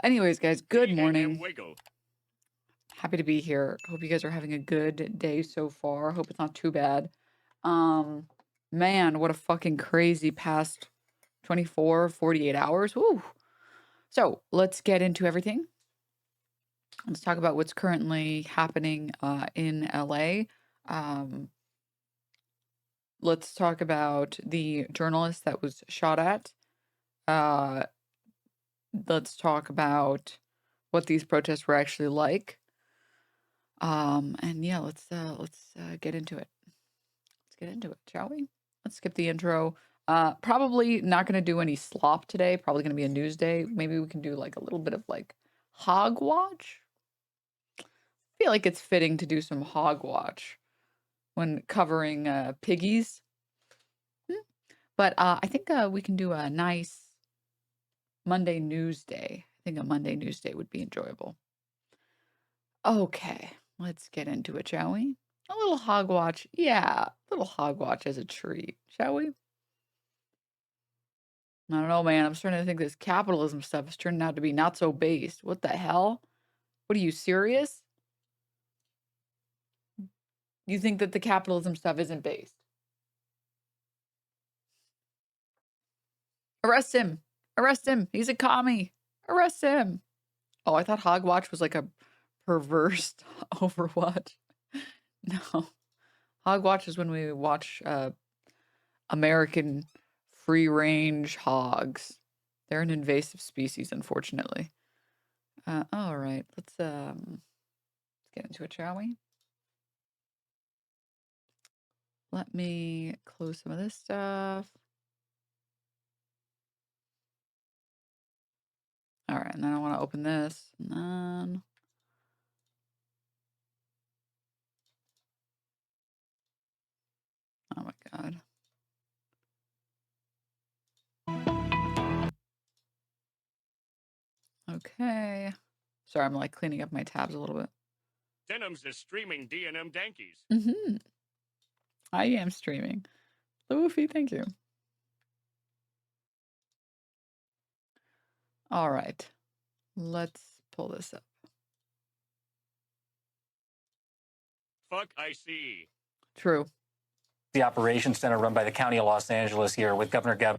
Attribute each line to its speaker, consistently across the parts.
Speaker 1: Anyways, guys, good morning. Happy to be here. Hope you guys are having a good day so far. Hope it's not too bad. Um, Man, what a fucking crazy past 24, 48 hours. Woo. So let's get into everything. Let's talk about what's currently happening in LA. Um, let's talk about the journalist that was shot at. Uh, let's talk about what these protests were actually like. And yeah, let's get into it. Let's get into it, shall we? Let's skip the intro. Probably not gonna do any slop today. Probably gonna be a news day. Maybe we can do like a little bit of like hog watch. I feel like it's fitting to do some hog watch when covering piggies. But I think we can do a nice Monday news day. I think a Monday news day would be enjoyable. Okay, let's get into it, shall we? A little hog watch. Yeah, a little hog watch as a treat, shall we? I don't know, man. I'm starting to think this capitalism stuff is turning out to be not so based. What the hell? What are you, serious? You think that the capitalism stuff isn't based? Arrest him. Arrest him. He's a commie. Arrest him. Oh, I thought hog watch was like a perverse Overwatch. No. Hog watch is when we watch American free-range hogs. They're an invasive species, unfortunately. All right, let's get into it, shall we? Let me close some of this stuff. All right, and then I want to open this, and then oh my God. Okay. Sorry, I'm like cleaning up my tabs a little bit.
Speaker 2: Denims is streaming D&M Dankies.
Speaker 1: I am streaming. Luffy, thank you. All right. Let's pull this up.
Speaker 2: Fuck ICE.
Speaker 1: True.
Speaker 3: The operations center run by the County of Los Angeles here with Governor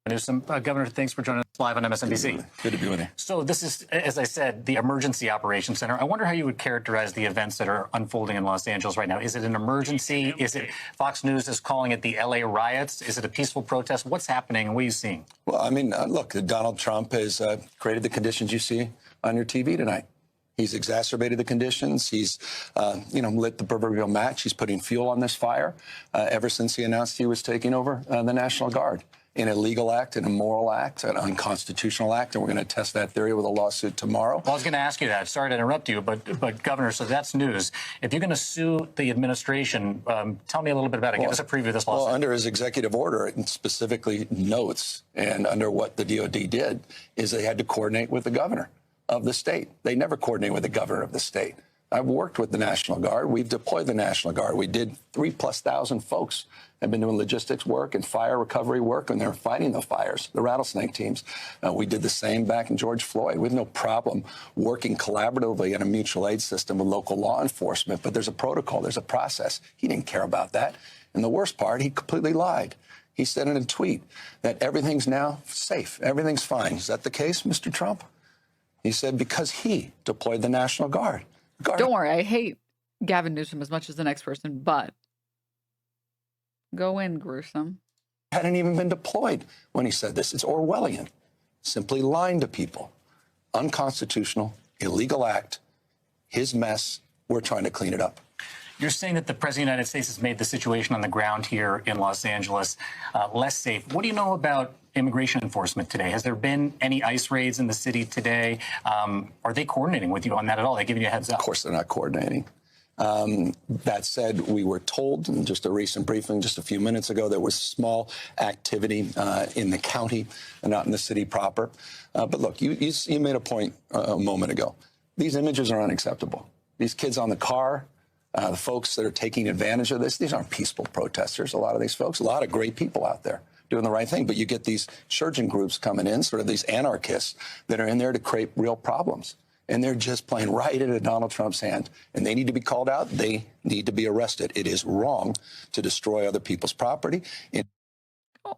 Speaker 3: Newsom. Governor, thanks for joining us live on MSNBC.
Speaker 4: Good to be with you.
Speaker 3: So this is, as I said, the Emergency Operations Center. I wonder how you would characterize the events that are unfolding in Los Angeles right now. Is it an emergency? Is it, Fox News is calling it the LA riots? Is it a peaceful protest? What's happening and what are you seeing?
Speaker 4: Well, I mean, look, Donald Trump has created the conditions you see on your TV tonight. He's exacerbated the conditions. He's, lit the proverbial match. He's putting fuel on this fire ever since he announced he was taking over the National Guard. An illegal act, an immoral act, an unconstitutional act, and we're going to test that theory with a lawsuit tomorrow.
Speaker 3: Well, I was going to ask you that. Sorry to interrupt you, but Governor, so that's news. If you're going to sue the administration, tell me a little bit about it. Give us a preview of this lawsuit.
Speaker 4: Well, under his executive order, it specifically notes, and under what the DOD did, is they had to coordinate with the governor of the state. They never coordinate with the governor of the state. I've worked with the National Guard. We've deployed the National Guard. We did 3,000+ folks have been doing logistics work and fire recovery work, and they're fighting the fires, the rattlesnake teams. We did the same back in George Floyd. We have no problem working collaboratively in a mutual aid system with local law enforcement, but there's a protocol, there's a process. He didn't care about that. And the worst part, he completely lied. He said in a tweet that everything's now safe, everything's fine. Is that the case, Mr. Trump? He said because he deployed the National Guard.
Speaker 1: Don't worry, I hate Gavin Newsom as much as the next person, but go in, gruesome.
Speaker 4: Hadn't even been deployed when he said this. It's Orwellian. Simply lying to people. Unconstitutional, illegal act. His mess. We're trying to clean it up.
Speaker 3: You're saying that the President of the United States has made the situation on the ground here in Los Angeles less safe. What do you know about immigration enforcement today? Has there been any ICE raids in the city today? Are they coordinating with you on that at all? Are they giving you a heads up?
Speaker 4: Of course they're not coordinating. That said, we were told in just a recent briefing just a few minutes ago there was small activity in the county and not in the city proper. But look, you made a point a moment ago. These images are unacceptable. These kids on the car, the folks that are taking advantage of this, these aren't peaceful protesters, a lot of these folks, a lot of great people out there. doing the right thing. But you get these insurgent groups coming in, sort of these anarchists that are in there to create real problems. And they're just playing right into Donald Trump's hand. And they need to be called out. They need to be arrested. It is wrong to destroy other people's property.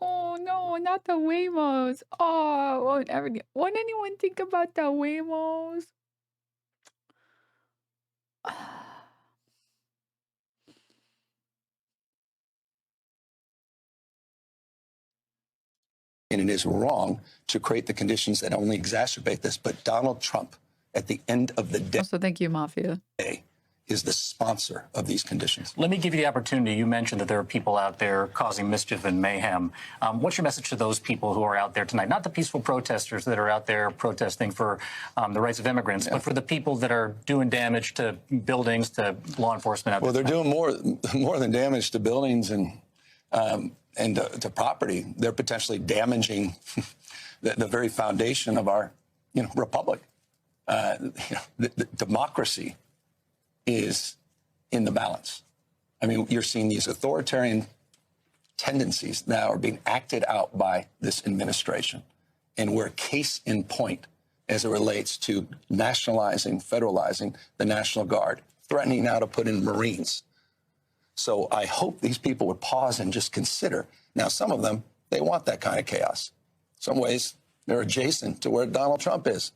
Speaker 1: Oh, no, not the Waymos. Oh, won't anyone think about the Waymos?
Speaker 4: And it is wrong to create the conditions that only exacerbate this. But Donald Trump, at the end of the day,
Speaker 1: Also, thank you, Mafia.
Speaker 4: is the sponsor of these conditions.
Speaker 3: Let me give you the opportunity. You mentioned that there are people out there causing mischief and mayhem. What's your message to those people who are out there tonight? Not the peaceful protesters that are out there protesting for the rights of immigrants, but for the people that are doing damage to buildings, to law enforcement out there.
Speaker 4: Well, they're doing more than damage to buildings and to property. They're potentially damaging the very foundation of our republic. The democracy is in the balance. I mean, you're seeing these authoritarian tendencies now are being acted out by this administration. And we're case in point as it relates to nationalizing, federalizing the National Guard, threatening now to put in Marines. So I hope these people would pause and just consider. Now, some of them, they want that kind of chaos. Some ways, they're adjacent to where Donald Trump is.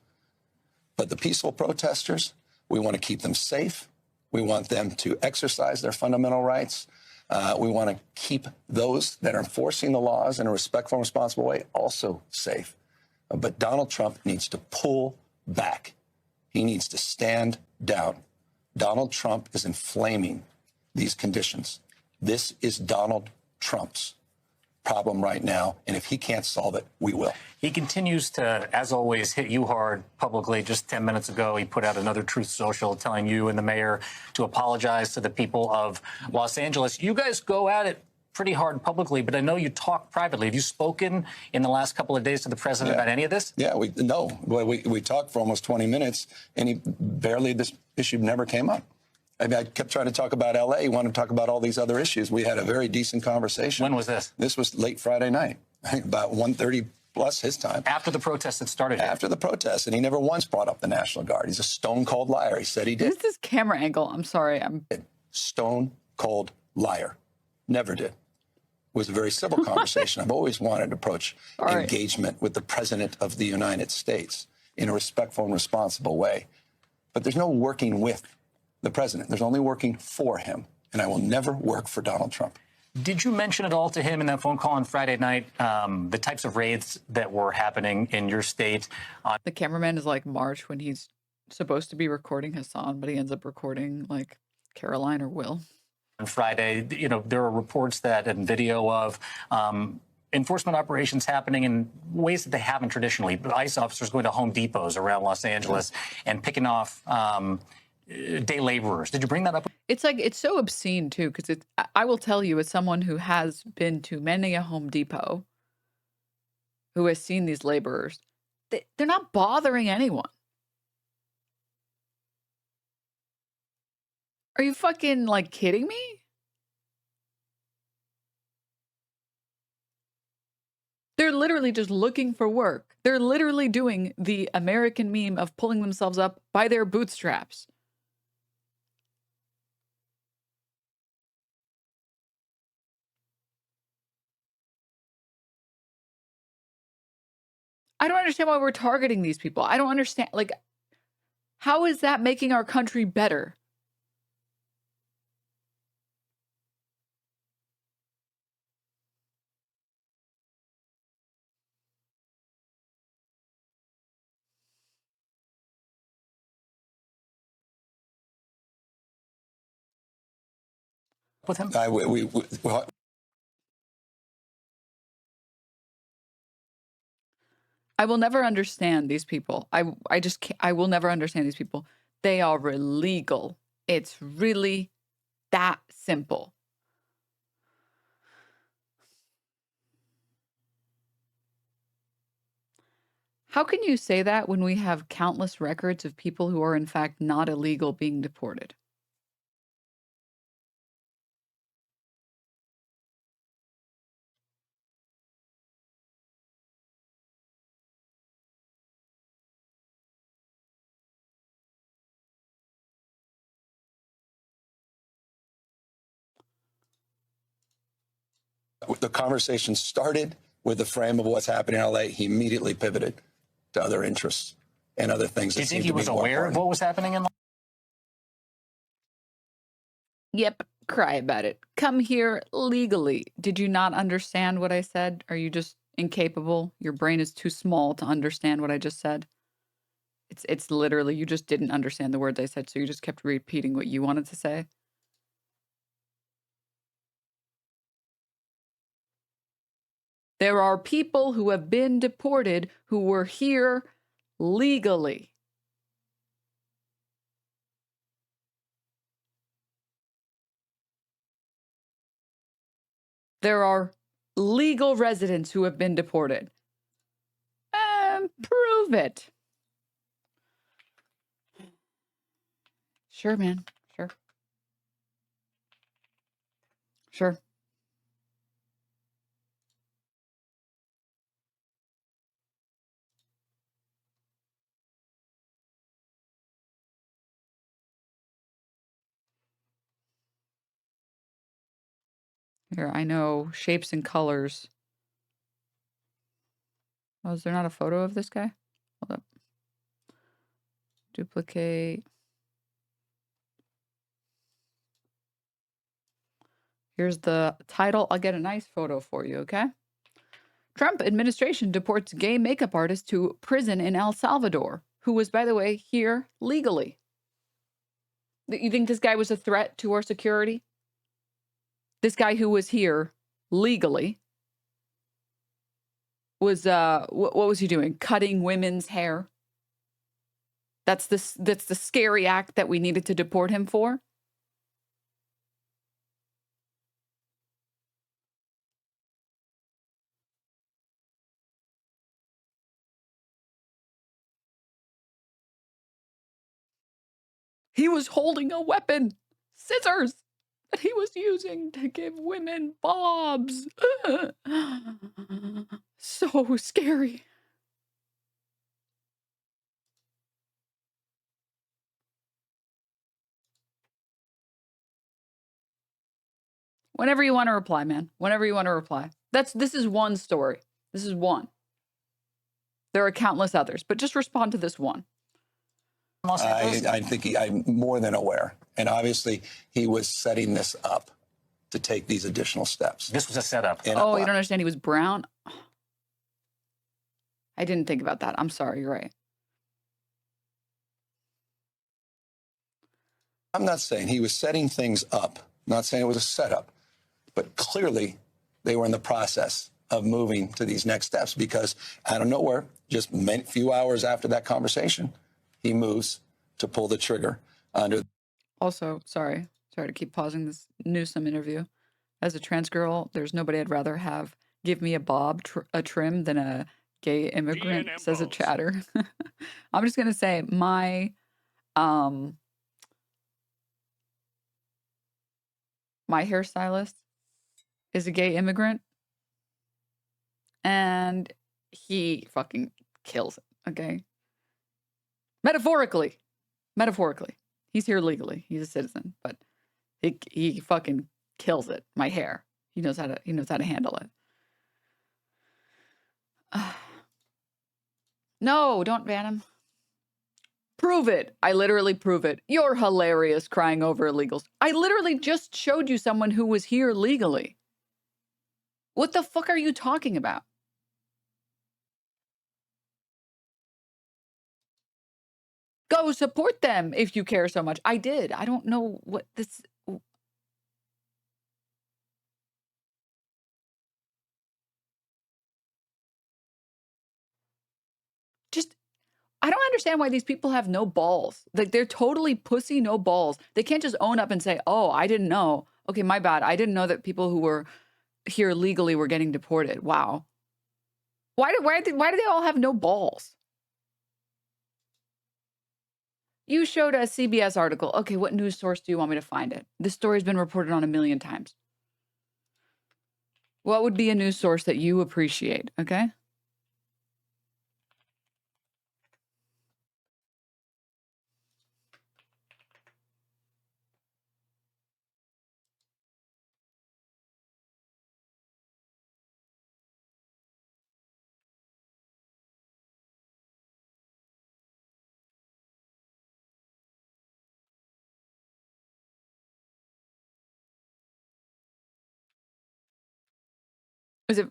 Speaker 4: But the peaceful protesters, we want to keep them safe. We want them to exercise their fundamental rights. We want to keep those that are enforcing the laws in a respectful and responsible way also safe. But Donald Trump needs to pull back. He needs to stand down. Donald Trump is inflaming these conditions. This is Donald Trump's problem right now, and if he can't solve it, we will.
Speaker 3: He continues to, as always, hit you hard publicly. Just 10 minutes ago, he put out another Truth Social telling you and the mayor to apologize to the people of Los Angeles. You guys go at it pretty hard publicly, but I know you talk privately. Have you spoken in the last couple of days to the president about any of this?
Speaker 4: Yeah, we talked for almost 20 minutes, and this issue never came up. I mean, I kept trying to talk about L.A. He wanted to talk about all these other issues. We had a very decent conversation.
Speaker 3: When was this?
Speaker 4: This was late Friday night, I think about 1:30 plus his time.
Speaker 3: After the protests had started?
Speaker 4: After the protests, and he never once brought up the National Guard. He's a stone-cold liar. He said he did.
Speaker 1: Who's this camera angle? I'm sorry.
Speaker 4: Stone-cold liar. Never did. It was a very civil conversation. I've always wanted to approach engagement with the President of the United States in a respectful and responsible way. But there's no working with the president. There's only working for him. And I will never work for Donald Trump.
Speaker 3: Did you mention at all to him in that phone call on Friday night the types of raids that were happening in your state?
Speaker 1: The cameraman is like March when he's supposed to be recording Hassan, but he ends up recording like Caroline or Will.
Speaker 3: On Friday, there are reports that and video of enforcement operations happening in ways that they haven't traditionally. ICE officers going to Home Depots around Los Angeles and picking off day laborers. Did you bring that up?
Speaker 1: It's like, it's so obscene too, because I will tell you, as someone who has been to many a Home Depot, who has seen these laborers, they're not bothering anyone. Are you fucking like kidding me? They're literally just looking for work. They're literally doing the American meme of pulling themselves up by their bootstraps. I don't understand why we're targeting these people. I don't understand. Like, how is that making our country better?
Speaker 3: With him?
Speaker 1: I will never understand these people. I just can't, I will never understand these people. They are illegal. It's really that simple. How can you say that when we have countless records of people who are in fact not illegal being deported?
Speaker 4: The conversation started with the frame of what's happening in LA. He immediately pivoted to other interests and other things.
Speaker 3: Do you think he was aware of what was happening in?
Speaker 1: Yep, cry about it. Come here legally. Did you not understand what I said? Are you just incapable? Your brain is too small to understand what I just said. It's literally, you just didn't understand the words I said, so you just kept repeating what you wanted to say. There are people who have been deported who were here legally. There are legal residents who have been deported. Prove it. Sure, man. Sure. Sure. Here, I know shapes and colors. Oh, is there not a photo of this guy? Hold up. Duplicate. Here's the title. I'll get a nice photo for you, okay? Trump administration deports gay makeup artist to prison in El Salvador, who was, by the way, here legally. You think this guy was a threat to our security? This guy who was here legally was, what was he doing? Cutting women's hair? That's the scary act that we needed to deport him for? He was holding a weapon, scissors, that he was using to give women bobs. So scary. Whenever you want to reply, man. Whenever you want to reply. This is one story. This is one. There are countless others, but just respond to this one.
Speaker 4: I think I'm more than aware. And obviously, he was setting this up to take these additional steps.
Speaker 3: This was a setup.
Speaker 4: And
Speaker 1: oh, you don't understand? He was brown? I didn't think about that. I'm sorry. You're right.
Speaker 4: I'm not saying he was setting things up. I'm not saying it was a setup. But clearly, they were in the process of moving to these next steps because out of nowhere, just a few hours after that conversation, he moves to pull the trigger under.
Speaker 1: Also, sorry to keep pausing this Newsom interview. As a trans girl, there's nobody I'd rather have give me a bob, a trim than a gay immigrant, says a chatter. I'm just going to say my hairstylist is a gay immigrant and he fucking kills it, okay? Metaphorically. He's here legally. He's a citizen, but he fucking kills it. My hair. He knows how to handle it. No, don't ban him. Prove it. I literally prove it. You're hilarious crying over illegals. I literally just showed you someone who was here legally. What the fuck are you talking about? Go support them if you care so much. I did. I don't know what this... Just... I don't understand why these people have no balls. Like, they're totally pussy, no balls. They can't just own up and say, oh, I didn't know. Okay, my bad. I didn't know that people who were here legally were getting deported. Wow. Why do they all have no balls? You showed a CBS article. Okay, what news source do you want me to find it? This story's been reported on 1,000,000 times. What would be a news source that you appreciate, okay?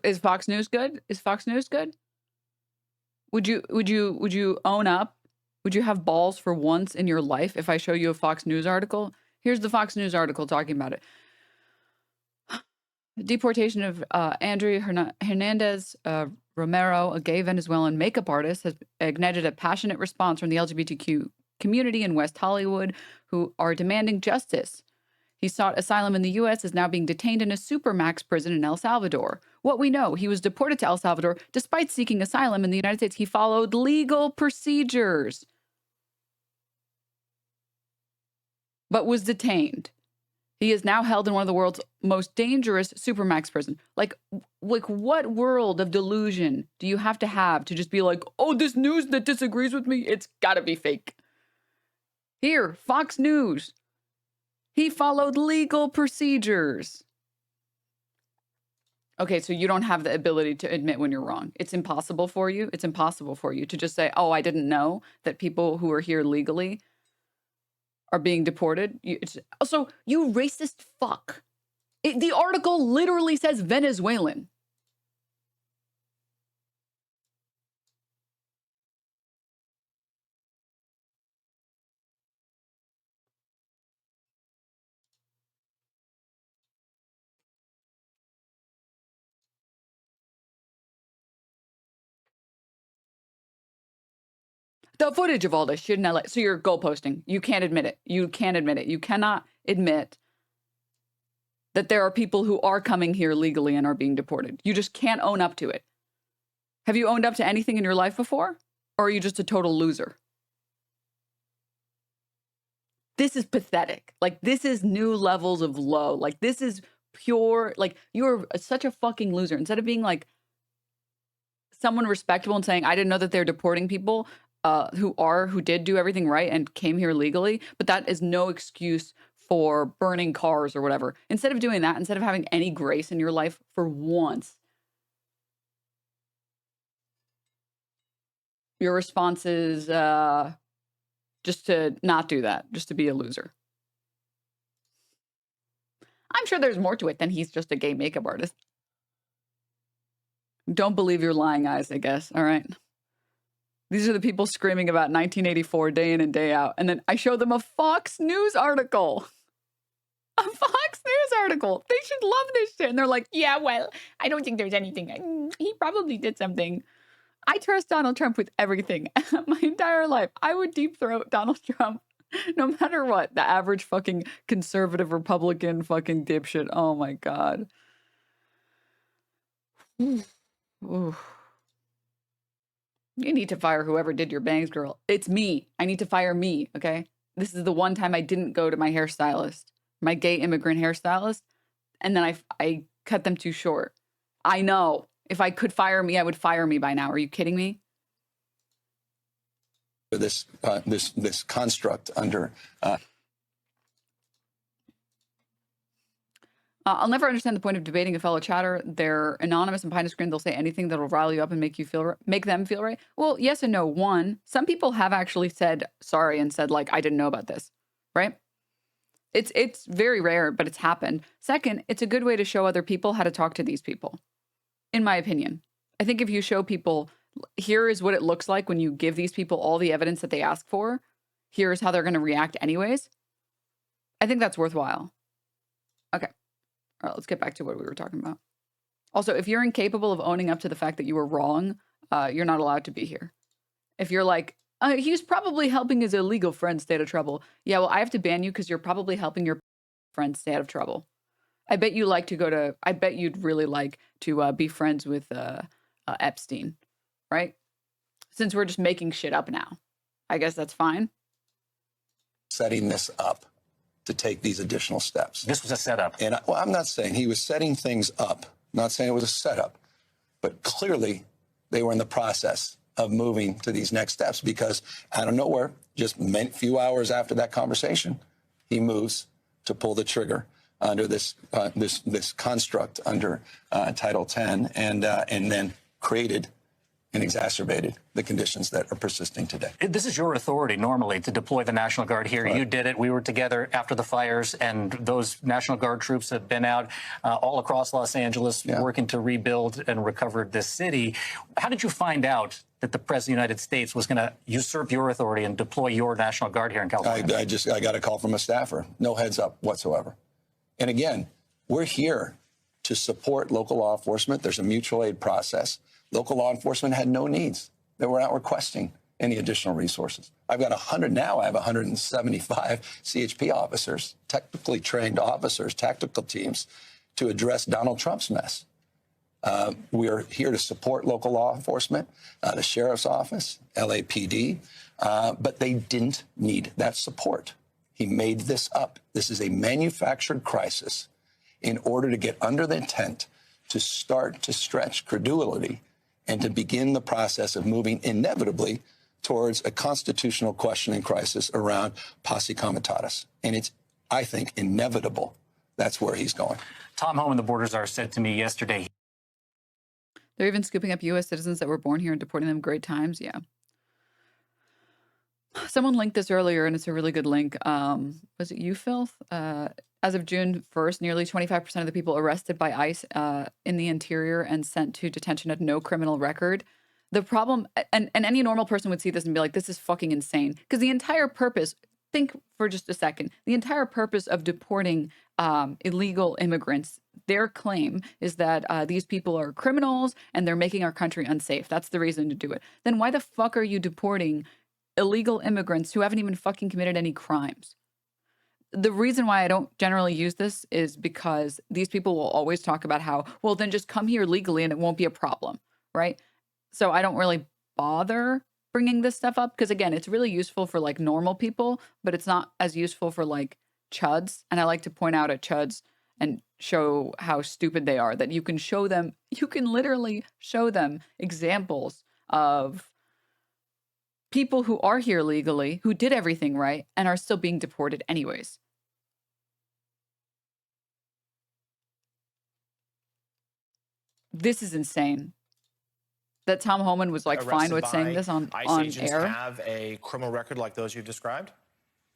Speaker 1: Is Fox News good? Is Fox News good? Would you own up? Would you have balls for once in your life if I show you a Fox News article? Here's the Fox News article talking about it. The deportation of Andrea Hernandez Romero, a gay Venezuelan makeup artist, has ignited a passionate response from the LGBTQ community in West Hollywood who are demanding justice. He sought asylum in the U.S., is now being detained in a supermax prison in El Salvador. What we know, he was deported to El Salvador despite seeking asylum in the United States. He followed legal procedures, but was detained. He is now held in one of the world's most dangerous supermax prison. Like what world of delusion do you have to just be like, oh, this news that disagrees with me, it's gotta be fake. Here, Fox News. He followed legal procedures. Okay, so you don't have the ability to admit when you're wrong. It's impossible for you. It's impossible for you to just say, oh, I didn't know that people who are here legally are being deported. Also, you racist fuck. The article literally says Venezuelan. The footage of all this shit in LA. So you're goalposting. You can't admit it. You can't admit it. You cannot admit that there are people who are coming here legally and are being deported. You just can't own up to it. Have you owned up to anything in your life before? Or are you just a total loser? This is pathetic. Like, this is new levels of low. Like, this is pure, like, you're such a fucking loser. Instead of being like someone respectable and saying, I didn't know that they're deporting people who did do everything right and came here legally, but that is no excuse for burning cars or whatever. Instead of doing that, instead of having any grace in your life for once, your response is just to not do that, just to be a loser. I'm sure there's more to it than he's just a gay makeup artist. Don't believe your lying eyes, I guess. All right. These are the people screaming about 1984 day in and day out. And then I show them a Fox News article. A Fox News article. They should love this shit. And they're like, yeah, well, I don't think there's anything. He probably did something. I trust Donald Trump with everything. My entire life. I would deep throat Donald Trump no matter what. The average fucking conservative Republican fucking dipshit. Oh my God. Ooh. You need to fire whoever did your bangs, girl. It's me. I need to fire me, okay? This is the one time I didn't go to my hairstylist, my gay immigrant hairstylist, and then I cut them too short. I know. If I could fire me, I would fire me by now. Are you kidding me?
Speaker 4: This construct under...
Speaker 1: I'll never understand the point of debating a fellow chatter. They're anonymous and behind a screen. They'll say anything that'll rile you up and make them feel right. Well, yes and no. One, some people have actually said sorry and said, like, I didn't know about this, right? It's very rare, but it's happened. Second, it's a good way to show other people how to talk to these people, in my opinion. I think if you show people, here is what it looks like when you give these people all the evidence that they ask for, here's how they're going to react anyways, I think that's worthwhile. Okay. All right, let's get back to what we were talking about. Also, if you're incapable of owning up to the fact that you were wrong, you're not allowed to be here. If you're like, he's probably helping his illegal friend stay out of trouble. Yeah, well, I have to ban you because you're probably helping your friend stay out of trouble. I bet you'd really like to be friends with Epstein, right? Since we're just making shit up now. I guess that's fine.
Speaker 4: Setting this up to take these additional steps.
Speaker 3: This was a setup.
Speaker 4: And I'm not saying he was setting things up, not saying it was a setup, but clearly they were in the process of moving to these next steps because out of nowhere, just a few hours after that conversation, he moves to pull the trigger under this construct under Title 10 and then created and exacerbated the conditions that are persisting today.
Speaker 3: This is your authority normally to deploy the National Guard here. Right. You did it. We were together after the fires, and those National Guard troops have been out all across Los Angeles working to rebuild and recover this city. How did you find out that the President of the United States was going to usurp your authority and deploy your National Guard here in California?
Speaker 4: I got a call from a staffer. No heads up whatsoever. And again, we're here to support local law enforcement. There's a mutual aid process. Local law enforcement had no needs. They were not requesting any additional resources. I've got 100 now. I have 175 CHP officers, technically trained officers, tactical teams to address Donald Trump's mess. We are here to support local law enforcement, the sheriff's office, LAPD, but they didn't need that support. He made this up. This is a manufactured crisis in order to get under the tent to start to stretch credulity and to begin the process of moving inevitably towards a constitutional questioning crisis around posse comitatus. And it's, I think, inevitable. That's where he's going.
Speaker 3: Tom Homan, the border czar, said to me yesterday.
Speaker 1: They're even scooping up U.S. citizens that were born here and deporting them. Great times. Yeah. Someone linked this earlier, and it's a really good link. Was it you, Filth? As of June 1st, nearly 25% of the people arrested by ICE in the interior and sent to detention had no criminal record. The problem, and any normal person would see this and be like, this is fucking insane. Because the entire purpose, think for just a second, the entire purpose of deporting illegal immigrants, their claim is that these people are criminals and they're making our country unsafe. That's the reason to do it. Then why the fuck are you deporting illegal immigrants who haven't even fucking committed any crimes? The reason why I don't generally use this is because these people will always talk about how, well, then just come here legally and it won't be a problem, right? So I don't really bother bringing this stuff up because, again, it's really useful for like normal people, but it's not as useful for like chuds. And I like to point out at chuds and show how stupid they are, that you can show them, you can literally show them examples of people who are here legally, who did everything right, and are still being deported anyways. This is insane. That Tom Homan was like fine with saying this on air.
Speaker 5: Have a criminal record like those you've described?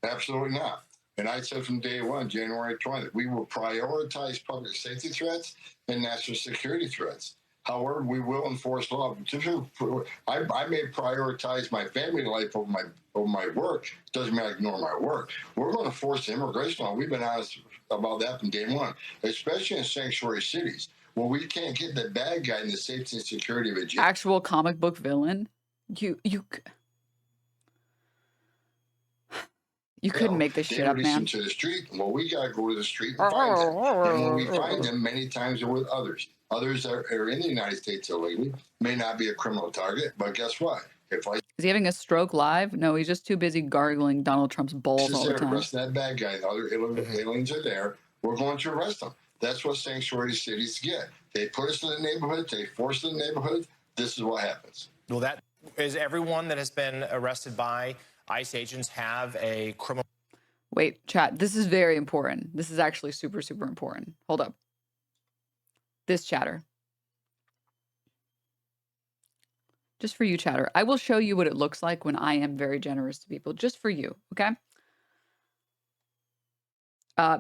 Speaker 6: Absolutely not. And I said from day one, January 20th, we will prioritize public safety threats and national security threats. However, we will enforce law. I may prioritize my family life over my work. Doesn't mean I ignore my work. We're going to force the immigration law. We've been honest about that from day one, especially in sanctuary cities. Well, we can't get the bad guy in the safety and security of a jail.
Speaker 1: Actual comic book villain. You couldn't make this shit up, man.
Speaker 6: To the street. Well, we got to go to the street and find them. And when we find them, many times they're with others. Others that are in the United States illegally, may not be a criminal target, but guess what?
Speaker 1: Is he having a stroke live? No, he's just too busy gargling Donald Trump's balls all the time.
Speaker 6: Arrest that bad guy. The other aliens are there. We're going to arrest them. That's what sanctuary cities get. They put us in the neighborhood. They force us in the neighborhood. This is what happens.
Speaker 5: Well, that is everyone that has been arrested by ICE agents have a criminal.
Speaker 1: Wait, chat. This is very important. This is actually super, super important. Hold up. This chatter. Just for you, chatter. I will show you what it looks like when I am very generous to people. Just for you, okay?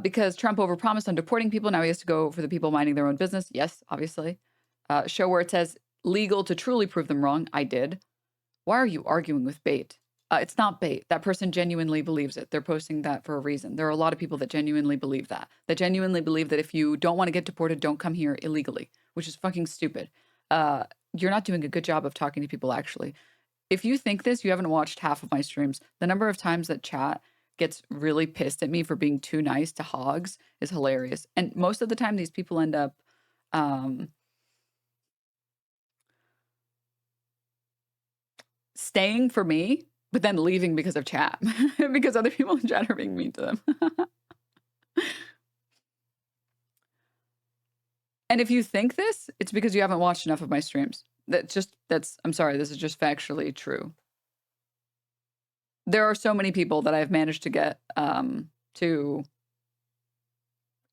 Speaker 1: Because Trump overpromised on deporting people. Now he has to go for the people minding their own business. Yes, obviously. Show where it says legal to truly prove them wrong. I did. Why are you arguing with bait? It's not bait. That person genuinely believes it. They're posting that for a reason. There are a lot of people that genuinely believe that. That genuinely believe that if you don't want to get deported, don't come here illegally, which is fucking stupid. You're not doing a good job of talking to people, actually. If you think this, you haven't watched half of my streams. The number of times that chat gets really pissed at me for being too nice to hogs is hilarious. And most of the time, these people end up staying for me, but then leaving because of chat, because other people in chat are being mean to them. And if you think this, it's because you haven't watched enough of my streams. I'm sorry, this is just factually true. There are so many people that I've managed to get to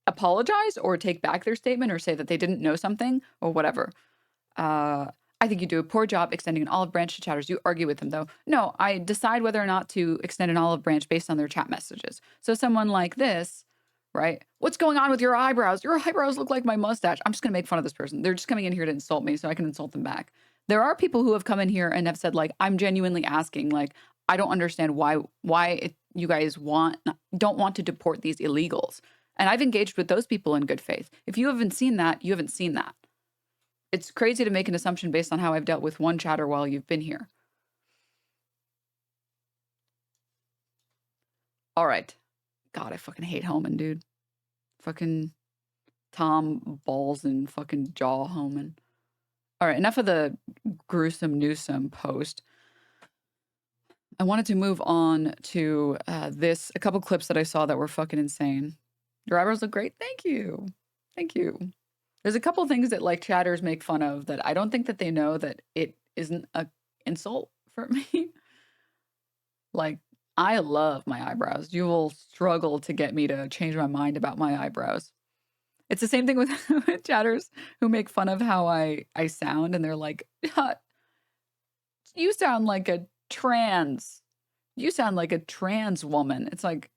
Speaker 1: apologize or take back their statement or say that they didn't know something or whatever. I I think you do a poor job extending an olive branch to chatters. You argue with them, though. No, I decide whether or not to extend an olive branch based on their chat messages. So someone like this, right? What's going on with your eyebrows? Your eyebrows look like my mustache. I'm just going to make fun of this person. They're just coming in here to insult me so I can insult them back. There are people who have come in here and have said, like, I'm genuinely asking, like, I don't understand why you guys don't want to deport these illegals. And I've engaged with those people in good faith. If you haven't seen that, you haven't seen that. It's crazy to make an assumption based on how I've dealt with one chatter while you've been here. All right. God, I fucking hate Homan, dude. Fucking Tom Balls and fucking Jaw Homan. All right, enough of the gruesome Newsom post. I wanted to move on to a couple clips that I saw that were fucking insane. Your eyebrows look great. Thank you. Thank you. There's a couple things that like chatters make fun of that I don't think that they know that it isn't an insult for me. Like, I love my eyebrows. You will struggle to get me to change my mind about my eyebrows. It's the same thing with, with chatters who make fun of how I sound, and they're like, you sound like a trans. You sound like a trans woman. It's like,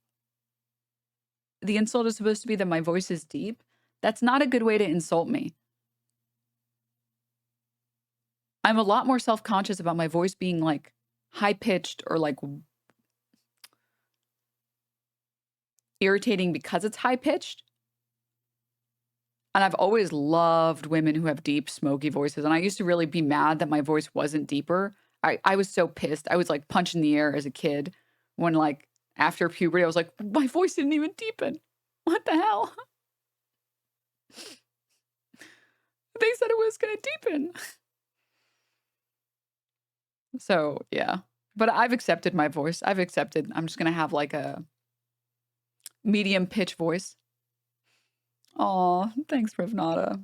Speaker 1: the insult is supposed to be that my voice is deep. That's not a good way to insult me. I'm a lot more self-conscious about my voice being like high-pitched or like irritating because it's high-pitched. And I've always loved women who have deep, smoky voices. And I used to really be mad that my voice wasn't deeper. I was so pissed. I was like punching the air as a kid when like after puberty, I was like, my voice didn't even deepen. What the hell? They said it was going to deepen. So, yeah. But I've accepted my voice. I'm just going to have like a medium pitch voice. Aw, thanks, Rivnata.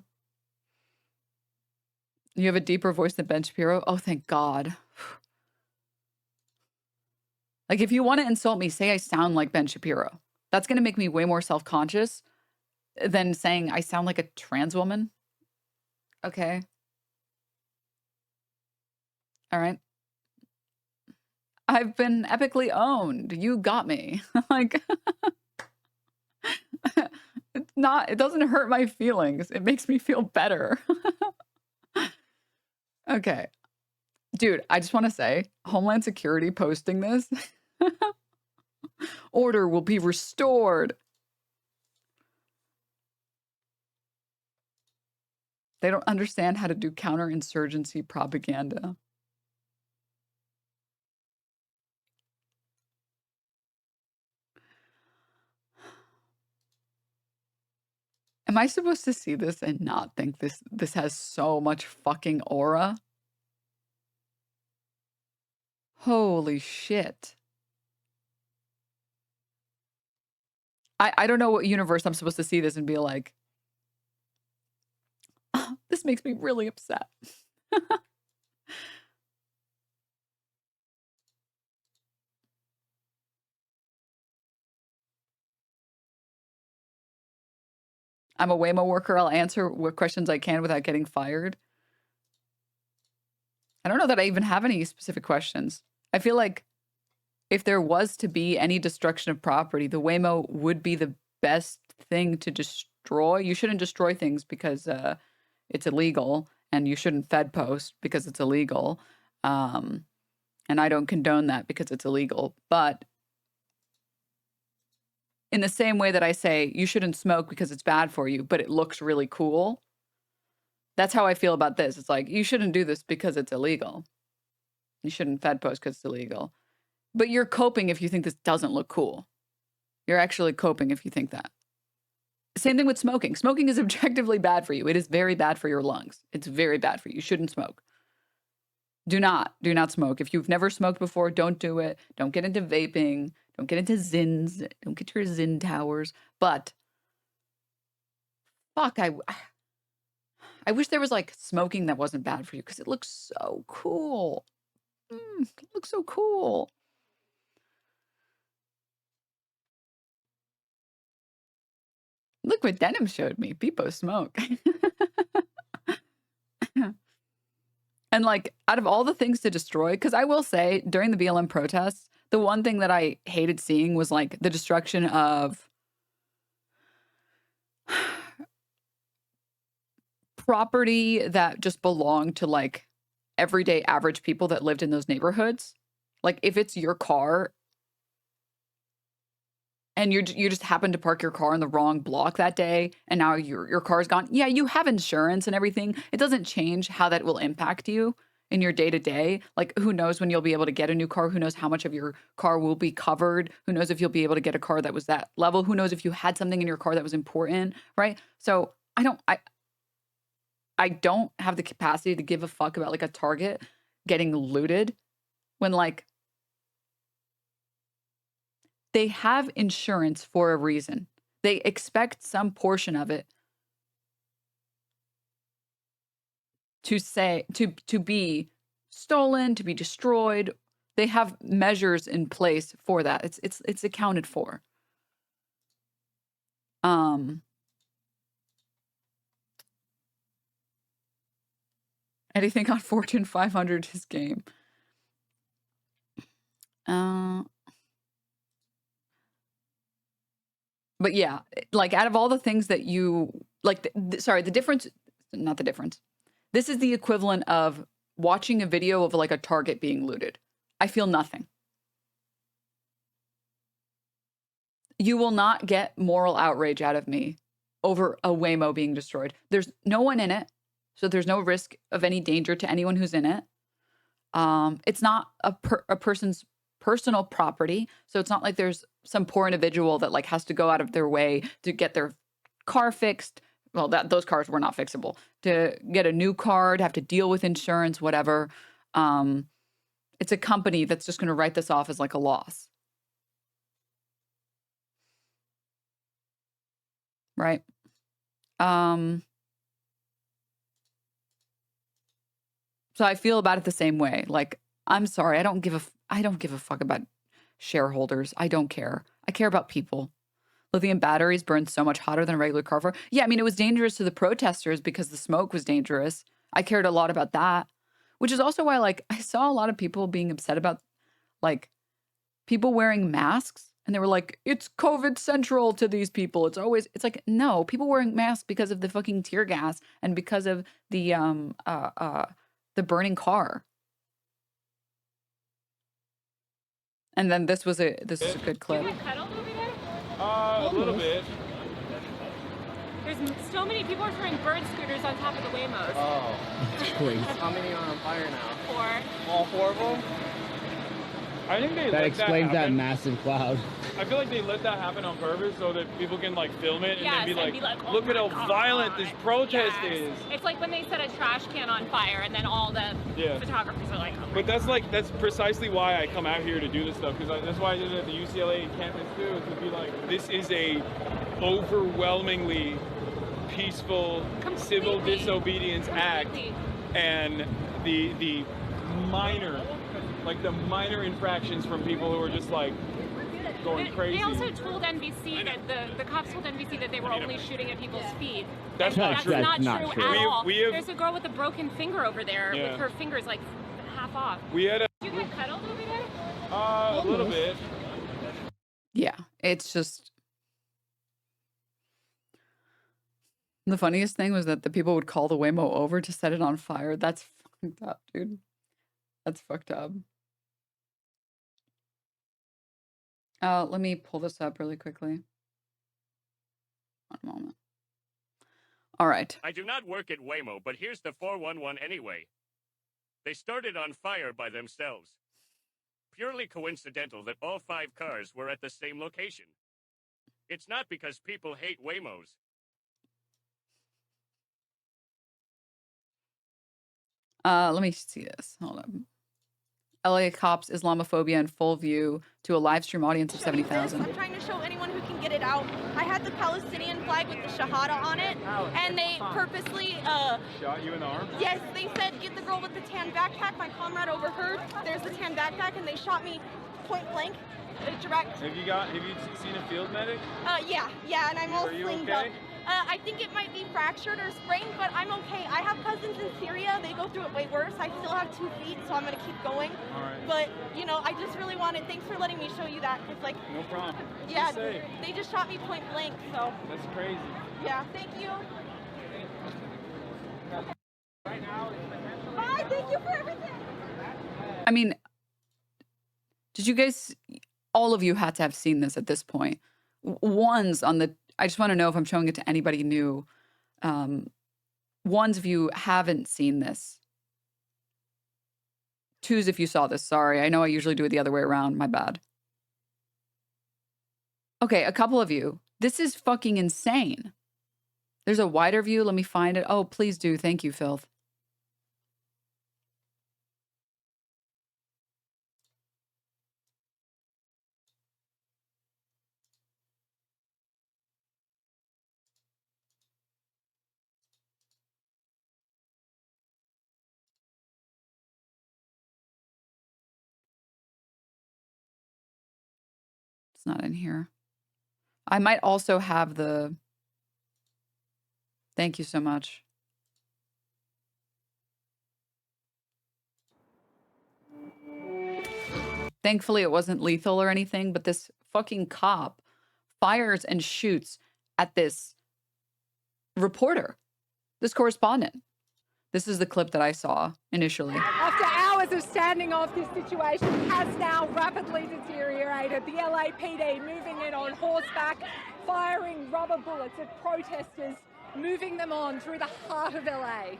Speaker 1: You have a deeper voice than Ben Shapiro? Oh, thank God. Like, if you want to insult me, say I sound like Ben Shapiro. That's going to make me way more self-conscious than saying I sound like a trans woman. Okay. All right. I've been epically owned. You got me. Like, it doesn't hurt my feelings. It makes me feel better. Okay. Dude, I just want to say, Homeland Security posting this. Order will be restored. They don't understand how to do counterinsurgency propaganda. Am I supposed to see this and not think this has so much fucking aura? Holy shit. I don't know what universe I'm supposed to see this and be like, oh, this makes me really upset. I'm a Waymo worker. I'll answer what questions I can without getting fired. I don't know that I even have any specific questions. I feel like if there was to be any destruction of property, the Waymo would be the best thing to destroy. You shouldn't destroy things because it's illegal, and you shouldn't Fed post because it's illegal. And I don't condone that because it's illegal. But in the same way that I say you shouldn't smoke because it's bad for you, but it looks really cool. That's how I feel about this. It's like, you shouldn't do this because it's illegal. You shouldn't Fed post because it's illegal. But you're coping if you think this doesn't look cool. You're actually coping if you think that. Same thing with smoking. Smoking is objectively bad for you. It is very bad for your lungs. It's very bad for you. You shouldn't smoke. Do not smoke. If you've never smoked before, don't do it. Don't get into vaping. Don't get into Zins. Don't get your Zin towers. But, fuck, I wish there was, like, smoking that wasn't bad for you because it looks so cool. It looks so cool. Look what Denim showed me. People smoke. And like, out of all the things to destroy, because I will say during the BLM protests, the one thing that I hated seeing was like the destruction of property that just belonged to like everyday average people that lived in those neighborhoods. Like if it's your car and you just happen to park your car in the wrong block that day and now your car's gone. Yeah, you have insurance and everything. It doesn't change how that will impact you in your day-to-day. Like who knows when you'll be able to get a new car? Who knows how much of your car will be covered? Who knows if you'll be able to get a car that was that level? Who knows if you had something in your car that was important, right? So I don't have the capacity to give a fuck about like a Target getting looted when like they have insurance for a reason. They expect some portion of it to be stolen, to be destroyed. They have measures in place for that. It's accounted for. Anything on Fortune 500 his game. But yeah, like out of all the things that you like, sorry, the difference, not the difference. This is the equivalent of watching a video of like a Target being looted. I feel nothing. You will not get moral outrage out of me over a Waymo being destroyed. There's no one in it, so there's no risk of any danger to anyone who's in it. It's not a person's personal property, so it's not like there's some poor individual that like has to go out of their way to get their car fixed. Well, those cars were not fixable. To get a new car, to have to deal with insurance, whatever. It's a company that's just going to write this off as like a loss. Right? So I feel about it the same way. Like, I'm sorry, I don't give a fuck about shareholders. I don't care. I care about people. Lithium batteries burn so much hotter than a regular car fire. Yeah, I mean, it was dangerous to the protesters because the smoke was dangerous. I cared a lot about that, which is also why, like, I saw a lot of people being upset about, like, people wearing masks. And they were like, it's COVID central to these people. It's like, no, people wearing masks because of the fucking tear gas and because of the burning car. And then this is a good clip.
Speaker 7: Do you get cuddled over there?
Speaker 8: A little bit.
Speaker 7: There's so many people are throwing bird scooters on top of the Waymos.
Speaker 8: Oh, that's crazy. How many are on fire now?
Speaker 7: 4.
Speaker 8: All 4 of them? I think they
Speaker 9: that explains that massive cloud.
Speaker 8: I feel like they let that happen on purpose so that people can like film it and then be like
Speaker 7: oh,
Speaker 8: look at how violent this protest is.
Speaker 7: It's like when they set a trash can on fire and then all the photographers are like, oh my
Speaker 8: But that's precisely why I come out here to do this stuff, because that's why I did it at the UCLA campus too, is to be like, this is a overwhelmingly peaceful civil disobedience act, and the minor infractions from people who are just like going crazy.
Speaker 7: They also told NBC that the cops told NBC that they were only shooting at people's feet.
Speaker 8: That's not true.
Speaker 7: That's not true at all.
Speaker 8: There's
Speaker 7: a girl with a broken finger over there with her fingers like half off.
Speaker 8: We had
Speaker 7: Do you get cuddled over there?
Speaker 8: A little bit.
Speaker 1: Yeah, it's just... The funniest thing was that the people would call the Waymo over to set it on fire. That's fucked up, dude. That's fucked up. Let me pull this up really quickly. One moment. All right.
Speaker 2: I do not work at Waymo, but here's the 411 anyway. They started on fire by themselves. Purely coincidental that all 5 cars were at the same location. It's not because people hate Waymos.
Speaker 1: Let me see this. Hold on. LA cops Islamophobia in full view to a live stream audience of 70,000.
Speaker 10: I'm trying to show anyone who can get it out. I had the Palestinian flag with the Shahada on it, and they purposely
Speaker 8: shot you in the arm?
Speaker 10: Yes, they said get the girl with the tan backpack. My comrade overheard. There's the tan backpack, and they shot me point blank. Direct.
Speaker 8: Have you seen a field medic?
Speaker 10: Yeah, and I'm all slinged up. I think it might be fractured or sprained, but I'm okay. I have cousins in Syria. They go through it way worse. I still have 2 feet, so I'm going to keep going.
Speaker 8: All right.
Speaker 10: But, you know, I just really wanted, thanks for letting me show you that. Cause, like,
Speaker 8: No problem.
Speaker 10: yeah, they just shot me point blank, so.
Speaker 8: That's crazy.
Speaker 10: Yeah, thank you. Bye, thank you for everything.
Speaker 1: I mean, did you guys, all of you had to have seen this at this point. Ones on the, I just want to know if I'm showing it to anybody new. Ones if you haven't seen this. Twos if you saw this. Sorry. I know I usually do it the other way around. My bad. Okay, a couple of you. This is fucking insane. There's a wider view. Let me find it. Oh, please do. Thank you, Filth. It's not in here. I might also have the... Thank you so much. Thankfully, it wasn't lethal or anything, but this fucking cop fires and shoots at this reporter, this correspondent. This is the clip that I saw initially.
Speaker 11: After hours of standing off, this situation has now rapidly deteriorated. The LAPD moving in on horseback, firing rubber bullets at protesters, moving them on through the heart of LA.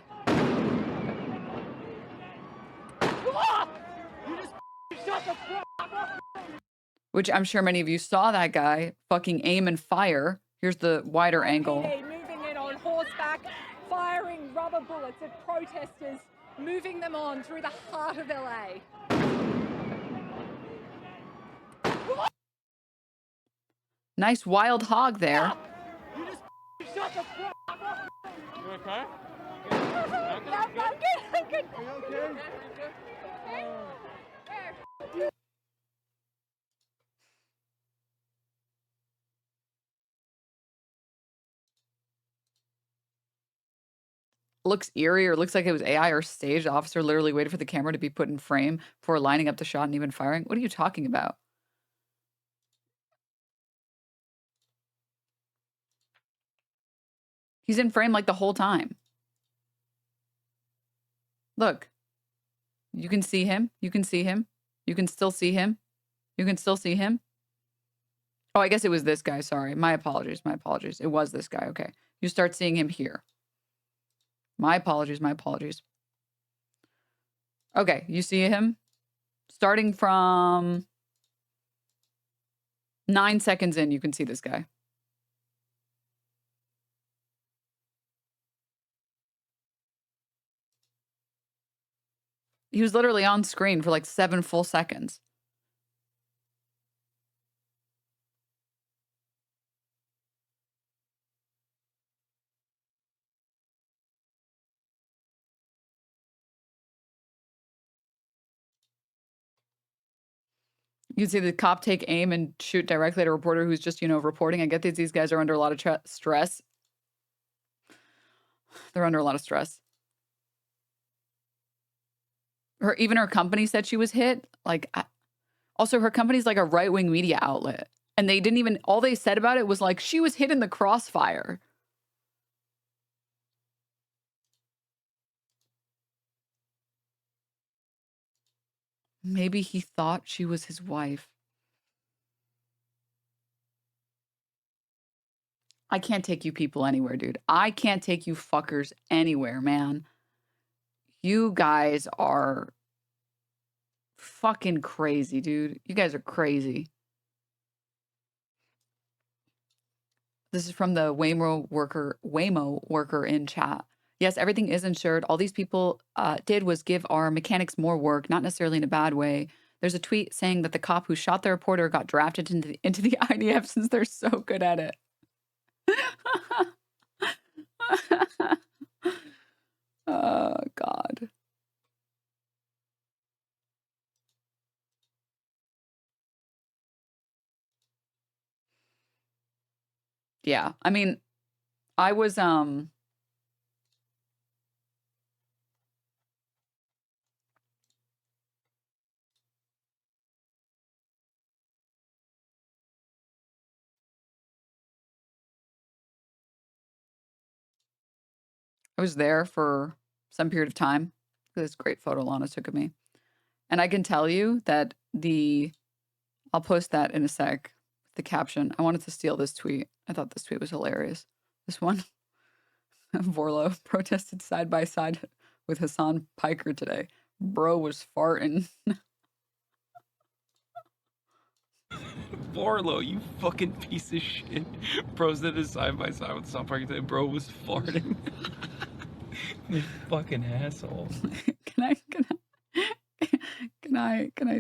Speaker 1: Which I'm sure many of you saw that guy fucking aim and fire. Here's the wider angle.
Speaker 11: Moving in on horseback, firing rubber bullets at protesters, moving them on through the heart of LA.
Speaker 1: Nice wild hog there.
Speaker 11: You just shut the fuck up.
Speaker 8: You okay?
Speaker 11: I'm good.
Speaker 8: Are you okay?
Speaker 1: Looks eerie or looks like it was AI or staged. The officer literally waited for the camera to be put in frame before lining up the shot and even firing. What are you talking about? He's in frame like the whole time. Look. You can see him. You can see him. You can still see him. You can still see him. Oh, I guess it was this guy. Sorry. My apologies. My apologies. It was this guy. Okay. You start seeing him here. My apologies. My apologies. Okay. You see him? Starting from 9 seconds in, you can see this guy. He was literally on screen for like 7 full seconds. You can see the cop take aim and shoot directly at a reporter who's just, you know, reporting. I get that these guys are under a lot of stress. They're under a lot of stress. Even her company said she was hit. Like, also her company's like a right-wing media outlet. And they didn't even, all they said about it was like, she was hit in the crossfire. Maybe he thought she was his wife. I can't take you people anywhere, dude. I can't take you fuckers anywhere, man. You guys are fucking crazy, dude. You guys are crazy. This is from the Waymo worker in chat. Yes, everything is insured. All these people did was give our mechanics more work, not necessarily in a bad way. There's a tweet saying that the cop who shot the reporter got drafted into the IDF since they're so good at it. Oh, God. Yeah, I mean, I was there for some period of time. This great photo Lana took of me. And I can tell you that I'll post that in a sec, the caption. I wanted to steal this tweet. I thought this tweet was hilarious. This one, Vorlo protested side by side with Hassan Piker today. Bro was farting.
Speaker 12: Vorlo, you fucking piece of shit. Bros did this side by side with South Park today. Bro was farting. You fucking asshole.
Speaker 1: Can I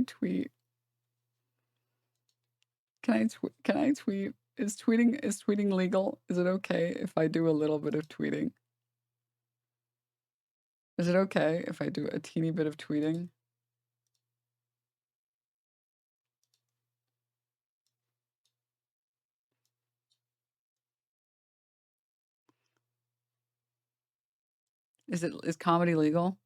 Speaker 1: tweet? Can I tweet? Is tweeting legal? Is it okay if I do a little bit of tweeting? Is it okay if I do a teeny bit of tweeting? Is comedy legal?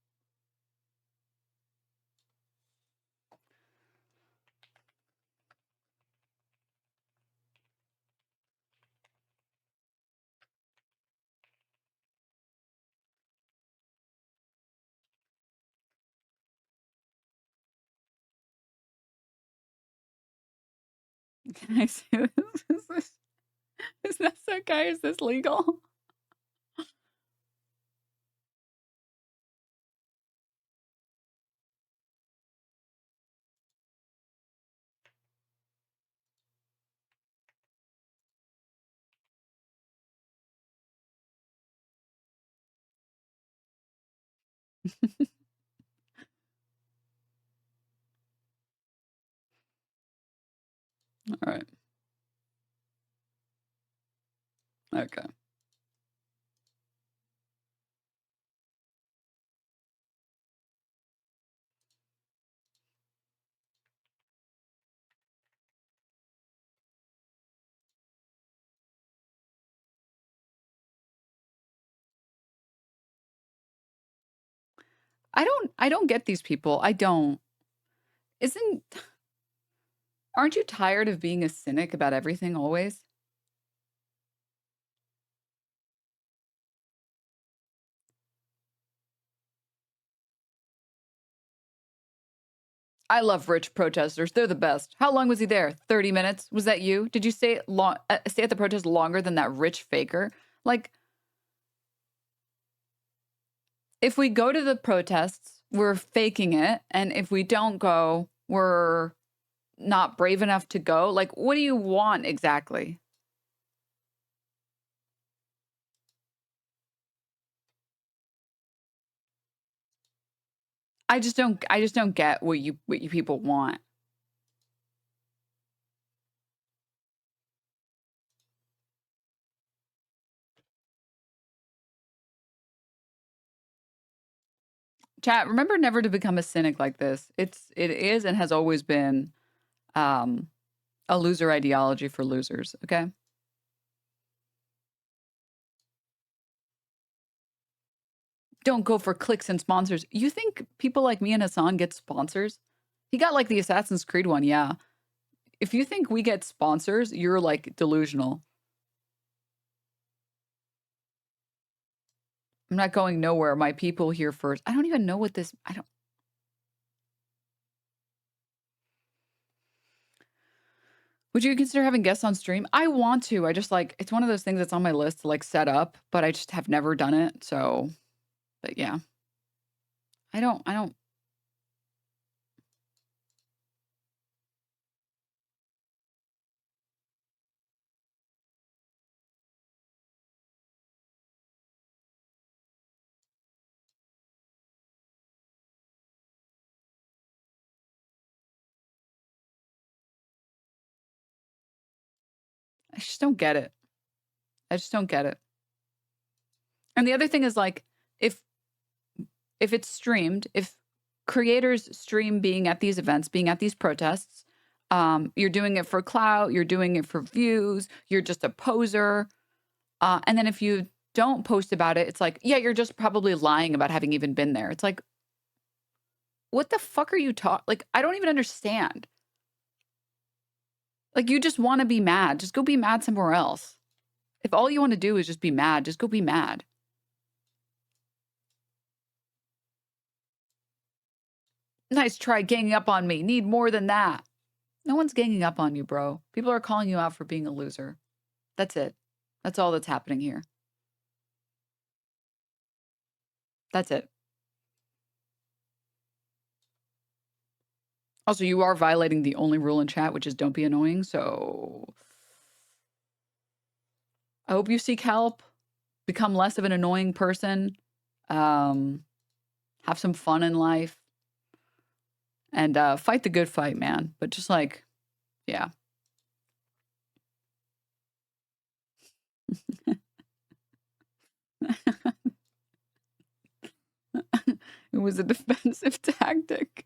Speaker 1: Can I say this? Is this okay? Is this legal? All right. Okay. I don't get these people. I don't. Aren't you tired of being a cynic about everything always? I love rich protesters. They're the best. How long was he there? 30 minutes? Was that you? Did you stay at the protest longer than that rich faker? Like, if we go to the protests, we're faking it. And if we don't go, we're not brave enough to go. Like, what do you want exactly? I just don't get what you people want. Chat, remember never to become a cynic like this. It is and has always been a loser ideology for losers, okay? Don't go for clicks and sponsors. You think people like me and Hassan get sponsors? He got like the Assassin's Creed one, yeah. If you think we get sponsors, you're like delusional. I'm not going nowhere. My people here first. I don't even know what this, Would you consider having guests on stream? I want to. I just like, it's one of those things that's on my list to like set up, but I just have never done it. So, but yeah. I don't. I just don't get it. I just don't get it. And the other thing is like, if it's streamed, if creators stream being at these events, being at these protests, you're doing it for clout, you're doing it for views, you're just a poser. And then if you don't post about it, it's like, yeah, you're just probably lying about having even been there. It's like, what the fuck are you talking? Like, I don't even understand. Like, you just want to be mad. Just go be mad somewhere else. If all you want to do is just be mad, just go be mad. Nice try ganging up on me. Need more than that. No one's ganging up on you, bro. People are calling you out for being a loser. That's it. That's all that's happening here. That's it. Also, you are violating the only rule in chat, which is don't be annoying. So I hope you seek help. Become less of an annoying person. Have some fun in life. And fight the good fight, man. But just like, yeah. It was a defensive tactic.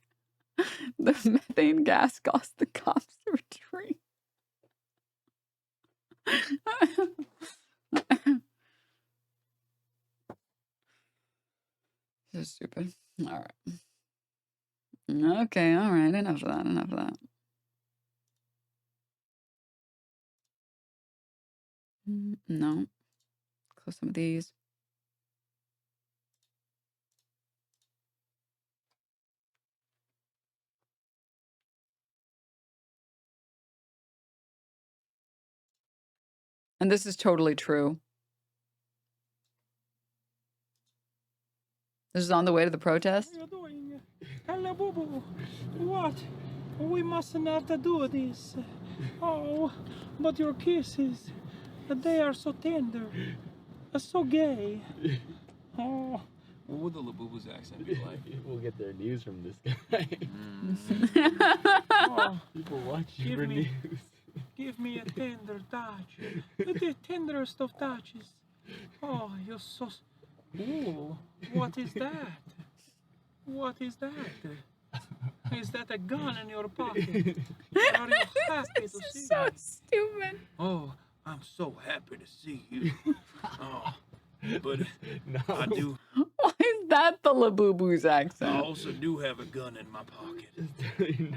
Speaker 1: The methane gas caused the cops to retreat. This is stupid. All right. Okay, all right. Enough of that. Enough of that. No. Close some of these. And this is totally true. This is on the way to the protest.
Speaker 13: What are you doing? Hello, boo boo. What? We must not do this. Oh, but your kisses, they are so tender, so gay. Oh.
Speaker 12: What would the Labubu's accent be like?
Speaker 9: We'll get their news from this guy.
Speaker 13: Oh,
Speaker 9: People watch
Speaker 13: give
Speaker 9: for
Speaker 13: me-
Speaker 9: news.
Speaker 13: give me a tender touch. The tenderest of touches. Oh, you're so... Ooh, what is that? What is that? Is that a gun in your pocket? Are you happy to see
Speaker 1: So
Speaker 13: me?
Speaker 1: stupid.
Speaker 13: Oh, I'm so happy to see you. Oh, but
Speaker 9: No.
Speaker 13: I do.
Speaker 1: Why is that the Labubu's
Speaker 13: I
Speaker 1: accent?
Speaker 13: also do have a gun in my pocket.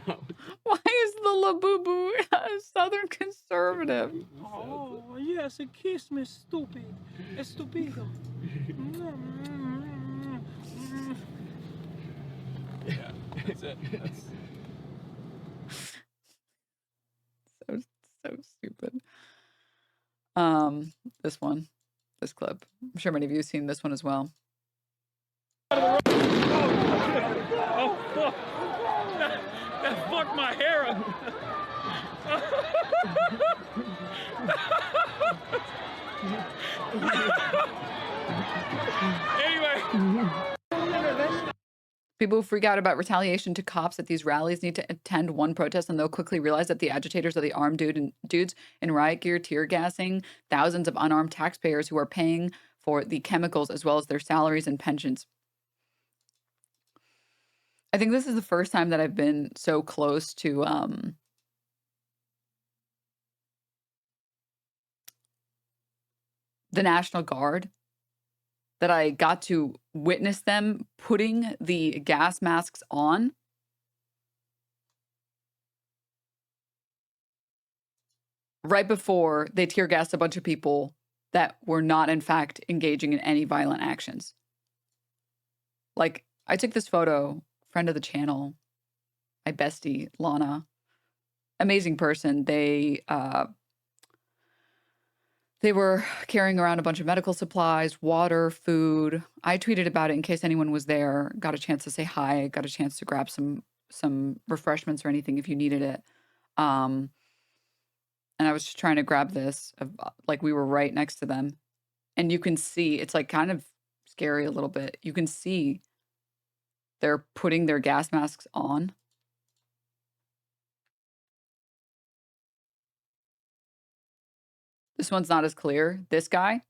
Speaker 9: No.
Speaker 1: Why is the Labubu a Southern conservative?
Speaker 13: Oh, yes, kiss me, stupid. Estupido.
Speaker 12: Yeah, that's it. That's...
Speaker 1: So stupid. This one. This clip. I'm sure many of you have seen this one as well.
Speaker 13: Oh, fuck. That fucked my hair up. Anyway.
Speaker 1: People who freak out about retaliation to cops at these rallies need to attend one protest, and they'll quickly realize that the agitators are the armed dudes in riot gear, tear gassing thousands of unarmed taxpayers who are paying for the chemicals as well as their salaries and pensions. I think this is the first time that I've been so close to the National Guard that I got to witness them putting the gas masks on. Right before they tear gassed a bunch of people that were not, in fact, engaging in any violent actions. Like, I took this photo, friend of the channel, my bestie, Lana, amazing person. They were carrying around a bunch of medical supplies, water, food. I tweeted about it in case anyone was there, got a chance to say hi, got a chance to grab some refreshments or anything if you needed it. And I was just trying to grab this, like we were right next to them. And you can see, it's like kind of scary a little bit. You can see they're putting their gas masks on. This one's not as clear. This guy.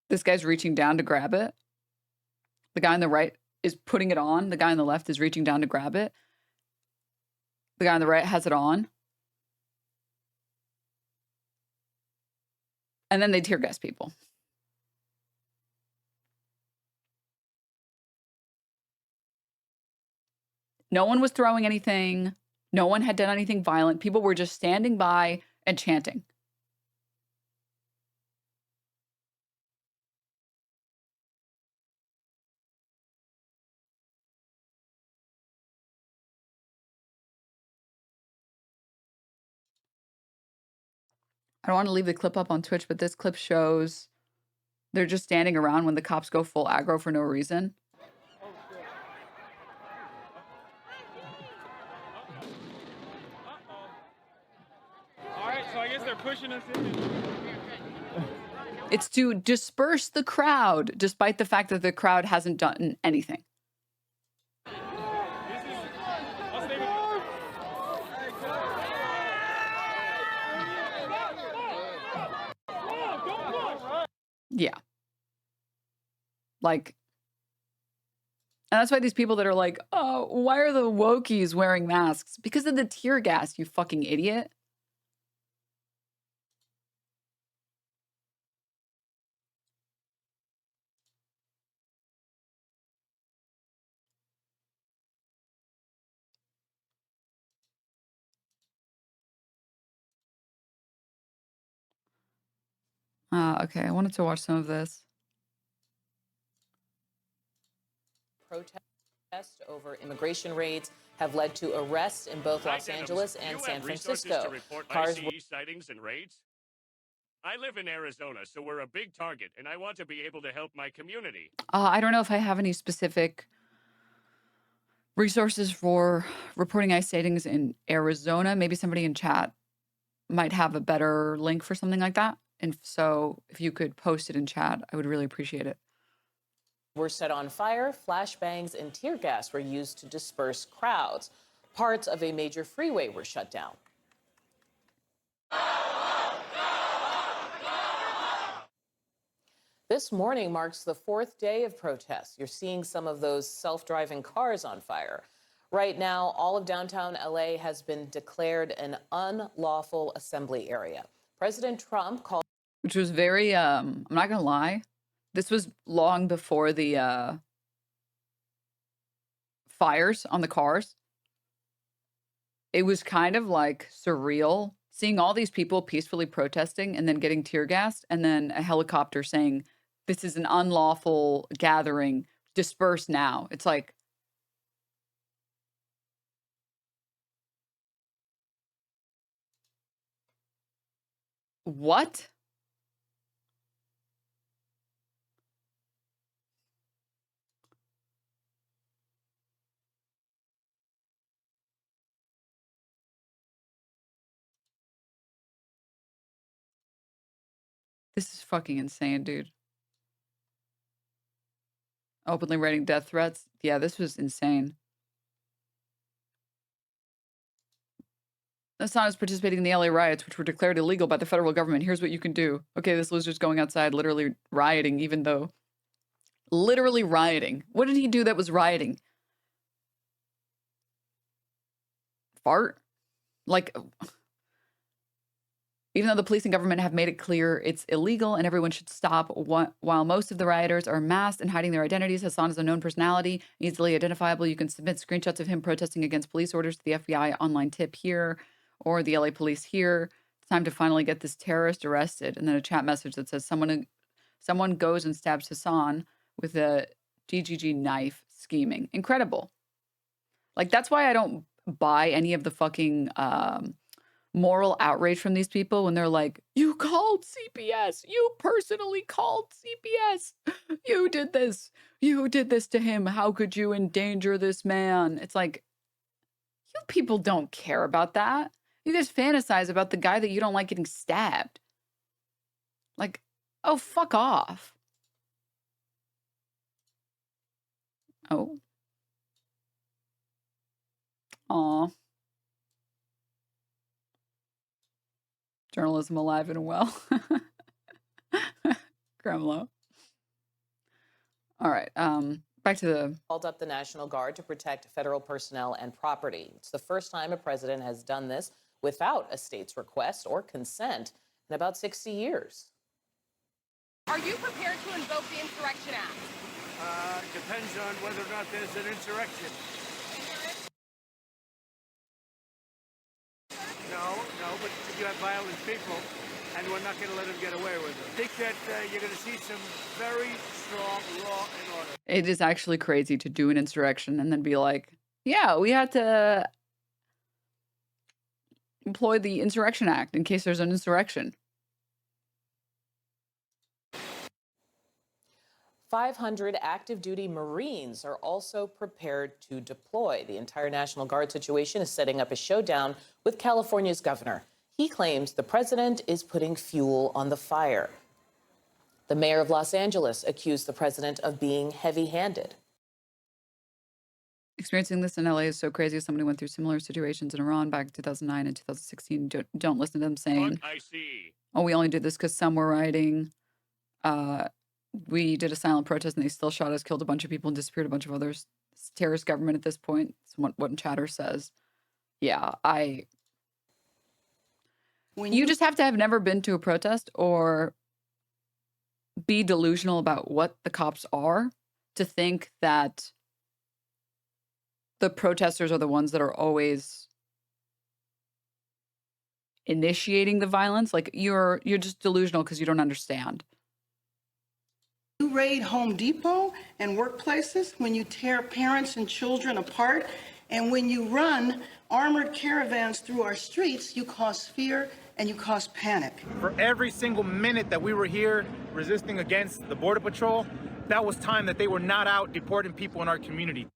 Speaker 1: This guy's reaching down to grab it. The guy on the right is putting it on. The guy on the left is reaching down to grab it. The guy on the right has it on. And then they tear gas people. No one was throwing anything. No one had done anything violent. People were just standing by and chanting. I don't want to leave the clip up on Twitch, but this clip shows they're just standing around when the cops go full aggro for no reason.
Speaker 8: All right, so I guess they're pushing us in.
Speaker 1: It's to disperse the crowd, despite the fact that the crowd hasn't done anything. Yeah. Like, and that's why these people that are like, oh, why are the wokies wearing masks? Because of the tear gas, you fucking idiot. Okay, I wanted to watch some of this.
Speaker 14: Protests over immigration raids have led to arrests in both Los Angeles and San Francisco.
Speaker 2: To report ICE sightings and raids? I live in Arizona, so we're a big target, and I want to be able to help my community.
Speaker 1: I don't know if I have any specific resources for reporting ICE sightings in Arizona. Maybe somebody in chat might have a better link for something like that. And so if you could post it in chat, I would really appreciate it.
Speaker 14: Were set on fire, flashbangs and tear gas were used to disperse crowds. Parts of a major freeway were shut down. This morning marks the 4th day of protests. You're seeing some of those self-driving cars on fire. Right now, all of downtown LA has been declared an unlawful assembly area. President Trump called...
Speaker 1: Which was very, I'm not going to lie. This was long before the fires on the cars. It was kind of like surreal seeing all these people peacefully protesting and then getting tear gassed, and then a helicopter saying, this is an unlawful gathering, disperse now. It's like, what? This is fucking insane, dude. Openly writing death threats. Yeah, this was insane. Hassan is participating in the LA riots, which were declared illegal by the federal government. Here's what you can do. Okay, this loser's going outside, literally rioting, even though... Literally rioting. What did he do that was rioting? Fart? Like... Even though the police and government have made it clear it's illegal and everyone should stop, while most of the rioters are masked and hiding their identities, Hassan is a known personality, easily identifiable. You can submit screenshots of him protesting against police orders to the FBI online tip here, or the LA police here. It's time to finally get this terrorist arrested. And then a chat message that says someone goes and stabs Hassan with a GGG knife, scheming. Incredible. Like, that's why I don't buy any of the fucking... moral outrage from these people when they're like, you called CPS, you personally called CPS, you did this to him, how could you endanger this man? It's like, you people don't care about that. You guys fantasize about the guy that you don't like getting stabbed. Like, oh, fuck off. Oh. Aw. Journalism alive and well. Gremlo. All right. By back to the...
Speaker 14: Called up the National Guard to protect federal personnel and property. It's the first time a president has done this without a state's request or consent in about 60 years.
Speaker 10: Are you prepared to invoke the Insurrection Act?
Speaker 15: Depends on whether or not there's an insurrection. No, but you have violent people, and we're not going to let them get away with it. I think that you're going to see some very strong law and order.
Speaker 1: It is actually crazy to do an insurrection and then be like, yeah, we had to employ the Insurrection Act in case there's an insurrection.
Speaker 14: 500 active duty Marines are also prepared to deploy. The entire National Guard situation is setting up a showdown with California's governor. He claims the president is putting fuel on the fire. The mayor of Los Angeles accused the president of being heavy-handed.
Speaker 1: Experiencing this in LA is so crazy. Somebody went through similar situations in Iran back in 2009 and 2016. Don't listen to them saying,
Speaker 2: I see.
Speaker 1: oh, we only did this because some were rioting. We did a silent protest and they still shot us, killed a bunch of people, and disappeared a bunch of others. It's a terrorist government at this point. It's what Chatter says. Yeah, you just have to have never been to a protest or be delusional about what the cops are to think that the protesters are the ones that are always initiating the violence. Like you're just delusional because you don't understand.
Speaker 16: You raid Home Depot and workplaces, when you tear parents and children apart, and when you run armored caravans through our streets, you cause fear and you cause panic.
Speaker 5: For every single minute that we were here resisting against the Border Patrol, that was time that they were not out deporting people in our community.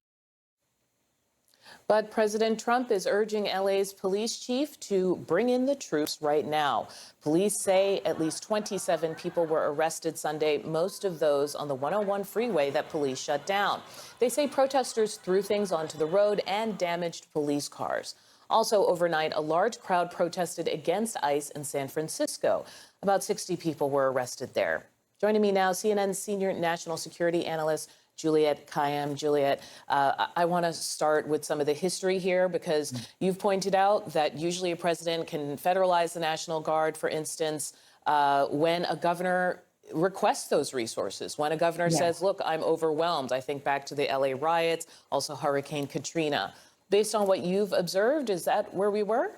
Speaker 14: But President Trump is urging LA's police chief to bring in the troops right now. Police say at least 27 people were arrested Sunday, most of those on the 101 freeway that police shut down. They say protesters threw things onto the road and damaged police cars. Also overnight, a large crowd protested against ICE in San Francisco. About 60 people were arrested there. Joining me now, CNN's senior national security analyst, Juliet Kayyem. Juliet, I want to start with some of the history here because you've pointed out that usually a president can federalize the National Guard, for instance, when a governor requests those resources, when a governor says, look, I'm overwhelmed. I think back to the LA riots, also Hurricane Katrina. Based on what you've observed, is that where we were?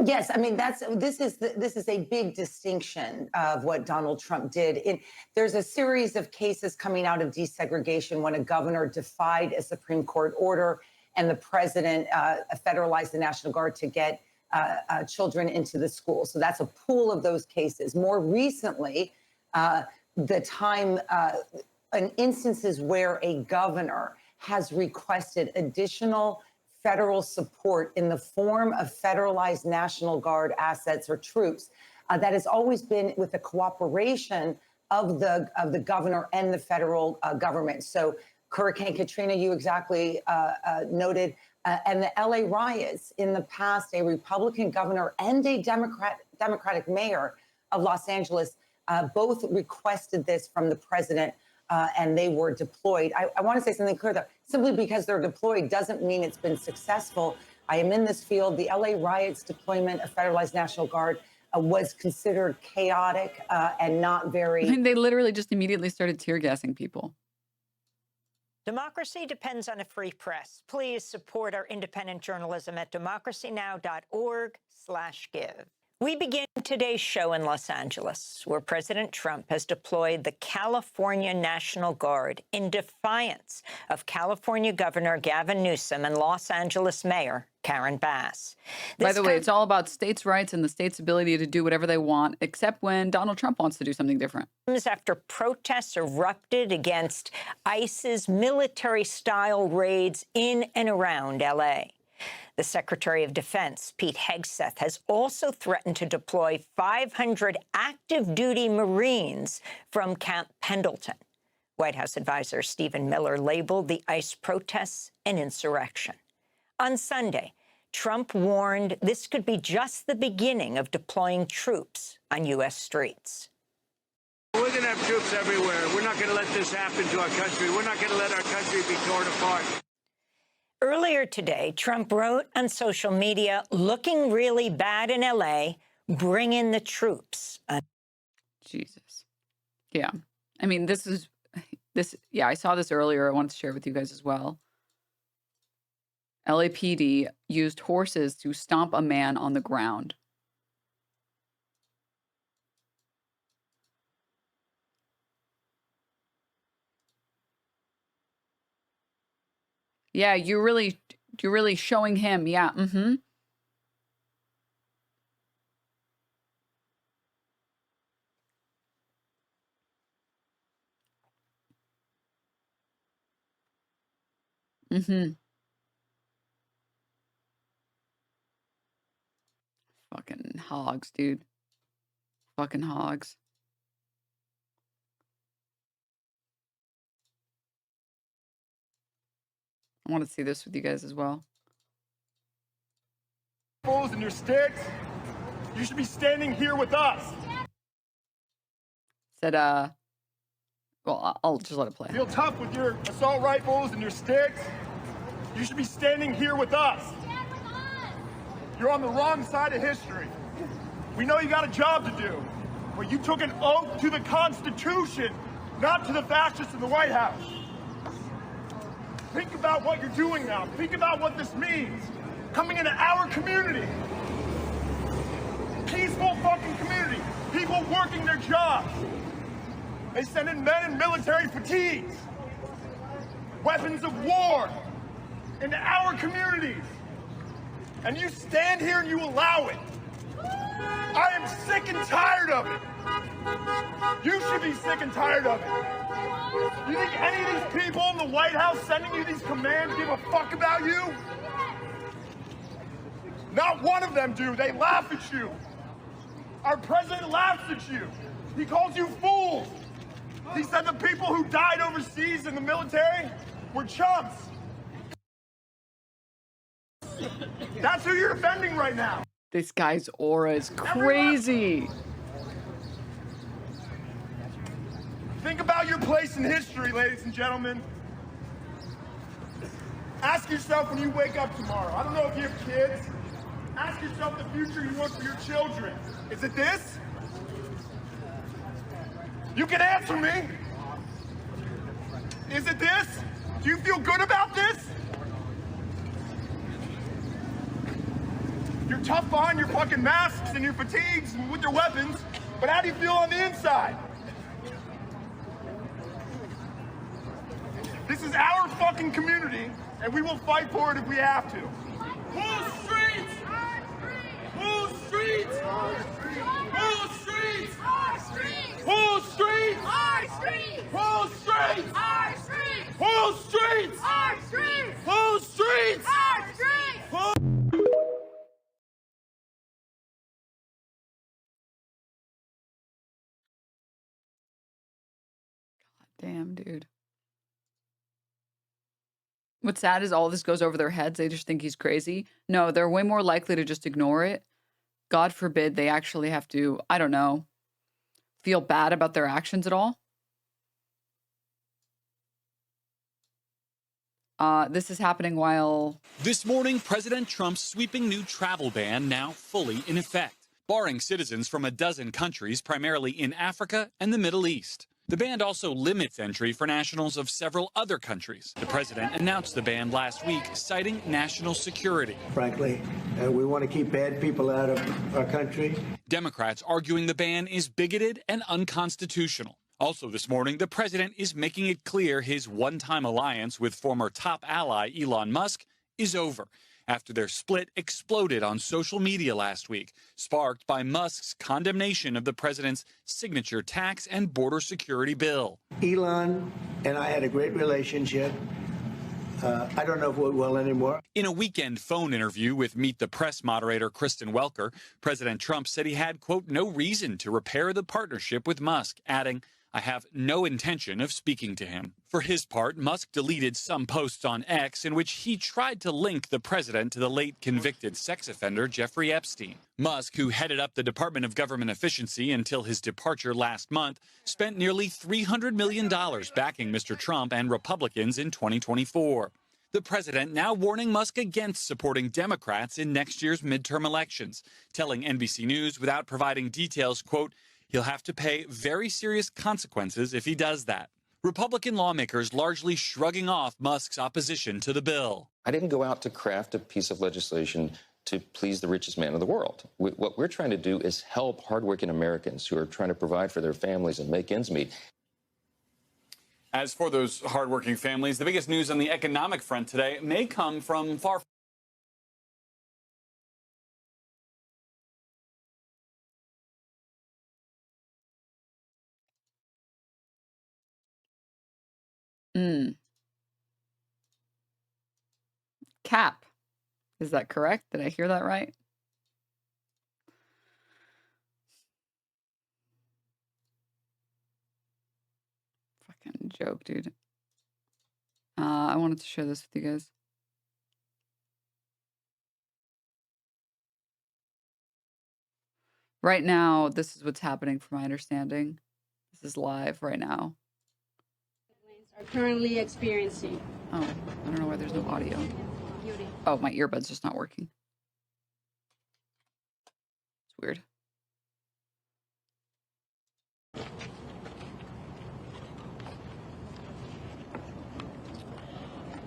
Speaker 17: Yes, I mean this is a big distinction of what Donald Trump did. There's a series of cases coming out of desegregation when a governor defied a Supreme Court order and the president federalized the National Guard to get children into the school. So that's a pool of those cases. More recently, instances where a governor has requested additional federal support in the form of federalized National Guard assets or troops. That has always been with the cooperation of the governor and the federal government. So Hurricane Katrina, you exactly noted, and the LA riots in the past, a Republican governor and a Democratic mayor of Los Angeles both requested this from the president. And they were deployed. I want to say something clear, though. Simply because they're deployed doesn't mean it's been successful. I am in this field. The LA riots deployment of federalized National Guard was considered chaotic and not very...
Speaker 1: I mean, they literally just immediately started tear gassing people.
Speaker 18: Democracy depends on a free press. Please support our independent journalism at democracynow.org/give. We begin today's show in Los Angeles, where President Trump has deployed the California National Guard in defiance of California Governor Gavin Newsom and Los Angeles Mayor Karen Bass.
Speaker 1: By the way, it's all about states' rights and the state's ability to do whatever they want, except when Donald Trump wants to do something different.
Speaker 18: After protests erupted against ICE's military-style raids in and around L.A. The Secretary of Defense, Pete Hegseth, has also threatened to deploy 500 active-duty Marines from Camp Pendleton. White House advisor Stephen Miller labeled the ICE protests an insurrection. On Sunday, Trump warned this could be just the beginning of deploying troops on U.S. streets.
Speaker 15: We're going to have troops everywhere. We're not going to let this happen to our country. We're not going to let our country be torn apart.
Speaker 18: Earlier today, Trump wrote on social media, looking really bad in L.A., bring in the troops.
Speaker 1: Jesus. Yeah. I mean, yeah, I saw this earlier. I wanted to share it with you guys as well. LAPD used horses to stomp a man on the ground. Yeah, you're really showing him. Yeah. Mm-hmm. Mm-hmm. Fucking hogs, dude. Fucking hogs. I want to see this with you guys as well.
Speaker 19: Fools and your sticks, you should be standing here with us.
Speaker 1: Said, well, I'll just let it play.
Speaker 19: Feel tough with your assault rifles and your sticks. You should be standing here with us. You're on the wrong side of history. We know you got a job to do, but you took an oath to the Constitution, not to the fascists in the White House. Think about what you're doing now. Think about what this means. Coming into our community. Peaceful fucking community. People working their jobs. They send in men in military fatigues. Weapons of war into our communities. And you stand here and you allow it. I am sick and tired of it. You should be sick and tired of it. You think any of these people in the White House sending you these commands give a fuck about you? Not one of them do. They laugh at you. Our president laughs at you. He calls you fools. He said the people who died overseas in the military were chumps. That's who you're defending right now.
Speaker 1: This guy's aura is crazy.
Speaker 19: Think about your place in history, ladies and gentlemen. Ask yourself when you wake up tomorrow. I don't know if you have kids. Ask yourself the future you want for your children. Is it this? You can answer me. Is it this? Do you feel good about this? You're tough behind your fucking masks and your fatigues and with your weapons, but how do you feel on the inside? This is our fucking community, and we will fight for it if we have to. Whose streets? Whose streets? Whose streets? Whose streets? Whose streets? Whose streets? Whose streets?
Speaker 1: Damn, dude. What's sad is all this goes over their heads. They just think he's crazy. No, they're way more likely to just ignore it. God forbid they actually have to, I don't know, feel bad about their actions at all. This is happening while...
Speaker 20: This morning, President Trump's sweeping new travel ban now fully in effect, barring citizens from a dozen countries, primarily in Africa and the Middle East. The ban also limits entry for nationals of several other countries. The president announced the ban last week, citing national security.
Speaker 21: Frankly, we want to keep bad people out of our country.
Speaker 20: Democrats arguing the ban is bigoted and unconstitutional. Also this morning, the president is making it clear his one-time alliance with former top ally Elon Musk is over, after their split exploded on social media last week, sparked by Musk's condemnation of the president's signature tax and border security bill.
Speaker 21: Elon and I had a great relationship. I don't know if we will anymore.
Speaker 20: In a weekend phone interview with Meet the Press moderator Kristen Welker, President Trump said he had, quote, no reason to repair the partnership with Musk, adding, I have no intention of speaking to him. For his part, Musk deleted some posts on X in which he tried to link the president to the late convicted sex offender Jeffrey Epstein. Musk, who headed up the Department of Government Efficiency until his departure last month, spent nearly $300 million backing Mr. Trump and Republicans in 2024. The president now warning Musk against supporting Democrats in next year's midterm elections, telling NBC News without providing details, quote, he'll have to pay very serious consequences if he does that. Republican lawmakers largely shrugging off Musk's opposition to the bill.
Speaker 4: I didn't go out to craft a piece of legislation to please the richest man in the world. What we're trying to do is help hardworking Americans who are trying to provide for their families and make ends meet.
Speaker 20: As for those hardworking families, the biggest news on the economic front today may come from far.
Speaker 1: Cap. Is that correct? Did I hear that right? Fucking joke, dude. I wanted to share this with you guys. Right now, this is what's happening from my understanding. This is live right now.
Speaker 22: Are currently experiencing.
Speaker 1: Oh, I don't know why there's no audio. Oh, my earbud's just not working. It's weird.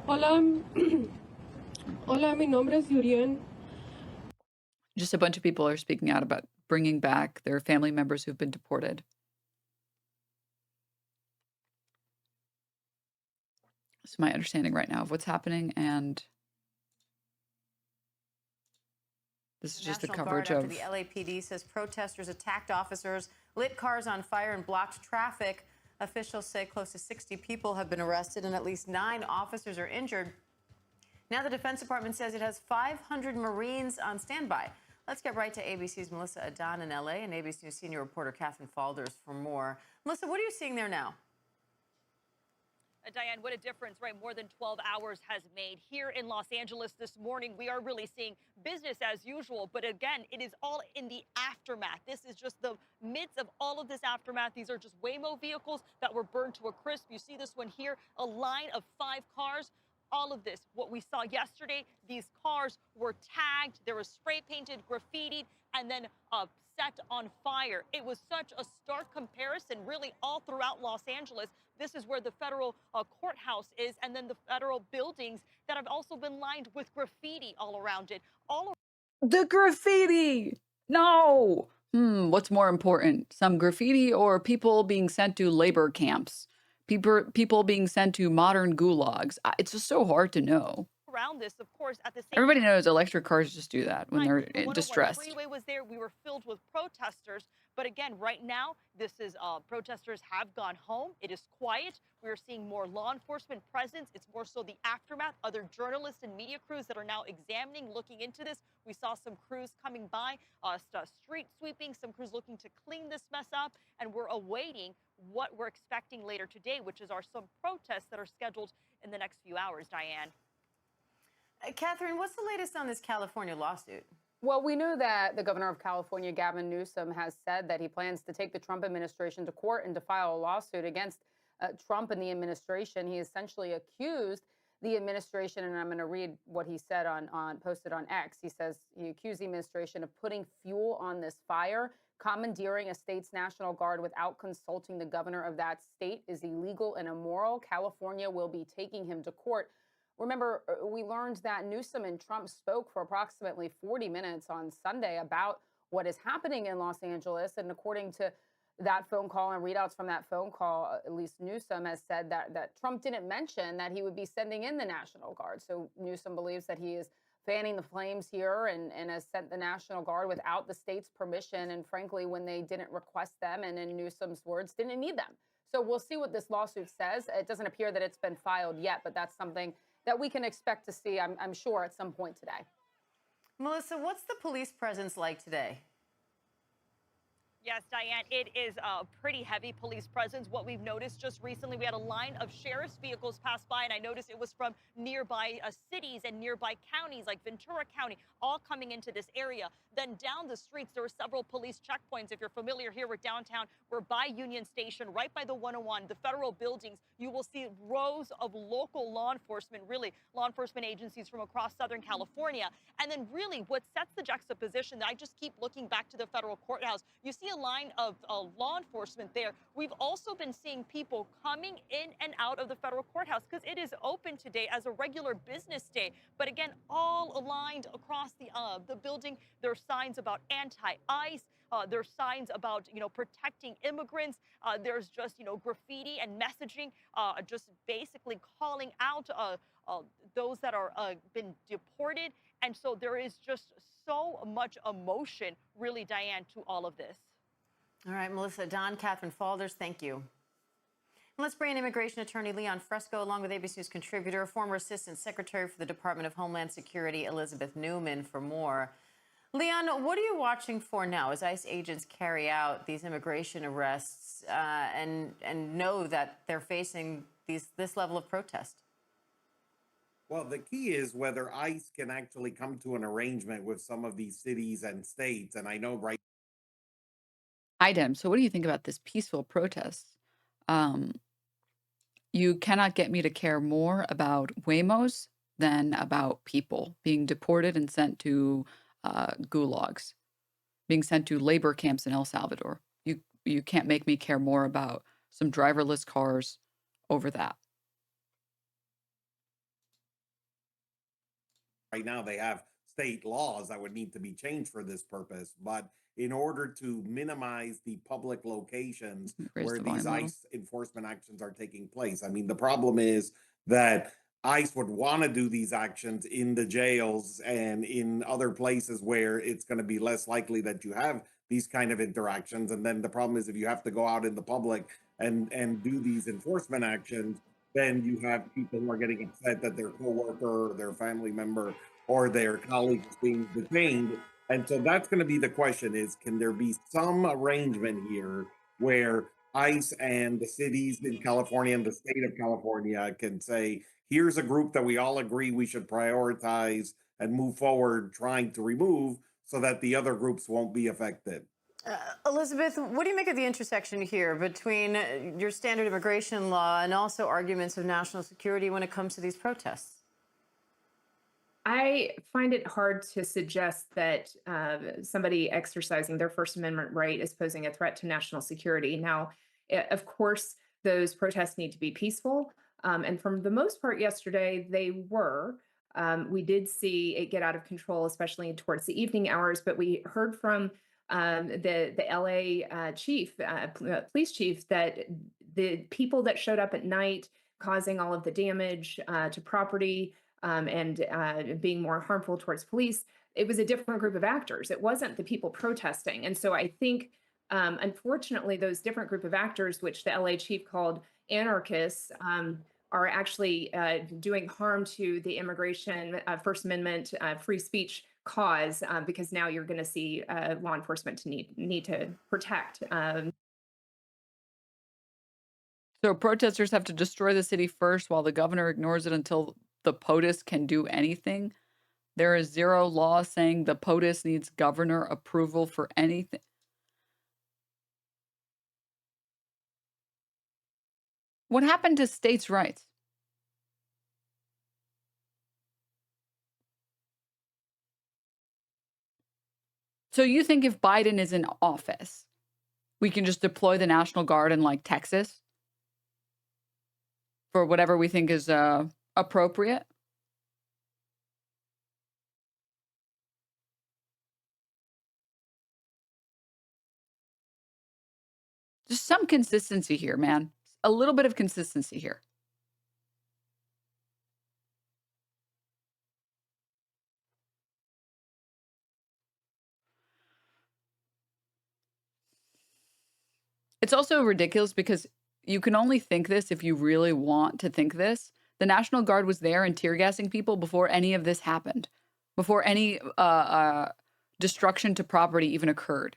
Speaker 22: Hola, hola, mi nombre es Yurien.
Speaker 1: Just a bunch of people are speaking out about bringing back their family members who've been deported. This is my understanding right now of what's happening, and this is just the coverage of...
Speaker 23: The LAPD says protesters attacked officers, lit cars on fire, and blocked traffic. Officials say close to 60 people have been arrested and at least 9 officers are injured. Now the Defense Department says it has 500 Marines on standby. Let's get right to ABC's Melissa Adan in LA and ABC News senior reporter Catherine Falders for more. Melissa, what are you seeing there now?
Speaker 24: Diane, what a difference, right? More than 12 hours has made. Here in Los Angeles this morning, we are really seeing business as usual. But again, it is all in the aftermath. This is just the midst of all of this aftermath. These are just Waymo vehicles that were burned to a crisp. You see this one here, a line of 5 cars. All of this, what we saw yesterday, these cars were tagged. There was spray painted, graffitied, and then set on fire. It was such a stark comparison, really, all throughout Los Angeles. This is where the federal courthouse is, and then the federal buildings that have also been lined with graffiti all around it.
Speaker 1: The graffiti! No! What's more important? Some graffiti or people being sent to labor camps? People being sent to modern gulags? It's just so hard to know.
Speaker 24: Around this, of course, at the same
Speaker 1: Everybody knows electric cars just do that when they're
Speaker 24: The
Speaker 1: distressed.
Speaker 24: freeway was there. We were filled with protesters. But again, right now, this is protesters have gone home. It is quiet. We are seeing more law enforcement presence. It's more so the aftermath. Other journalists and media crews that are now examining, looking into this. We saw some crews coming by, street sweeping, some crews looking to clean this mess up. And we're awaiting what we're expecting later today, which is some protests that are scheduled in the next few hours, Diane.
Speaker 14: Catherine, what's the latest on this California lawsuit?
Speaker 25: Well, we know that the governor of California, Gavin Newsom, has said that he plans to take the Trump administration to court and to file a lawsuit against Trump and the administration. He essentially accused the administration, and I'm going to read what he said posted on X. He says he accused the administration of putting fuel on this fire. Commandeering a state's National Guard without consulting the governor of that state is illegal and immoral. California will be taking him to court. Remember, we learned that Newsom and Trump spoke for approximately 40 minutes on Sunday about what is happening in Los Angeles. And according to that phone call and readouts from that phone call, at least Newsom has said that Trump didn't mention that he would be sending in the National Guard. So Newsom believes that he is fanning the flames here and has sent the National Guard without the state's permission. And frankly, when they didn't request them, and in Newsom's words, didn't need them. So we'll see what this lawsuit says. It doesn't appear that it's been filed yet, but that's something that we can expect to see, I'm sure, at some point today.
Speaker 14: Melissa, what's the police presence like today?
Speaker 24: Yes, Diane, it is a pretty heavy police presence. What we've noticed just recently, we had a line of sheriff's vehicles pass by, and I noticed it was from nearby cities and nearby counties like Ventura County, all coming into this area. Then down the streets, there were several police checkpoints. If you're familiar here with downtown, we're by Union Station, right by the 101, the federal buildings. You will see rows of local law enforcement, really law enforcement agencies from across Southern California. And then really what sets the juxtaposition, that I just keep looking back to the federal courthouse, you see a line of law enforcement there. We've also been seeing people coming in and out of the federal courthouse because it is open today as a regular business day. But again, all aligned across the building. There are signs about anti-ICE. There's signs about, protecting immigrants. There's just, graffiti and messaging, just basically calling out those that are been deported. And so there is just so much emotion, really, Diane, to all of this.
Speaker 23: All right, Melissa, Don, Catherine Falders, thank you. And let's bring in immigration attorney Leon Fresco, along with ABC News contributor, former Assistant Secretary for the Department of Homeland Security, Elizabeth Newman, for more. Leon, what are you watching for now as ICE agents carry out these immigration arrests and know that they're facing this level of protest?
Speaker 3: Well, the key is whether ICE can actually come to an arrangement with some of these cities and states. And I know right.
Speaker 1: Hi, Dem. So what do you think about this peaceful protest? You cannot get me to care more about Waymos than about people being deported and sent to gulags, being sent to labor camps in El Salvador. You can't make me care more about some driverless cars over that.
Speaker 3: Right now, they have state laws that would need to be changed for this purpose. But in order to minimize the public locations where these ICE enforcement actions are taking place, I mean, the problem is that ICE would want to do these actions in the jails and in other places where it's going to be less likely that you have these kind of interactions. And then the problem is if you have to go out in the public and do these enforcement actions, then you have people who are getting upset that their coworker or their family member or their colleague is being detained. And so that's going to be the question is, can there be some arrangement here where ICE and the cities in California and the state of California can say, here's a group that we all agree we should prioritize and move forward trying to remove so that the other groups won't be affected?
Speaker 23: Elizabeth, what do you make of the intersection here between your standard immigration law and also arguments of national security when it comes to these protests?
Speaker 6: I find it hard to suggest that somebody exercising their First Amendment right is posing a threat to national security. Now, of course, those protests need to be peaceful. And from the most part yesterday, they were. We did see it get out of control, especially towards the evening hours, but we heard from the LA police chief, that the people that showed up at night causing all of the damage to property and being more harmful towards police, it was a different group of actors. It wasn't the people protesting. And so I think, unfortunately, those different group of actors, which the LA chief called anarchists, are actually doing harm to the immigration First Amendment free speech cause, because now you're going to see law enforcement to need to protect.
Speaker 1: So protesters have to destroy the city first while the governor ignores it until the POTUS can do anything. There is zero law saying the POTUS needs governor approval for anything. What happened to states' rights? So you think if Biden is in office, we can just deploy the National Guard in like Texas for whatever we think is appropriate? Just some consistency here, man. A little bit of consistency here. It's also ridiculous because you can only think this if you really want to think this. The National Guard was there and tear gassing people before any of this happened, before any destruction to property even occurred.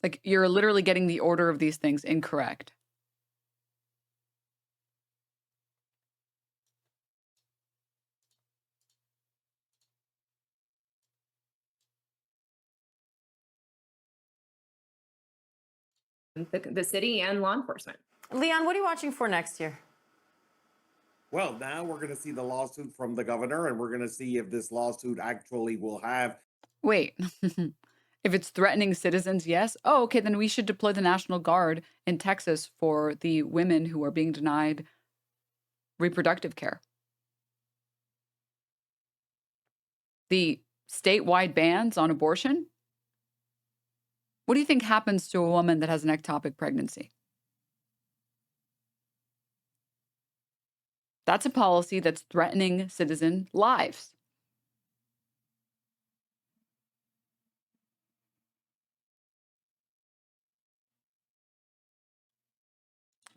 Speaker 1: Like, you're literally getting the order of these things incorrect.
Speaker 6: The city and law enforcement.
Speaker 23: Leon, what are you watching for next year?
Speaker 3: Well, now we're going to see the lawsuit from the governor, and we're going to see if this lawsuit actually will have.
Speaker 1: Wait, if it's threatening citizens, yes. Oh, okay, then we should deploy the National Guard in Texas for the women who are being denied reproductive care. The statewide bans on abortion? What do you think happens to a woman that has an ectopic pregnancy? That's a policy that's threatening citizen lives.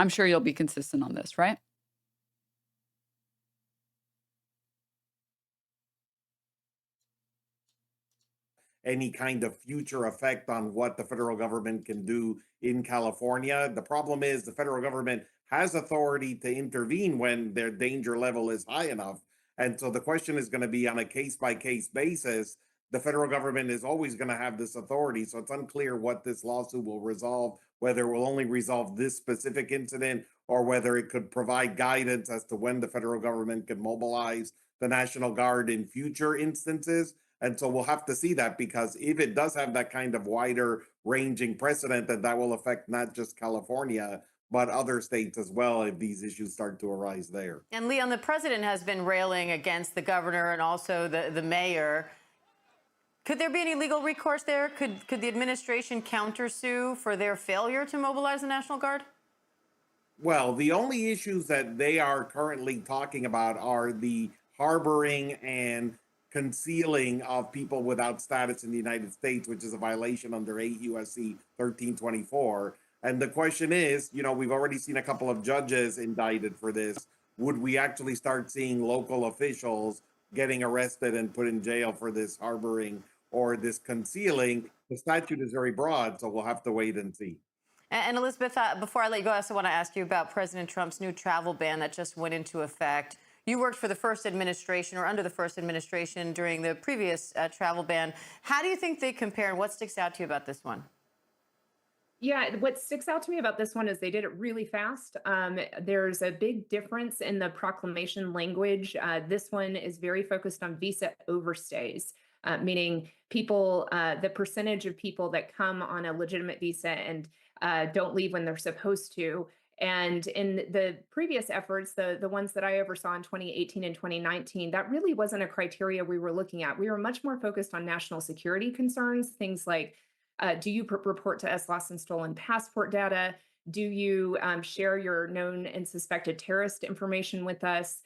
Speaker 1: I'm sure you'll be consistent on this, right?
Speaker 3: Any kind of future effect on what the federal government can do in California. The problem is the federal government has authority to intervene when their danger level is high enough. And so the question is going to be on a case-by-case basis. The federal government is always going to have this authority. So it's unclear what this lawsuit will resolve, whether it will only resolve this specific incident or whether it could provide guidance as to when the federal government can mobilize the National Guard in future instances. And so we'll have to see that, because if it does have that kind of wider ranging precedent, that will affect not just California, but other states as well if these issues start to arise there.
Speaker 23: And Leon, the president has been railing against the governor and also the mayor. Could there be any legal recourse there? Could the administration countersue for their failure to mobilize the National Guard?
Speaker 3: Well, the only issues that they are currently talking about are the harboring and concealing of people without status in the United States, which is a violation under 8 U.S.C. 1324. And the question is, we've already seen a couple of judges indicted for this. Would we actually start seeing local officials getting arrested and put in jail for this harboring or this concealing? The statute is very broad, so we'll have to wait and see.
Speaker 23: And Elizabeth, before I let you go, I also want to ask you about President Trump's new travel ban that just went into effect. You worked for the first administration, or under the first administration, during the previous travel ban. How do you think they compare, and what sticks out to you about this one?
Speaker 6: Yeah, what sticks out to me about this one is they did it really fast. There's a big difference in the proclamation language. This one is very focused on visa overstays, meaning people, the percentage of people that come on a legitimate visa and don't leave when they're supposed to. And in the previous efforts, the ones that I oversaw in 2018 and 2019, that really wasn't a criteria we were looking at. We were much more focused on national security concerns, things like, do you report to us lost and stolen passport data? Do you share your known and suspected terrorist information with us?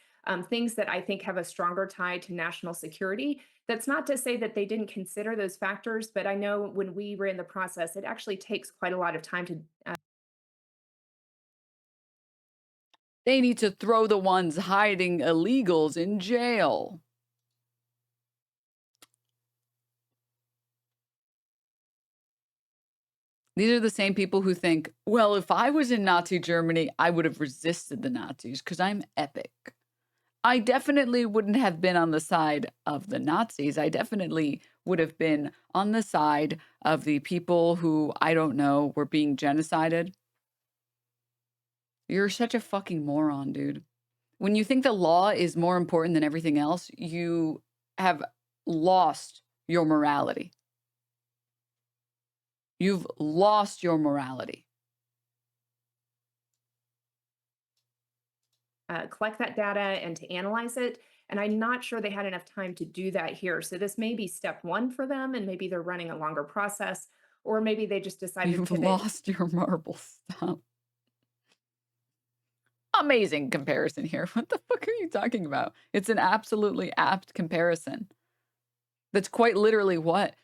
Speaker 6: Things that I think have a stronger tie to national security. That's not to say that they didn't consider those factors, but I know when we ran the process, it actually takes quite a lot of time to
Speaker 1: They need to throw the ones hiding illegals in jail. These are the same people who think, well, if I was in Nazi Germany, I would have resisted the Nazis because I'm epic. I definitely wouldn't have been on the side of the Nazis. I definitely would have been on the side of the people who, I don't know, were being genocided. You're such a fucking moron, dude. When you think the law is more important than everything else, you have lost your morality. You've lost your morality.
Speaker 6: collect that data and to analyze it. And I'm not sure they had enough time to do that here. So this may be step one for them, and maybe they're running a longer process, or maybe they just decided
Speaker 1: You've
Speaker 6: to pivot.
Speaker 1: lost your marble. Stop. Amazing comparison here. What the fuck are you talking about? It's an absolutely apt comparison. That's quite literally what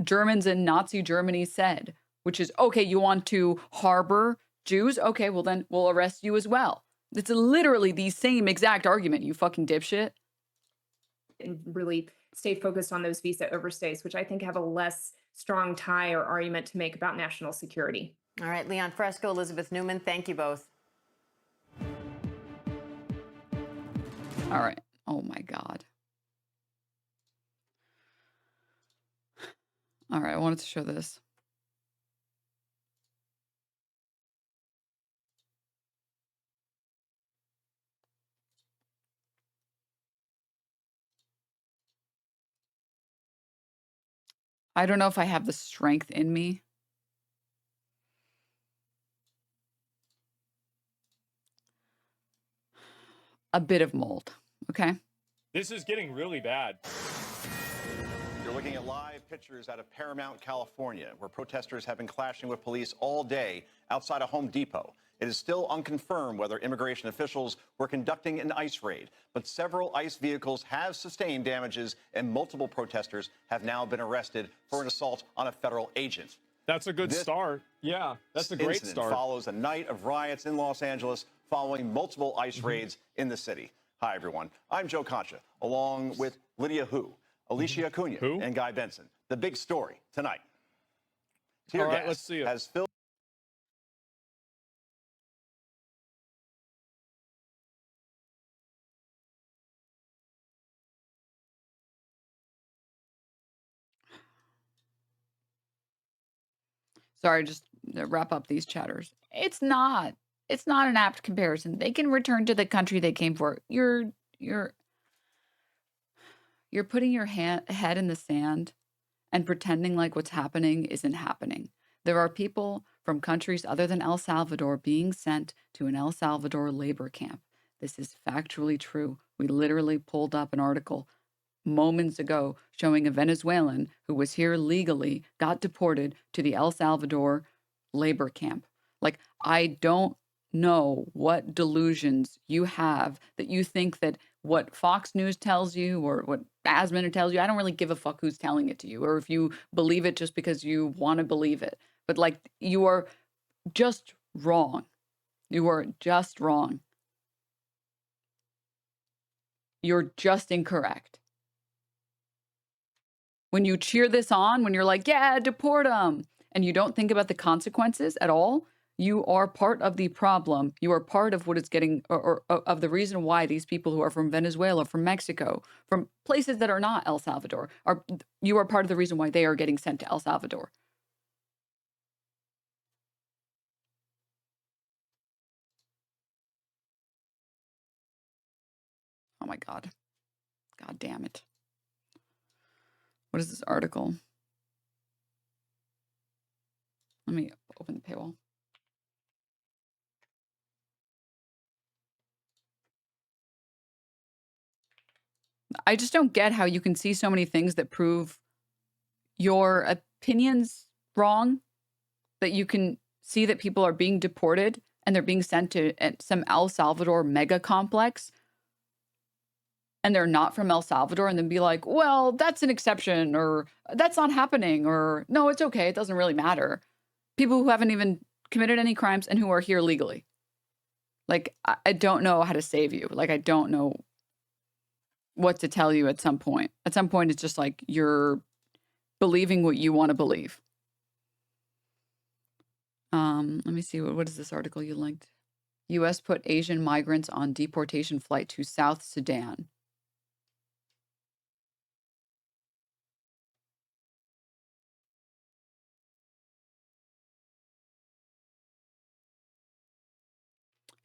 Speaker 1: Germans in Nazi Germany said, which is, okay, you want to harbor Jews? Okay, well then we'll arrest you as well. It's literally the same exact argument, you fucking dipshit.
Speaker 6: And really stay focused on those visa overstays, which I think have a less strong tie or argument to make about national security.
Speaker 23: All right, Leon Fresco, Elizabeth Newman, thank you both.
Speaker 1: All right. Oh my God. All right, I wanted to show this. I don't know if I have the strength in me. A bit of mold, okay?
Speaker 7: This is getting really bad.
Speaker 9: You're looking at live pictures out of Paramount, California, where protesters have been clashing with police all day outside a Home Depot. It is still unconfirmed whether immigration officials were conducting an ICE raid, but several ICE vehicles have sustained damages, and multiple protesters have now been arrested for an assault on a federal agent.
Speaker 7: That's a good start. Yeah, that's a great start.
Speaker 9: Follows a night of riots in Los Angeles following multiple ICE raids in the city. Hi, everyone. I'm Joe Concha, along with Lydia Hu, Alicia Acuna, and Guy Benson. The big story tonight. Tear gas
Speaker 7: let's see it.
Speaker 9: has filled.
Speaker 1: Sorry, just to wrap up these chatters. It's not an apt comparison. They can return to the country they came for. You're putting your head in the sand and pretending like what's happening isn't happening. There are people from countries other than El Salvador being sent to an El Salvador labor camp. This is factually true. We literally pulled up an article moments ago showing a Venezuelan who was here legally got deported to the El Salvador labor camp. Like, I don't know what delusions you have that you think that what Fox News tells you or what Asminer tells you, I don't really give a fuck who's telling it to you, or if you believe it just because you want to believe it. But like, you are just wrong. You are just wrong. You're just incorrect. When you cheer this on, when you're like, yeah, deport them, and you don't think about the consequences at all, you are part of the problem. You are part of what is getting, or of the reason why these people who are from Venezuela, from Mexico, from places that are not El Salvador, you are part of the reason why they are getting sent to El Salvador. Oh my God. God damn it. What is this article? Let me open the paywall. I just don't get how you can see so many things that prove your opinions wrong, that you can see that people are being deported and they're being sent to some El Salvador mega complex and they're not from El Salvador, and then be like, well, that's an exception, or that's not happening, or no, it's okay, it doesn't really matter. People who haven't even committed any crimes and who are here legally. Like, I don't know how to save you. Like, I don't know what to tell you at some point. At some point, it's just like you're believing what you want to believe. Let me see. What is this article you linked? U.S. put Asian migrants on deportation flight to South Sudan.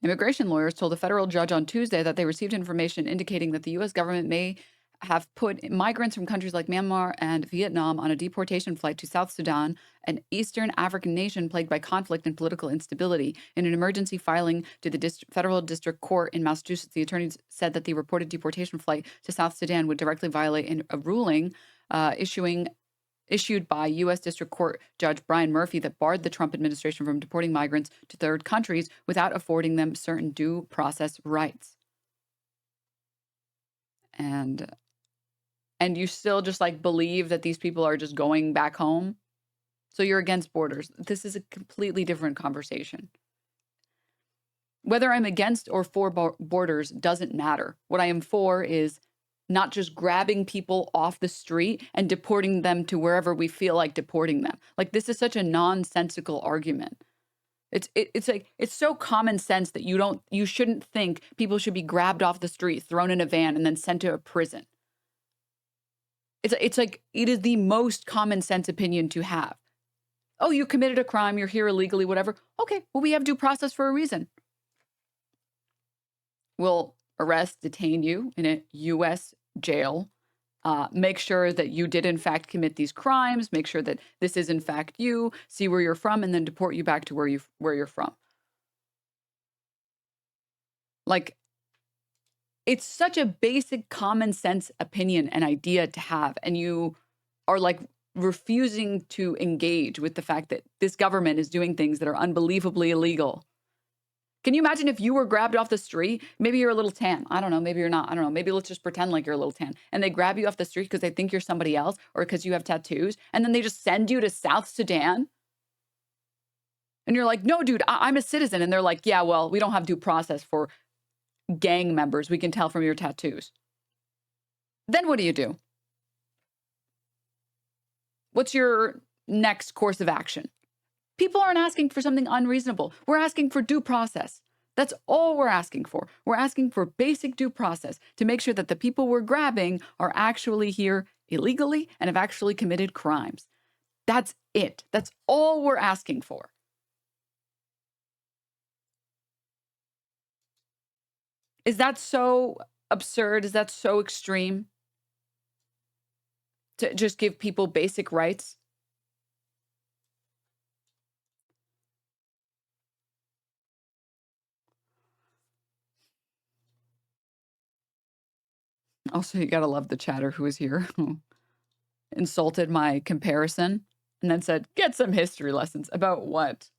Speaker 1: Immigration lawyers told a federal judge on Tuesday that they received information indicating that the U.S. government may have put migrants from countries like Myanmar and Vietnam on a deportation flight to South Sudan, an Eastern African nation plagued by conflict and political instability. In an emergency filing to the federal district court in Massachusetts, the attorneys said that the reported deportation flight to South Sudan would directly violate a ruling issued by U.S. District Court Judge Brian Murphy that barred the Trump administration from deporting migrants to third countries without affording them certain due process rights. And you still just like believe that these people are just going back home? So you're against borders. This is a completely different conversation. Whether I'm against or for borders doesn't matter. What I am for is not just grabbing people off the street and deporting them to wherever we feel like deporting them. Like, this is such a nonsensical argument. It's like, it's so common sense that you shouldn't think people should be grabbed off the street, thrown in a van, and then sent to a prison. It's like, it is the most common sense opinion to have. Oh, you committed a crime, you're here illegally, whatever. Okay, well, we have due process for a reason. We'll arrest, detain you in a U.S. jail, make sure that you did in fact commit these crimes, make sure that this is in fact you, see where you're from, and then deport you back to where you're from. Like, it's such a basic common sense opinion and idea to have, and you are like refusing to engage with the fact that this government is doing things that are unbelievably illegal. Can you imagine if you were grabbed off the street? Maybe you're a little tan. I don't know. Maybe you're not. I don't know. Maybe let's just pretend like you're a little tan. And they grab you off the street because they think you're somebody else or because you have tattoos. And then they just send you to South Sudan. And you're like, no, dude, I'm a citizen. And they're like, yeah, well, we don't have due process for gang members. We can tell from your tattoos. Then what do you do? What's your next course of action? People aren't asking for something unreasonable. We're asking for due process. That's all we're asking for. We're asking for basic due process to make sure that the people we're grabbing are actually here illegally and have actually committed crimes. That's it. That's all we're asking for. Is that so absurd? Is that so extreme? To just give people basic rights? Also, you gotta love the chatter who was here, who insulted my comparison and then said, get some history lessons. About what?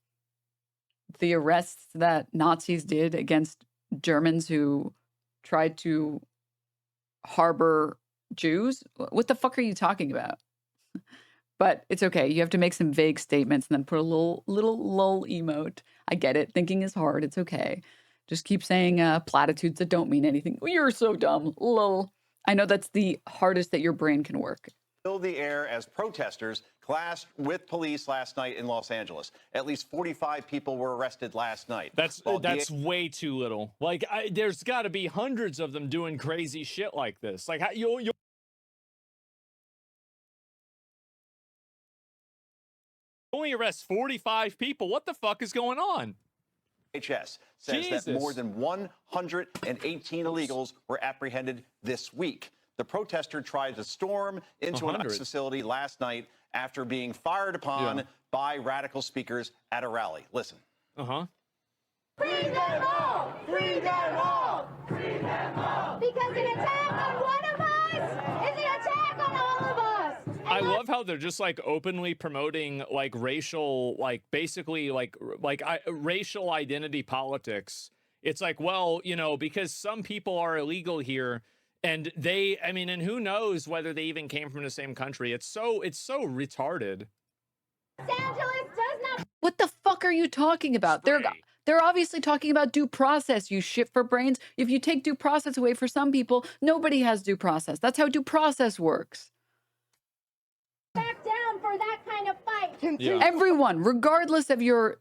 Speaker 1: The arrests that Nazis did against Germans who tried to harbor Jews? What the fuck are you talking about? But it's okay. You have to make some vague statements and then put a little lol emote. I get it. Thinking is hard. It's okay. Just keep saying platitudes that don't mean anything. You're so dumb. Lol. I know that's the hardest that your brain can work.
Speaker 9: Filled the air as protesters clashed with police last night in Los Angeles. At least 45 people were arrested last night.
Speaker 7: That's way too little. Like, there's got to be hundreds of them doing crazy shit like this. Like, you only arrest 45 people. What the fuck is going on?
Speaker 9: DHS says
Speaker 7: Jesus.
Speaker 9: that more than 118 illegals were apprehended this week. The protester tried to storm into an ICE facility last night after being fired upon by radical speakers at a rally. Listen.
Speaker 8: Free them all! Free them all! Free them all! Because an attack on one of us is an attack on all of us!
Speaker 7: I love how they're just like openly promoting like racial, like basically like racial identity politics. It's like, well, you know, because some people are illegal here and and who knows whether they even came from the same country. It's so retarded.
Speaker 8: Los Angeles does not.
Speaker 1: What the fuck are you talking about? They're obviously talking about due process, you shit for brains. If you take due process away for some people, nobody has due process. That's how due process works.
Speaker 8: Back down for that kind of fight.
Speaker 1: Yeah. Everyone, regardless of your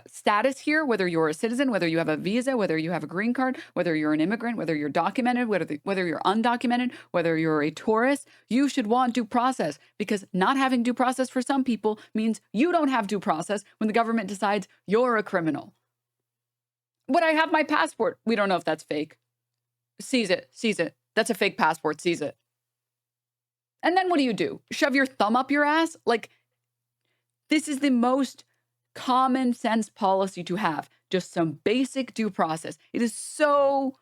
Speaker 1: status here, whether you're a citizen, whether you have a visa, whether you have a green card, whether you're an immigrant, whether you're documented, whether you're undocumented, whether you're a tourist, you should want due process, because not having due process for some people means you don't have due process when the government decides you're a criminal. Would I have my passport? We don't know if that's fake. Seize it. That's a fake passport. Seize it. And then what do? Shove your thumb up your ass? Like, this is the most common sense policy to have. Just some basic due process. It is so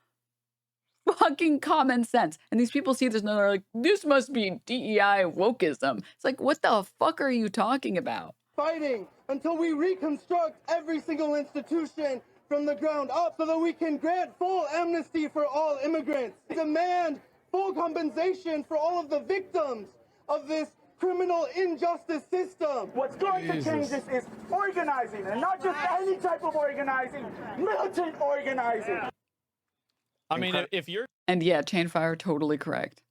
Speaker 1: fucking common sense. And these people see this and they're like, this must be DEI wokeism. It's like, what the fuck are you talking about?
Speaker 10: Fighting until we reconstruct every single institution from the ground up so that we can grant full amnesty for all immigrants. Demand full compensation for all of the victims of this criminal injustice system.
Speaker 19: What's going to change this is organizing, and not just any type of organizing, militant organizing.
Speaker 7: I mean, if you're...
Speaker 1: And yeah, Chainfire, totally correct.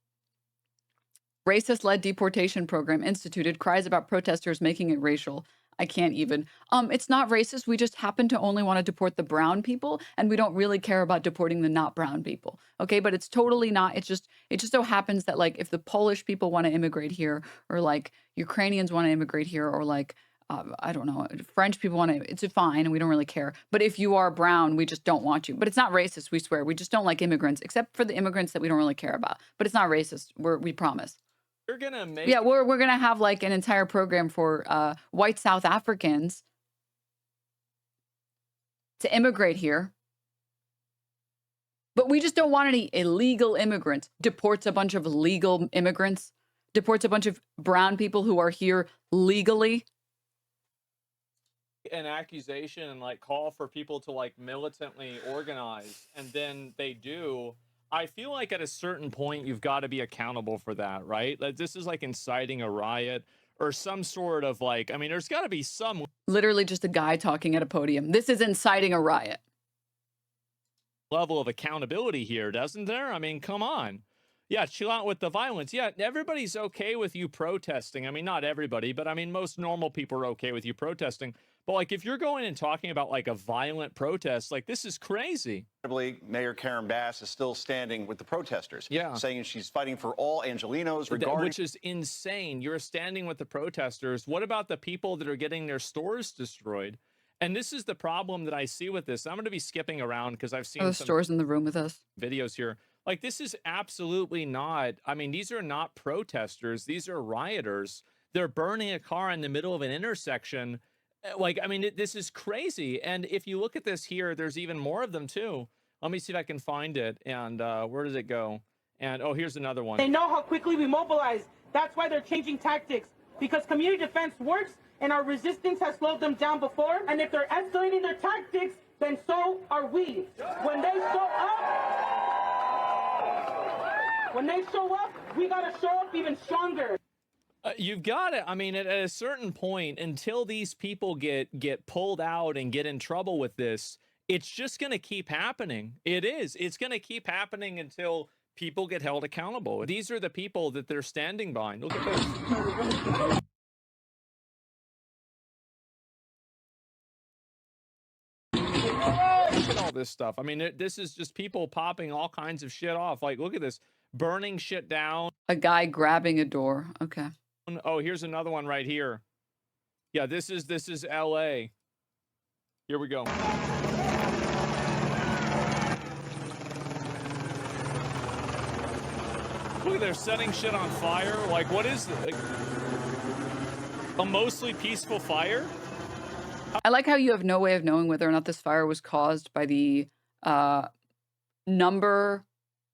Speaker 1: Racist-led deportation program instituted, cries about protesters making it racial. I can't even. It's not racist. We just happen to only want to deport the brown people, and we don't really care about deporting the not brown people. Okay, but it's totally not. It just so happens that like if the Polish people want to immigrate here, or like Ukrainians want to immigrate here, or like I don't know, French people want to. It's fine, and we don't really care. But if you are brown, we just don't want you. But it's not racist. We swear. We just don't like immigrants, except for the immigrants that we don't really care about. But it's not racist. We promise.
Speaker 7: You're gonna make...
Speaker 1: Yeah, we're gonna have like an entire program for white South Africans to immigrate here. But we just don't want any illegal immigrants. Deports a bunch of legal immigrants. Deports a bunch of brown people who are here legally.
Speaker 7: An accusation and like call for people to like militantly organize, and then they do. I feel like at a certain point, you've got to be accountable for that, right? Like, this is like inciting a riot or some sort of like, I mean, there's got to be some...
Speaker 1: Literally just a guy talking at a podium. This is inciting a riot.
Speaker 7: Level of accountability here, doesn't there? I mean, come on. Yeah, chill out with the violence. Yeah, everybody's okay with you protesting. I mean, not everybody, but I mean, most normal people are okay with you protesting. But like, if you're going and talking about like a violent protest, like this is crazy.
Speaker 9: Mayor Karen Bass is still standing with the protesters.
Speaker 7: Yeah.
Speaker 9: Saying she's fighting for all Angelenos regarding...
Speaker 7: Which is insane. You're standing with the protesters. What about the people that are getting their stores destroyed? And this is the problem that I see with this. I'm going to be skipping around because I've seen
Speaker 1: some stores in the room with us.
Speaker 7: Videos here. Like, this is absolutely not... I mean, these are not protesters. These are rioters. They're burning a car in the middle of an intersection. Like, I mean, this is crazy. And if you look at this here, there's even more of them too. Let me see if I can find it. And where does it go? And oh, here's another one.
Speaker 2: They know how quickly we mobilize. That's why they're changing tactics. Because community defense works and our resistance has slowed them down before. And if they're escalating their tactics, then so are we. When they show up, we gotta show up even stronger.
Speaker 7: You've got to, I mean, at a certain point, until these people get pulled out and get in trouble with this, it's just going to keep happening. It is. It's going to keep happening until people get held accountable. These are the people that they're standing behind. Look at this. Look at all this stuff. I mean, this is just people popping all kinds of shit off. Like, look at this. Burning shit down.
Speaker 1: A guy grabbing a door. Okay.
Speaker 7: Oh, here's another one right here. Yeah, this is LA. Here we go. Look, they're setting shit on fire. Like, what is this? Like, a mostly peaceful fire?
Speaker 1: I like how you have no way of knowing whether or not this fire was caused by the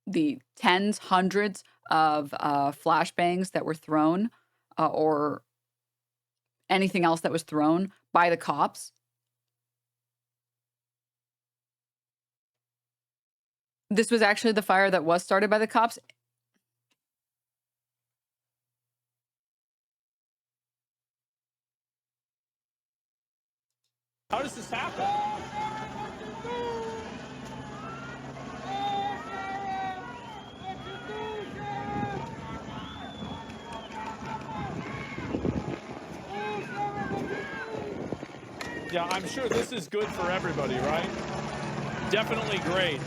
Speaker 1: the tens, hundreds of flashbangs that were thrown or anything else that was thrown by the cops. This was actually the fire that was started by the cops.
Speaker 7: How does this happen? Yeah, I'm sure this is good for everybody, right? Definitely great.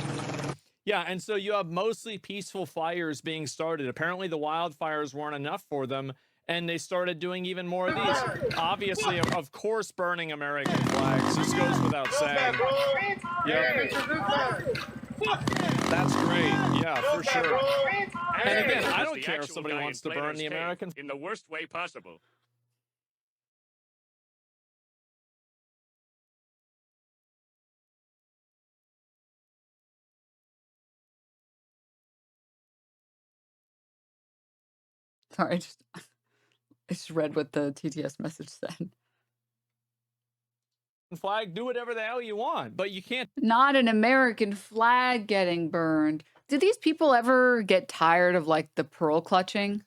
Speaker 7: Yeah, and so you have mostly peaceful fires being started. Apparently the wildfires weren't enough for them, and they started doing even more of these. Obviously, of course, burning American flags. This goes without saying. Yep. That's great. Yeah, for sure. And again, I don't care if somebody wants to burn the American...
Speaker 15: in the worst way possible.
Speaker 1: Sorry, I just read what the TTS message said.
Speaker 7: Flag, do whatever the hell you want, but you can't.
Speaker 1: Not an American flag getting burned. Do these people ever get tired of like the pearl clutching?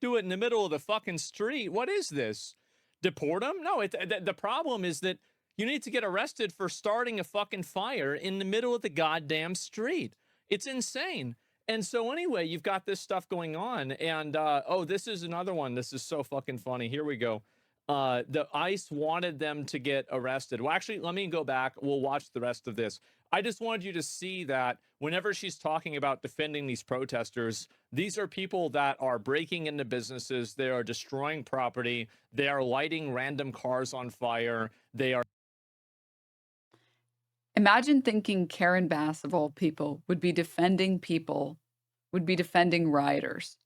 Speaker 7: Do it in the middle of the fucking street. What is this? Deport them? No, the problem is that you need to get arrested for starting a fucking fire in the middle of the goddamn street. It's insane. And so anyway, you've got this stuff going on. And, oh, this is another one. This is so fucking funny. Here we go. The ICE wanted them to get arrested. Well, actually, let me go back. We'll watch the rest of this. I just wanted you to see that whenever she's talking about defending these protesters, these are people that are breaking into businesses. They are destroying property. They are lighting random cars on fire. They are.
Speaker 1: Imagine thinking Karen Bass, of all people, would be defending rioters,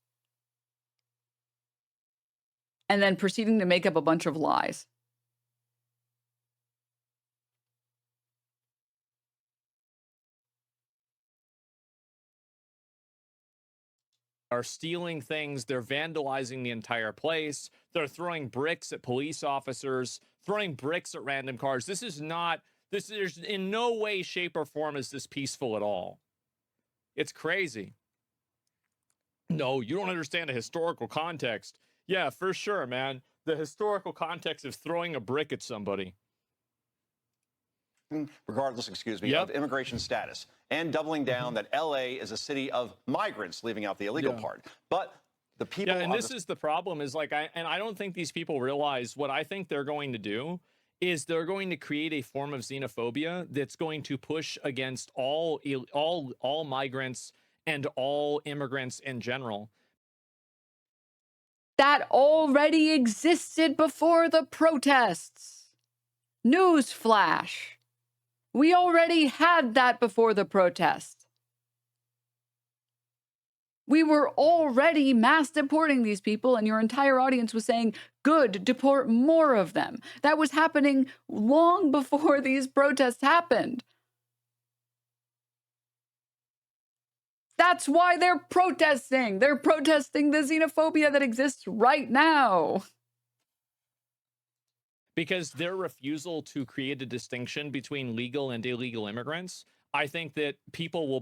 Speaker 1: and then proceeding to make up a bunch of lies.
Speaker 7: Are stealing things. They're vandalizing the entire place. They're throwing bricks at police officers, throwing bricks at random cars. This is in no way, shape, or form is this peaceful at all. It's crazy. No, you don't understand the historical context. Yeah, for sure, man. The historical context of throwing a brick at somebody.
Speaker 9: Regardless, of immigration status, and doubling down that LA is a city of migrants, leaving out the illegal part. But the people.
Speaker 7: Yeah, and this is the problem is like, I don't think these people realize what I think they're going to do is they're going to create a form of xenophobia that's going to push against all migrants and all immigrants in general.
Speaker 1: That already existed before the protests. Newsflash. We already had that before the protest. We were already mass deporting these people, and your entire audience was saying, good, deport more of them. That was happening long before these protests happened. That's why they're protesting. They're protesting the xenophobia that exists right now.
Speaker 7: Because their refusal to create a distinction between legal and illegal immigrants, I think that people will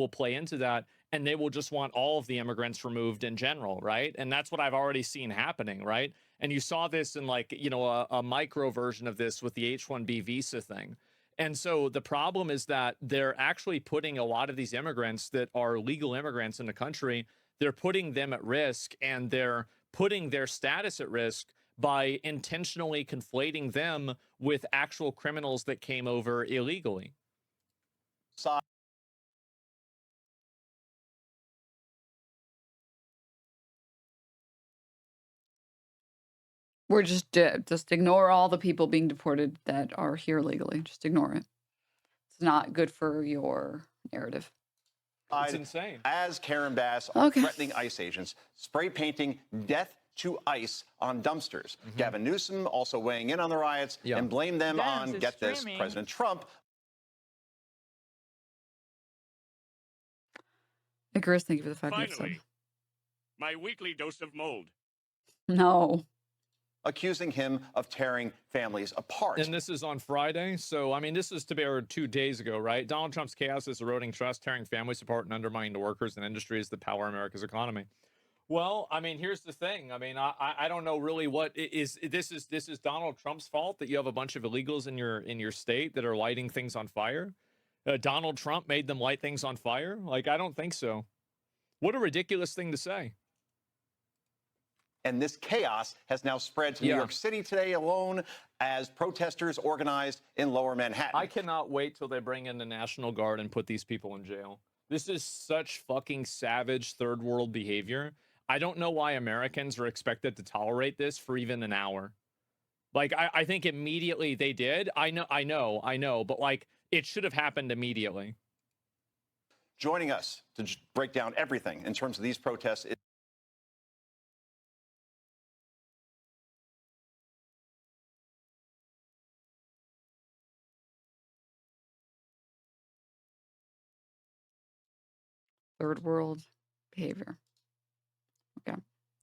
Speaker 7: play into that, and they will just want all of the immigrants removed in general, right? And that's what I've already seen happening, right? And you saw this in like, you know, a micro version of this with the H-1B visa thing. And so the problem is that they're actually putting a lot of these immigrants that are legal immigrants in the country, they're putting them at risk, and they're putting their status at risk by intentionally conflating them with actual criminals that came over illegally.
Speaker 1: We're just ignore all the people being deported that are here legally. Just ignore it. It's not good for your narrative.
Speaker 7: It's insane.
Speaker 9: As Karen Bass are threatening ICE agents, spray painting death to ICE on dumpsters. Gavin Newsom also weighing in on the riots and blamed them on, get this, President Trump.
Speaker 1: Icarus, thank you for the 5
Speaker 15: Finally, my weekly dose of mold.
Speaker 1: No.
Speaker 9: Accusing him of tearing families apart.
Speaker 7: And this is on Friday. So, I mean, this is to be aired 2 days ago, right? Donald Trump's chaos is eroding trust, tearing families apart, and undermining the workers and industries that power America's economy. Well, I mean, here's the thing. I mean, I don't know really what is this is Donald Trump's fault that you have a bunch of illegals in your state that are lighting things on fire. Donald Trump made them light things on fire. Like, I don't think so. What a ridiculous thing to say.
Speaker 9: And this chaos has now spread to New York City today alone as protesters organized in Lower Manhattan.
Speaker 7: I cannot wait till they bring in the National Guard and put these people in jail. This is such fucking savage third world behavior. I don't know why Americans are expected to tolerate this for even an hour. Like, I think immediately they did. I know, but like, it should have happened immediately.
Speaker 9: Joining us to break down everything in terms of these protests is
Speaker 1: Third world behavior. Okay.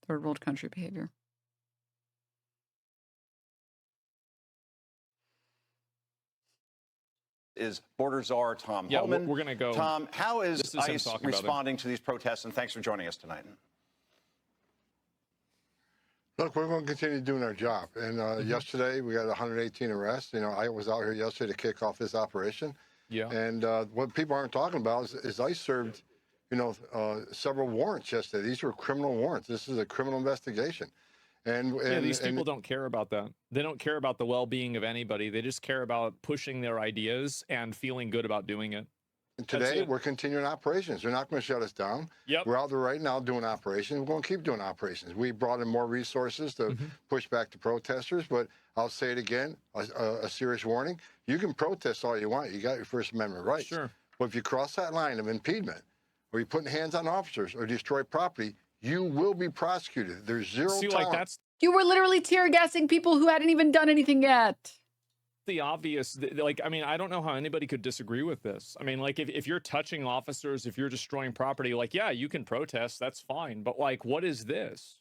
Speaker 1: Third world country behavior.
Speaker 9: is border czar Tom
Speaker 7: Yeah,
Speaker 9: Homan.
Speaker 7: we're going to go.
Speaker 9: Tom, how is
Speaker 7: him
Speaker 9: ICE
Speaker 7: talking about it.
Speaker 9: responding to these protests? And thanks for joining us tonight.
Speaker 5: Look, we're going to continue doing our job. And yesterday we got 118 arrests. You know, I was out here yesterday to kick off this operation.
Speaker 7: Yeah.
Speaker 5: And what people aren't talking about is I served, you know, several warrants yesterday. These were criminal warrants. This is a criminal investigation. And
Speaker 7: these people don't care about that. They don't care about the well-being of anybody. They just care about pushing their ideas and feeling good about doing it.
Speaker 5: And today we're continuing operations. They're not going to shut us down.
Speaker 7: Yep.
Speaker 5: We're out there right now doing operations. We're going to keep doing operations. We brought in more resources to push back the protesters, but I'll say it again, a serious warning. You can protest all you want. You got your First Amendment rights.
Speaker 7: Sure.
Speaker 5: But if you cross that line of impediment, or you're putting hands on officers or destroy property, you will be prosecuted. There's zero tolerance.
Speaker 7: Like that's
Speaker 1: You were literally tear gassing people who hadn't even done anything yet.
Speaker 7: the obvious, like, I mean, I don't know how anybody could disagree with this. I mean, like, if you're touching officers, if you're destroying property, like, yeah, you can protest, that's fine. But like, what is this?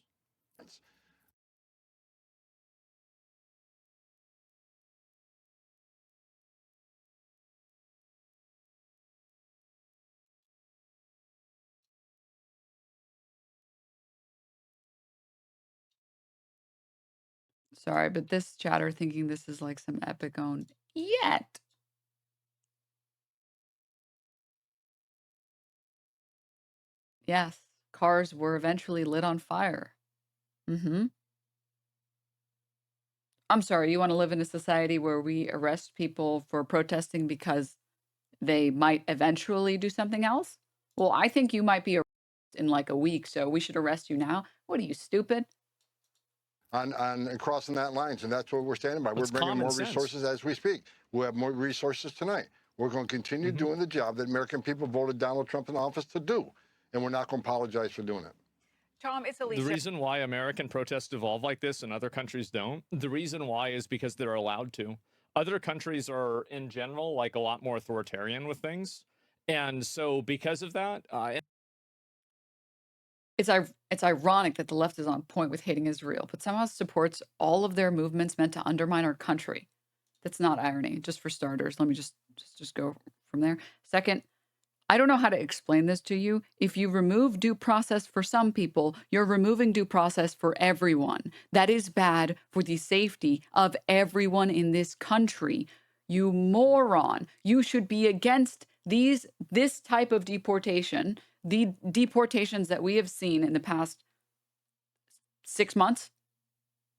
Speaker 1: Sorry, but this chatter thinking this is like some epic own yet. Yes, cars were eventually lit on fire. I'm sorry, you want to live in a society where we arrest people for protesting because they might eventually do something else? Well, I think you might be arrested in like a week, so we should arrest you now. What are you, stupid?
Speaker 5: On crossing that lines, and that's what we're standing by.
Speaker 7: That's
Speaker 5: we're bringing more
Speaker 7: common sense.
Speaker 5: resources as we speak. We'll have more resources tonight. We're going to continue doing the job that American people voted Donald Trump in office to do, and we're not going to apologize for doing it.
Speaker 11: Tom, it's
Speaker 7: The
Speaker 11: Alicia.
Speaker 7: reason why American protests evolve like this and other countries don't, the reason why is because they're allowed to. Other countries are, in general, like a lot more authoritarian with things. And so because of that,
Speaker 1: It's ironic that the left is on point with hating Israel, but somehow supports all of their movements meant to undermine our country. That's not irony, just for starters. Let me just go from there. Second, I don't know how to explain this to you. If you remove due process for some people, you're removing due process for everyone. That is bad for the safety of everyone in this country. You moron. You should be against this type of deportation, the deportations that we have seen in the past 6 months,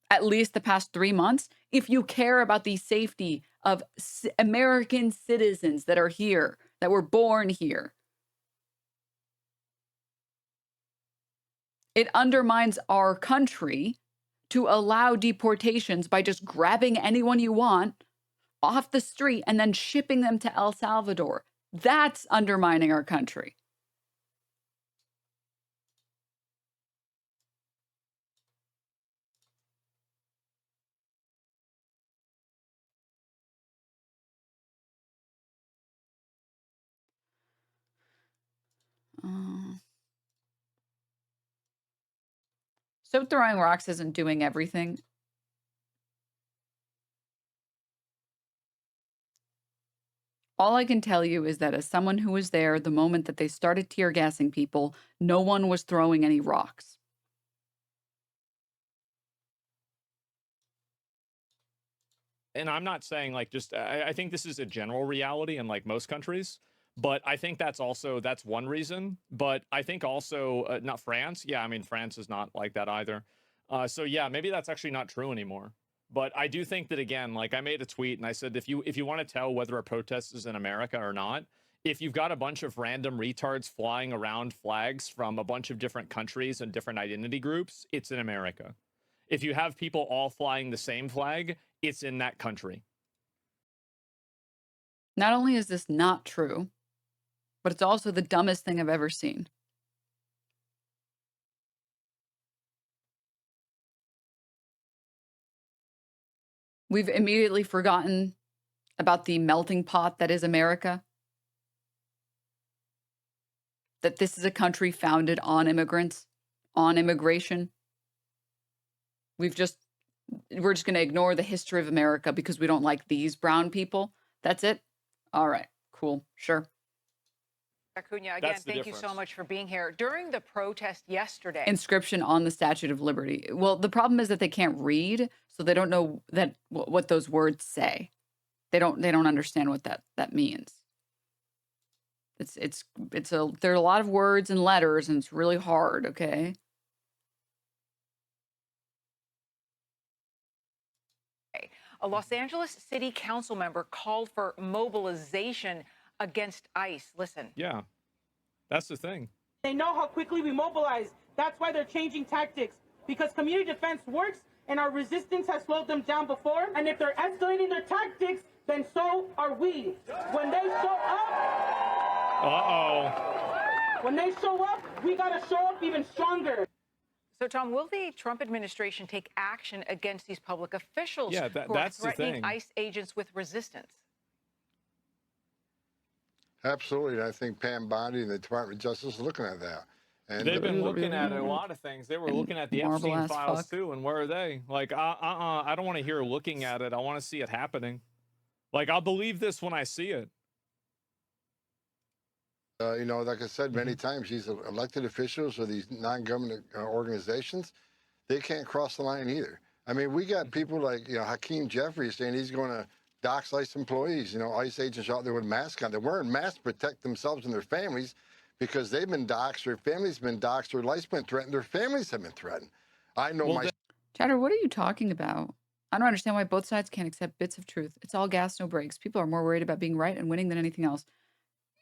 Speaker 1: at least the past 3 months. If you care about the safety of American citizens that are here, that were born here, it undermines our country to allow deportations by just grabbing anyone you want off the street and then shipping them to El Salvador. That's undermining our country. So throwing rocks isn't doing everything. All I can tell you is that as someone who was there the moment that they started tear gassing people, no one was throwing any rocks.
Speaker 7: and I'm not saying like just, I think this is a general reality in like most countries, but I think that's one reason. But I think also not France. Yeah, I mean, France is not like that either. So yeah, maybe that's actually not true anymore. But I do think that, again, like I made a tweet and I said, if you want to tell whether a protest is in America or not, if you've got a bunch of random retards flying around flags from a bunch of different countries and different identity groups, it's in America. If you have people all flying the same flag, it's in that country.
Speaker 1: Not only is this not true, but it's also the dumbest thing I've ever seen. We've immediately forgotten about the melting pot that is America. That this is a country founded on immigrants, on immigration. We're just going to ignore the history of America because we don't like these brown people. That's it? All right, cool, sure.
Speaker 11: Acuna, again,
Speaker 7: That's the
Speaker 11: thank you so
Speaker 7: difference.
Speaker 11: much for being here. During the protest yesterday,
Speaker 1: Inscription on the Statue of Liberty. Well, the problem is that they can't read, so they don't know that what those words say. They don't understand what that means. There are a lot of words and letters, and it's really hard, okay?
Speaker 11: a Los Angeles City Council member called for mobilization against ICE. Listen.
Speaker 7: Yeah, that's the thing.
Speaker 2: They know how quickly we mobilize. That's why they're changing tactics. Because community defense works and our resistance has slowed them down before. And if they're escalating their tactics, then so are we. When they show up, when they show up, we gotta show up even stronger.
Speaker 11: So, Tom, will the Trump administration take action against these public officials who are
Speaker 7: that's the
Speaker 11: threatening
Speaker 7: thing.
Speaker 11: ICE agents with resistance?
Speaker 5: Absolutely. And I think Pam Bondi and the Department of Justice is looking at that. And
Speaker 7: They've been looking at a lot of things. They were looking at the Epstein files too, and where are they? Like, I don't want to hear looking at it. I want to see it happening. Like, I'll believe this when I see it.
Speaker 5: You know, like I said many times, these elected officials or these non-government organizations, they can't cross the line either. I mean, we got people like, you know, Hakeem Jeffries saying he's going to dox ICE employees. You know, ICE agents out there with masks on. They're wearing masks to protect themselves and their families because they've been doxxed, their families been doxxed, their life's been threatened, their families have been threatened. I know my...
Speaker 1: Chatter, what are you talking about? I don't understand why both sides can't accept bits of truth. It's all gas, no brakes. People are more worried about being right and winning than anything else.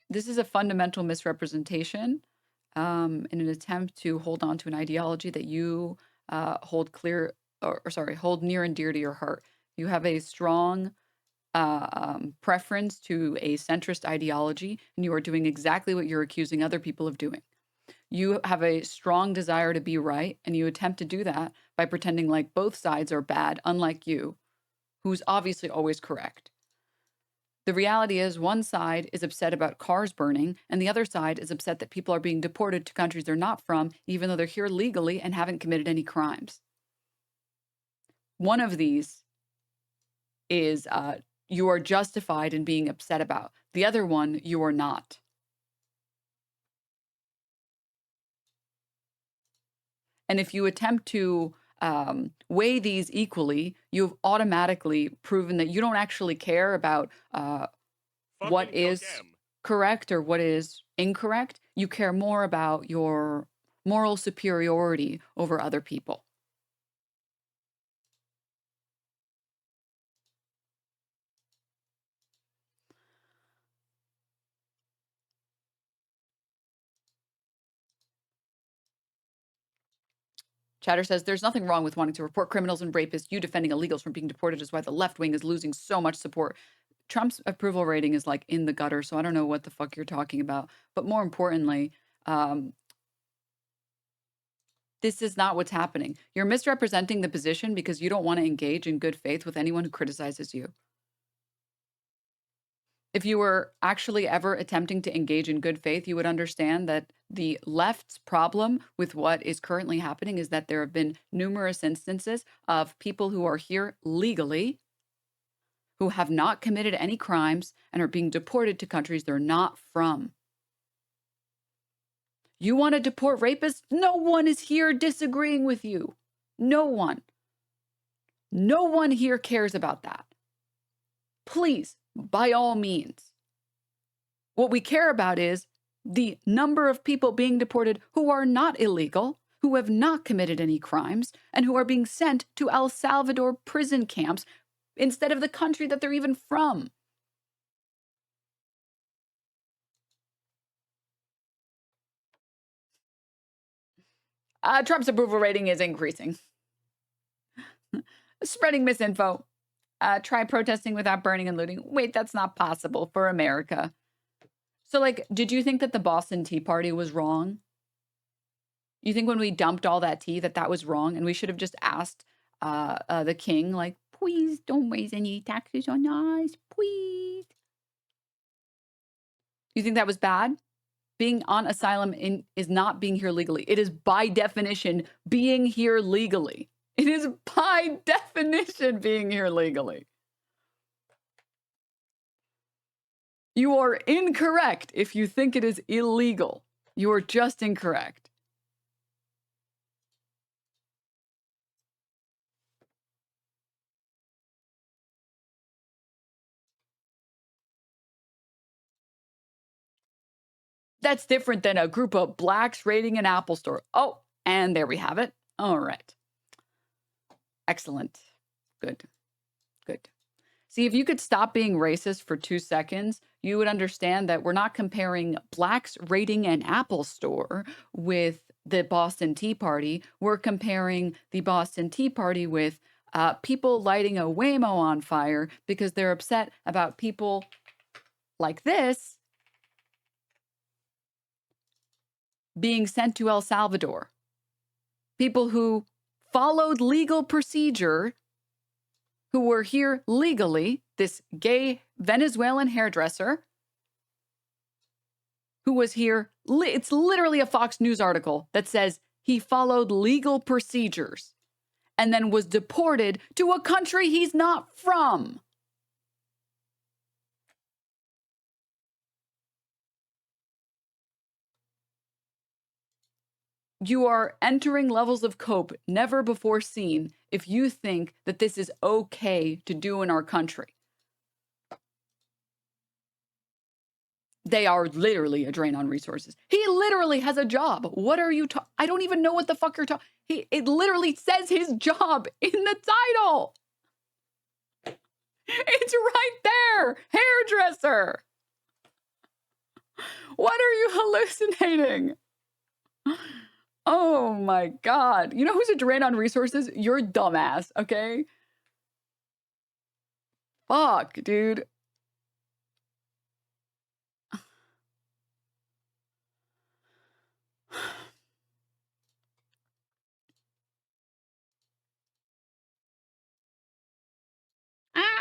Speaker 1: This is a fundamental misrepresentation in an attempt to hold on to an ideology that you hold near and dear to your heart. You have a strong preference to a centrist ideology, and you are doing exactly what you're accusing other people of doing. You have a strong desire to be right, and you attempt to do that by pretending like both sides are bad, unlike you, who's obviously always correct. The reality is one side is upset about cars burning, and the other side is upset that people are being deported to countries they're not from, even though they're here legally and haven't committed any crimes. One of these is you are justified in being upset about. The other one, you are not. And if you attempt to weigh these equally, you've automatically proven that you don't actually care about what is correct or what is incorrect. You care more about your moral superiority over other people. Chatter says, there's nothing wrong with wanting to report criminals and rapists. You defending illegals from being deported is why the left wing is losing so much support. Trump's approval rating is like in the gutter, so I don't know what the fuck you're talking about. But more importantly, this is not what's happening. You're misrepresenting the position because you don't want to engage in good faith with anyone who criticizes you. If you were actually ever attempting to engage in good faith, you would understand that the left's problem with what is currently happening is that there have been numerous instances of people who are here legally, who have not committed any crimes and are being deported to countries they're not from. You want to deport rapists? No one is here disagreeing with you. No one. No one here cares about that. Please, by all means. What we care about is the number of people being deported who are not illegal, who have not committed any crimes, and who are being sent to El Salvador prison camps instead of the country that they're even from. Trump's approval rating is increasing. Spreading misinfo. Try protesting without burning and looting. Wait, that's not possible for America. So, like, did you think that the Boston Tea Party was wrong? You think when we dumped all that tea that was wrong, and we should have just asked the king, like, please don't raise any taxes on us, please. You think that was bad? Being on asylum is not being here legally. It is by definition being here legally. It is by definition being here legally. You are incorrect if you think it is illegal. You are just incorrect. That's different than a group of blacks raiding an Apple store. Oh, and there we have it. All right. Excellent. Good. Good. See, if you could stop being racist for 2 seconds, you would understand that we're not comparing blacks raiding an Apple store with the Boston Tea Party. We're comparing the Boston Tea Party with people lighting a Waymo on fire because they're upset about people like this being sent to El Salvador. People who followed legal procedure, who were here legally, this gay Venezuelan hairdresser who was here. It's literally a Fox News article that says he followed legal procedures and then was deported to a country he's not from. You are entering levels of cope never before seen if you think that this is okay to do in our country. They are literally a drain on resources. He literally has a job. What are you I don't even know what the fuck you're talking. It literally says his job in the title. It's right there. Hairdresser. What are you hallucinating? Oh my God. You know who's a drain on resources? You're dumbass, okay? Fuck, dude.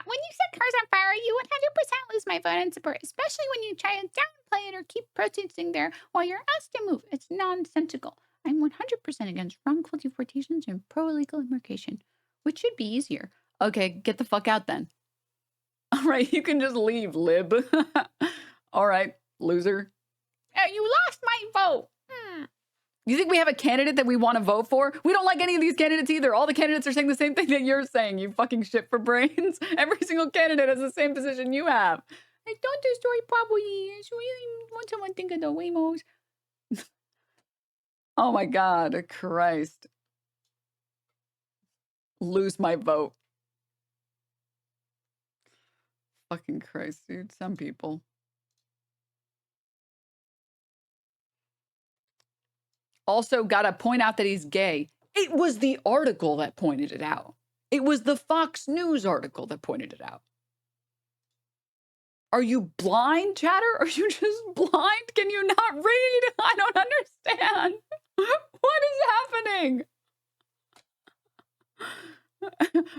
Speaker 12: When you set cars on fire, you 100% lose my vote in support, especially when you try to downplay it or keep protesting there while you're asked to move. It's nonsensical. I'm 100% against wrongful deportations and pro-illegal immigration, which should be easier.
Speaker 1: Okay, get the fuck out then. All right, you can just leave, lib. All right, loser.
Speaker 12: You lost my vote.
Speaker 1: You think we have a candidate that we want to vote for? We don't like any of these candidates either. All the candidates are saying the same thing that you're saying, you fucking shit for brains. Every single candidate has the same position you have.
Speaker 12: I told the story properly. It's really want someone think of the Waymos.
Speaker 1: Oh my God, Christ. Lose my vote. Fucking Christ, dude. Some people. Also, gotta point out that he's gay. It was the article that pointed it out. It was the Fox News article that pointed it out. Are you blind, chatter? Are you just blind? Can you not read? I don't understand. What is happening?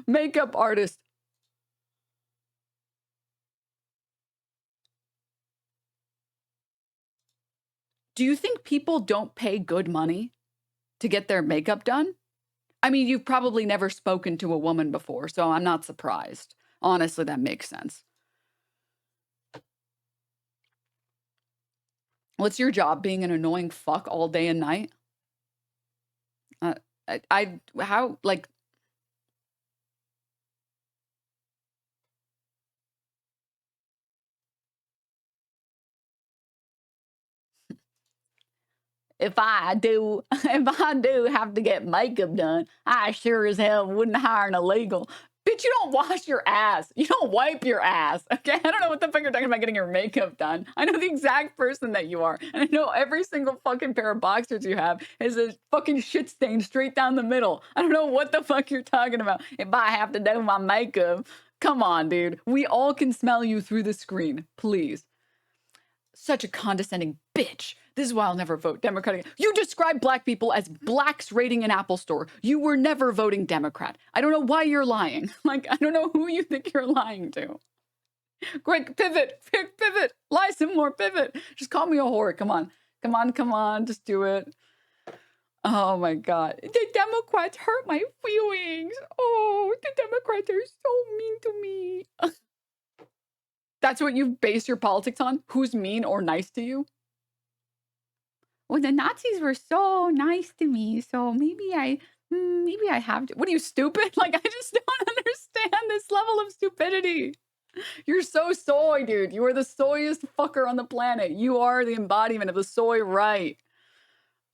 Speaker 1: Makeup artist. Do you think people don't pay good money to get their makeup done? I mean, you've probably never spoken to a woman before, so I'm not surprised. Honestly, that makes sense. What's your job? Being an annoying fuck all day and night? How, like... If I do have to get makeup done, I sure as hell wouldn't hire an illegal. Bitch, you don't wash your ass. You don't wipe your ass, okay? I don't know what the fuck you're talking about getting your makeup done. I know the exact person that you are. And I know every single fucking pair of boxers you have is a fucking shit stain straight down the middle. I don't know what the fuck you're talking about. If I have to do my makeup, come on, dude. We all can smell you through the screen, please. Such a condescending bitch. This is why I'll never vote Democratic. You describe black people as blacks raiding an Apple store. You were never voting Democrat. I don't know why you're lying. Like, I don't know who you think you're lying to. Quick, pivot, pivot. Lie some more, pivot. Just call me a whore. Come on. Come on, come on. Just do it. Oh my God. The Democrats hurt my feelings. Oh, the Democrats are so mean to me. That's what you base your politics on? Who's mean or nice to you? Well, the Nazis were so nice to me, so maybe I have to. What are you, stupid? Like, I just don't understand this level of stupidity. You're so soy, dude. You are the soyest fucker on the planet. You are the embodiment of the soy right.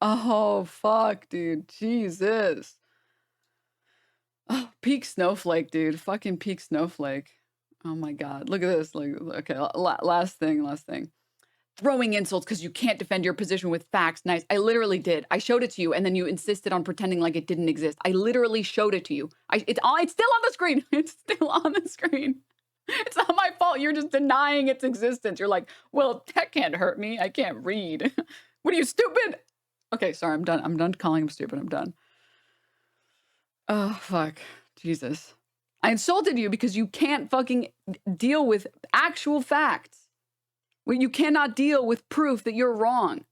Speaker 1: Oh, fuck, dude. Jesus. Oh, peak snowflake, dude. Fucking peak snowflake. Oh my God. Look at this. Like, okay, last thing. Throwing insults because you can't defend your position with facts. Nice. I literally did. I showed it to you, and then you insisted on pretending like it didn't exist. I literally showed it to you. It's still on the screen. It's still on the screen. It's not my fault. You're just denying its existence. You're like, well, that can't hurt me. I can't read. What are you, stupid? Okay, sorry. I'm done. I'm done calling him stupid. I'm done. Oh, fuck. Jesus. I insulted you because you can't fucking deal with actual facts. Well, you cannot deal with proof that you're wrong.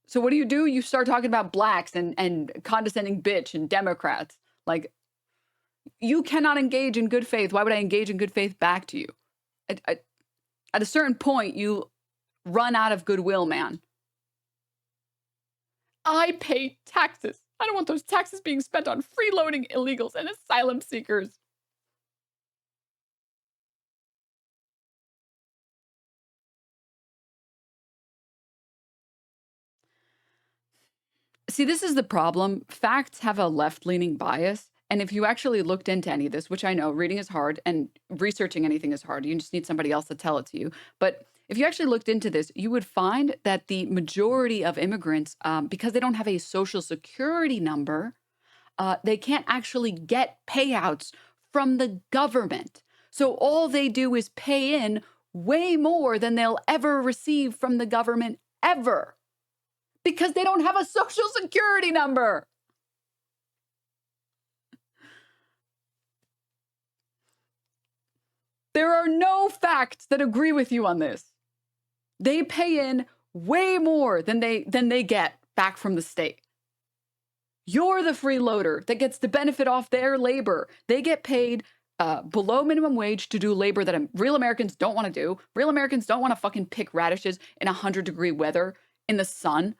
Speaker 1: So what do? You start talking about blacks and condescending bitch and Democrats. Like, you cannot engage in good faith. Why would I engage in good faith back to you? At a certain point, you run out of goodwill, man. I pay taxes. I don't want those taxes being spent on freeloading illegals and asylum seekers. See, this is the problem. Facts have a left-leaning bias. And if you actually looked into any of this, which I know reading is hard and researching anything is hard, you just need somebody else to tell it to you. But if you actually looked into this, you would find that the majority of immigrants, because they don't have a social security number, they can't actually get payouts from the government. So all they do is pay in way more than they'll ever receive from the government ever. Because they don't have a social security number. There are no facts that agree with you on this. They pay in way more than they get back from the state. You're the freeloader that gets the benefit off their labor. They get paid below minimum wage to do labor that real Americans don't want to do. Real Americans don't want to fucking pick radishes in 100-degree weather in the sun.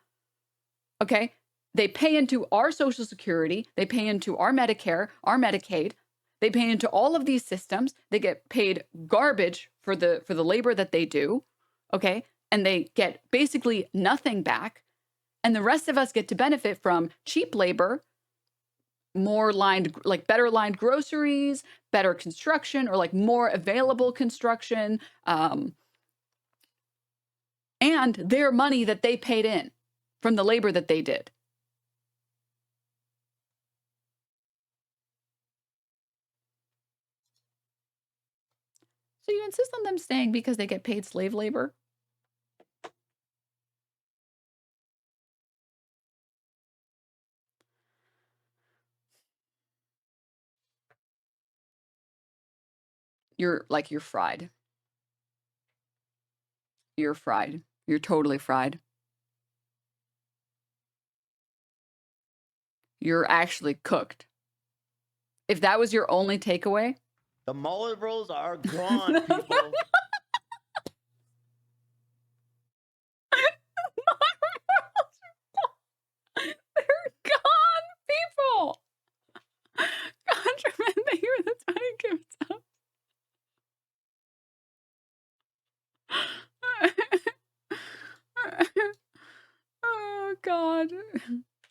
Speaker 1: Okay? They pay into our Social Security. They pay into our Medicare, our Medicaid. They pay into all of these systems. They get paid garbage for the labor that they do. Okay? And they get basically nothing back. And the rest of us get to benefit from cheap labor, more lined, like better lined groceries, better construction, or like more available construction, and their money that they paid in from the labor that they did. So you insist on them staying because they get paid slave labor? You're fried. You're fried. You're totally fried. You're actually cooked. If that was your only takeaway,
Speaker 13: the mullet rolls are gone, people.
Speaker 1: They're gone, people. Contraband, they hear the tiny gives up. Oh God.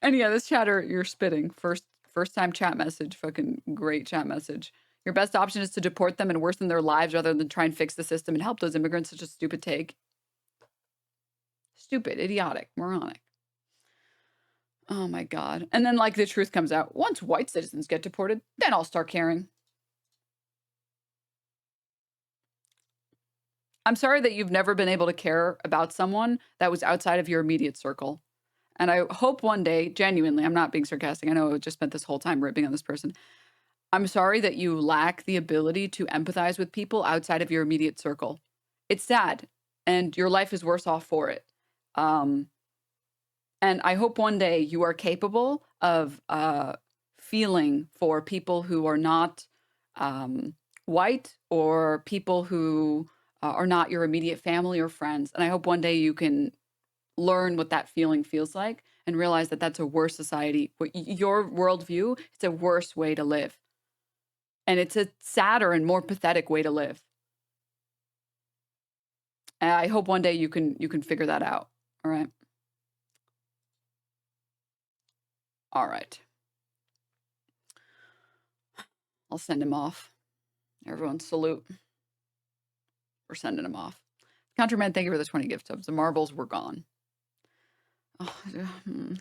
Speaker 1: And yeah, this chatter, you're spitting. First time chat message, fucking great chat message. Your best option is to deport them and worsen their lives rather than try and fix the system and help those immigrants. Such a stupid take. Stupid, idiotic, moronic. Oh my God. And then like the truth comes out. Once white citizens get deported, then I'll start caring. I'm sorry that you've never been able to care about someone that was outside of your immediate circle. And I hope one day, genuinely, I'm not being sarcastic. I know I just spent this whole time ripping on this person. I'm sorry that you lack the ability to empathize with people outside of your immediate circle. It's sad, and your life is worse off for it. And I hope one day you are capable of feeling for people who are not white or people who are not your immediate family or friends. And I hope one day you can learn what that feeling feels like and realize that that's a worse society. Your worldview, it's a worse way to live. And it's a sadder and more pathetic way to live. And I hope one day you can figure that out. All right. All right. I'll send him off. Everyone salute. We're sending him off. Countryman, thank you for the 20 gift subs. The marbles were gone. Oh,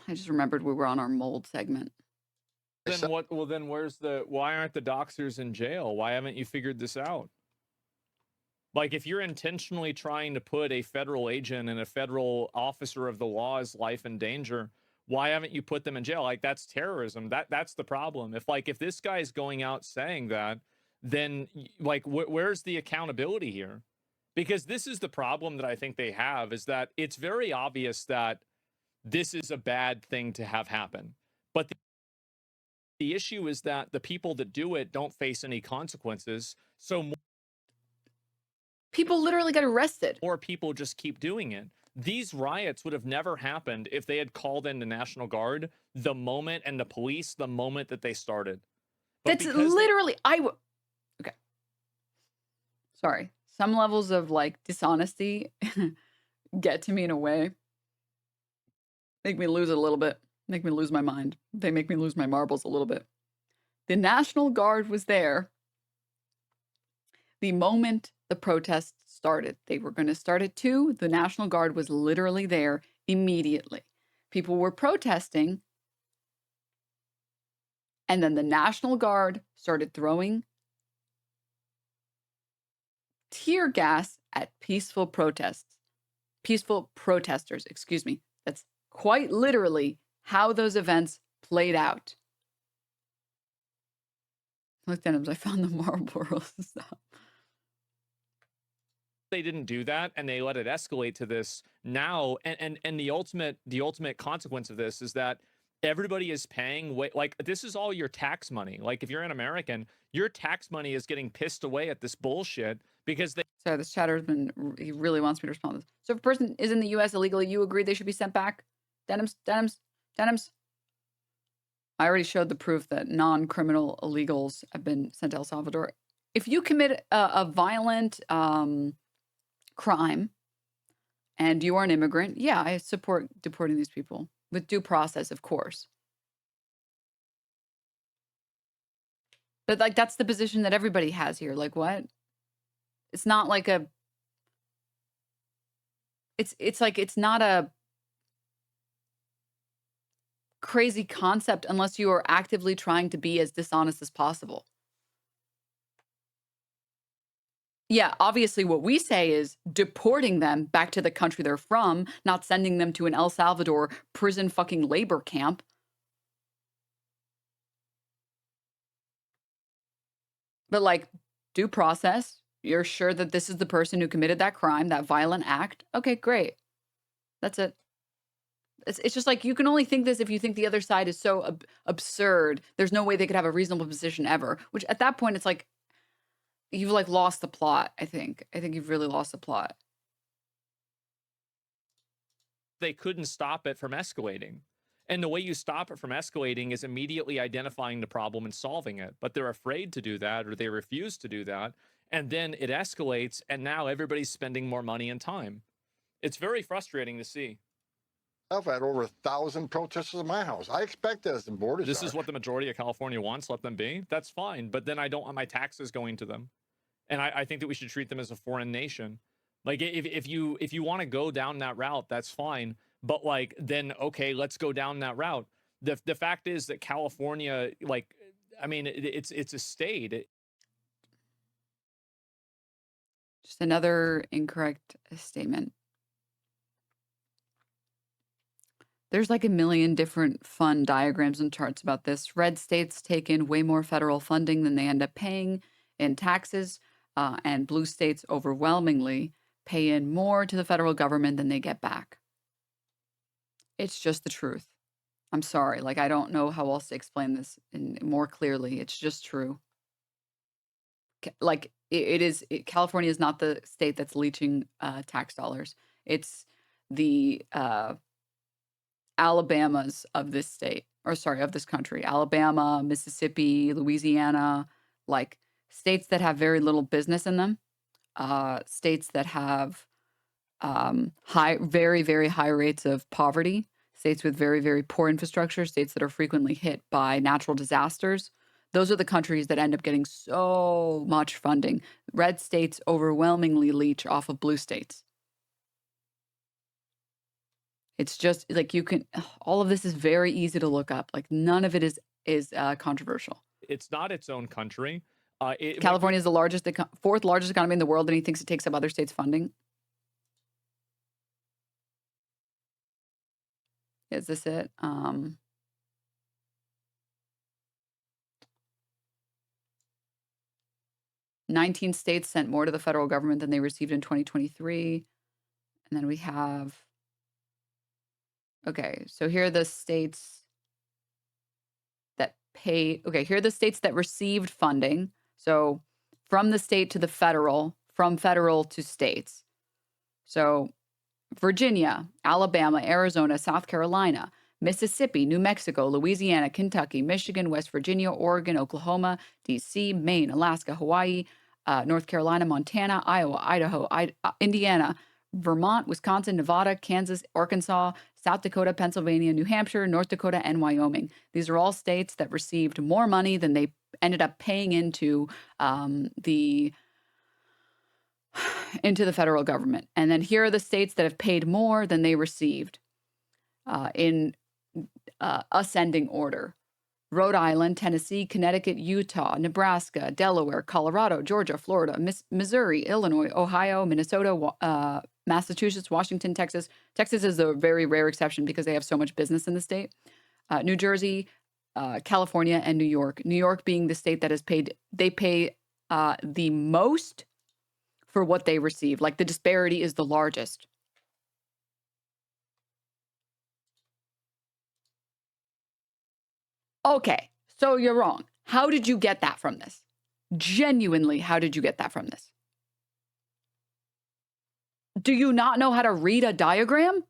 Speaker 1: I just remembered we were on our mold segment.
Speaker 7: Then what? Well, then why aren't the doxers in jail? Why haven't you figured this out? Like, if you're intentionally trying to put a federal agent and a federal officer of the law's life in danger, why haven't you put them in jail? Like, that's terrorism. That's the problem. If this guy's going out saying that, then like, where's the accountability here? Because this is the problem that I think they have, is that it's very obvious that this is a bad thing to have happen. But the issue is that the people that do it don't face any consequences. So
Speaker 1: people literally get arrested.
Speaker 7: Or people just keep doing it. These riots would have never happened if they had called in the National Guard the moment, and the police the moment that they started. But
Speaker 1: that's literally, okay. Sorry. Some levels of like dishonesty get to me in a way. Make me lose it a little bit. Make me lose my mind. They make me lose my marbles a little bit. The National Guard was there the moment the protests started. They were going to start at 2. The National Guard was literally there immediately. People were protesting. And then the National Guard started throwing tear gas at peaceful protesters, excuse me. That's quite literally how those events played out. Look, Denims, I found the marbles.
Speaker 7: They didn't do that, and they let it escalate to this now. And the ultimate consequence of this is that everybody is paying way, like, this is all your tax money. Like, if you're an American, your tax money is getting pissed away at this bullshit because they.
Speaker 1: Sorry, this chatter's been, he really wants me to respond to this. So if a person is in the U.S. illegally, you agree they should be sent back? Denims. I already showed the proof that non-criminal illegals have been sent to El Salvador. If you commit a violent crime and you are an immigrant, yeah, I support deporting these people with due process, of course. But like, that's the position that everybody has here. Like, what? It's not like a, it's like, it's not a crazy concept unless you are actively trying to be as dishonest as possible. Yeah, obviously what we say is deporting them back to the country they're from, not sending them to an El Salvador prison fucking labor camp. But like, due process, you're sure that this is the person who committed that crime, that violent act. Okay, great. That's it. It's just like, you can only think this if you think the other side is so absurd. There's no way they could have a reasonable position ever, which at that point, it's like, you've like lost the plot, I think. I think you've really lost the plot.
Speaker 7: They couldn't stop it from escalating. And the way you stop it from escalating is immediately identifying the problem and solving it. But they're afraid to do that, or they refuse to do that. And then it escalates, and now everybody's spending more money and time. It's very frustrating to see.
Speaker 5: I've had over 1,000 protesters in my house. I expect that as the borders
Speaker 7: This is what the majority of California wants. Let them be. That's fine. But then I don't want my taxes going to them. And I think that we should treat them as a foreign nation. Like, if you want to go down that route, that's fine. But like, then, okay, let's go down that route. The fact is that California, like, I mean, it's a state.
Speaker 1: Just another incorrect statement. There's like a million different fun diagrams and charts about this. Red states take in way more federal funding than they end up paying in taxes, and blue states overwhelmingly pay in more to the federal government than they get back. It's just the truth. I'm sorry. Like, I don't know how else to explain this more clearly. It's just true. Like, California is not the state that's leeching tax dollars. It's the Alabamas of this state, or sorry, of this country. Alabama, Mississippi, Louisiana, like states that have very little business in them, states that have very, very high rates of poverty, states with very, very poor infrastructure, states that are frequently hit by natural disasters. Those are the countries that end up getting so much funding. Red states overwhelmingly leech off of blue states. It's just like all of this is very easy to look up. Like none of it is controversial.
Speaker 7: It's not its own country.
Speaker 1: California is the fourth largest economy in the world, and he thinks it takes up other states' funding. Is this it? 19 states sent more to the federal government than they received in 2023. And then we have, okay, so here are the states that pay, okay, here are the states that received funding. So from the state to the federal, from federal to states. So Virginia, Alabama, Arizona, South Carolina, Mississippi, New Mexico, Louisiana, Kentucky, Michigan, West Virginia, Oregon, Oklahoma, D.C., Maine, Alaska, Hawaii, North Carolina, Montana, Iowa, Idaho, Indiana, Vermont, Wisconsin, Nevada, Kansas, Arkansas, South Dakota, Pennsylvania, New Hampshire, North Dakota, and Wyoming. These are all states that received more money than they ended up paying into the federal government. And then here are the states that have paid more than they received in ascending order. Rhode Island, Tennessee, Connecticut, Utah, Nebraska, Delaware, Colorado, Georgia, Florida, Missouri, Illinois, Ohio, Minnesota, Massachusetts, Washington, Texas. Texas is a very rare exception because they have so much business in the state. New Jersey, California, and New York. New York being the state that has paid, they pay the most for what they receive. Like the disparity is the largest. Okay, so you're wrong. How did you get that from this? Genuinely, how did you get that from this? Do you not know how to read a diagram?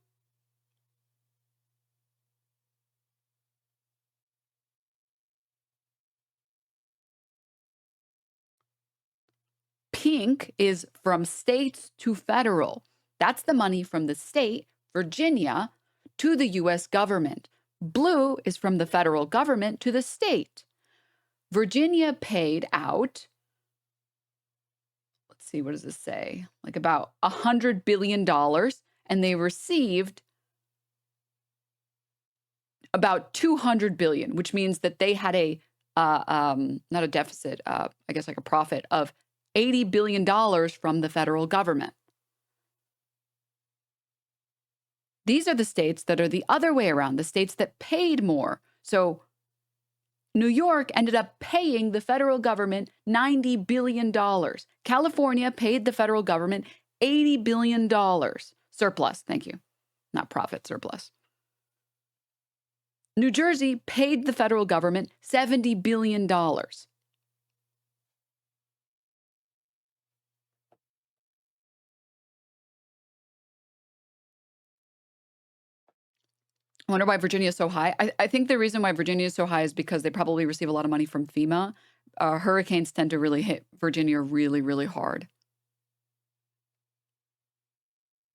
Speaker 1: Pink is from states to federal. That's the money from the state, Virginia, to the U.S. government. Blue is from the federal government to the state. Virginia paid out, let's see, what does this say? Like about $100 billion, and they received about $200 billion, which means that they had a, not a deficit, I guess like a profit of $80 billion from the federal government. These are the states that are the other way around, the states that paid more. So New York ended up paying the federal government $90 billion. California paid the federal government $80 billion. Surplus, thank you. Not profit, surplus. New Jersey paid the federal government $70 billion. I wonder why Virginia is so high. I think the reason why Virginia is so high is because they probably receive a lot of money from FEMA. Hurricanes tend to really hit Virginia really, really hard.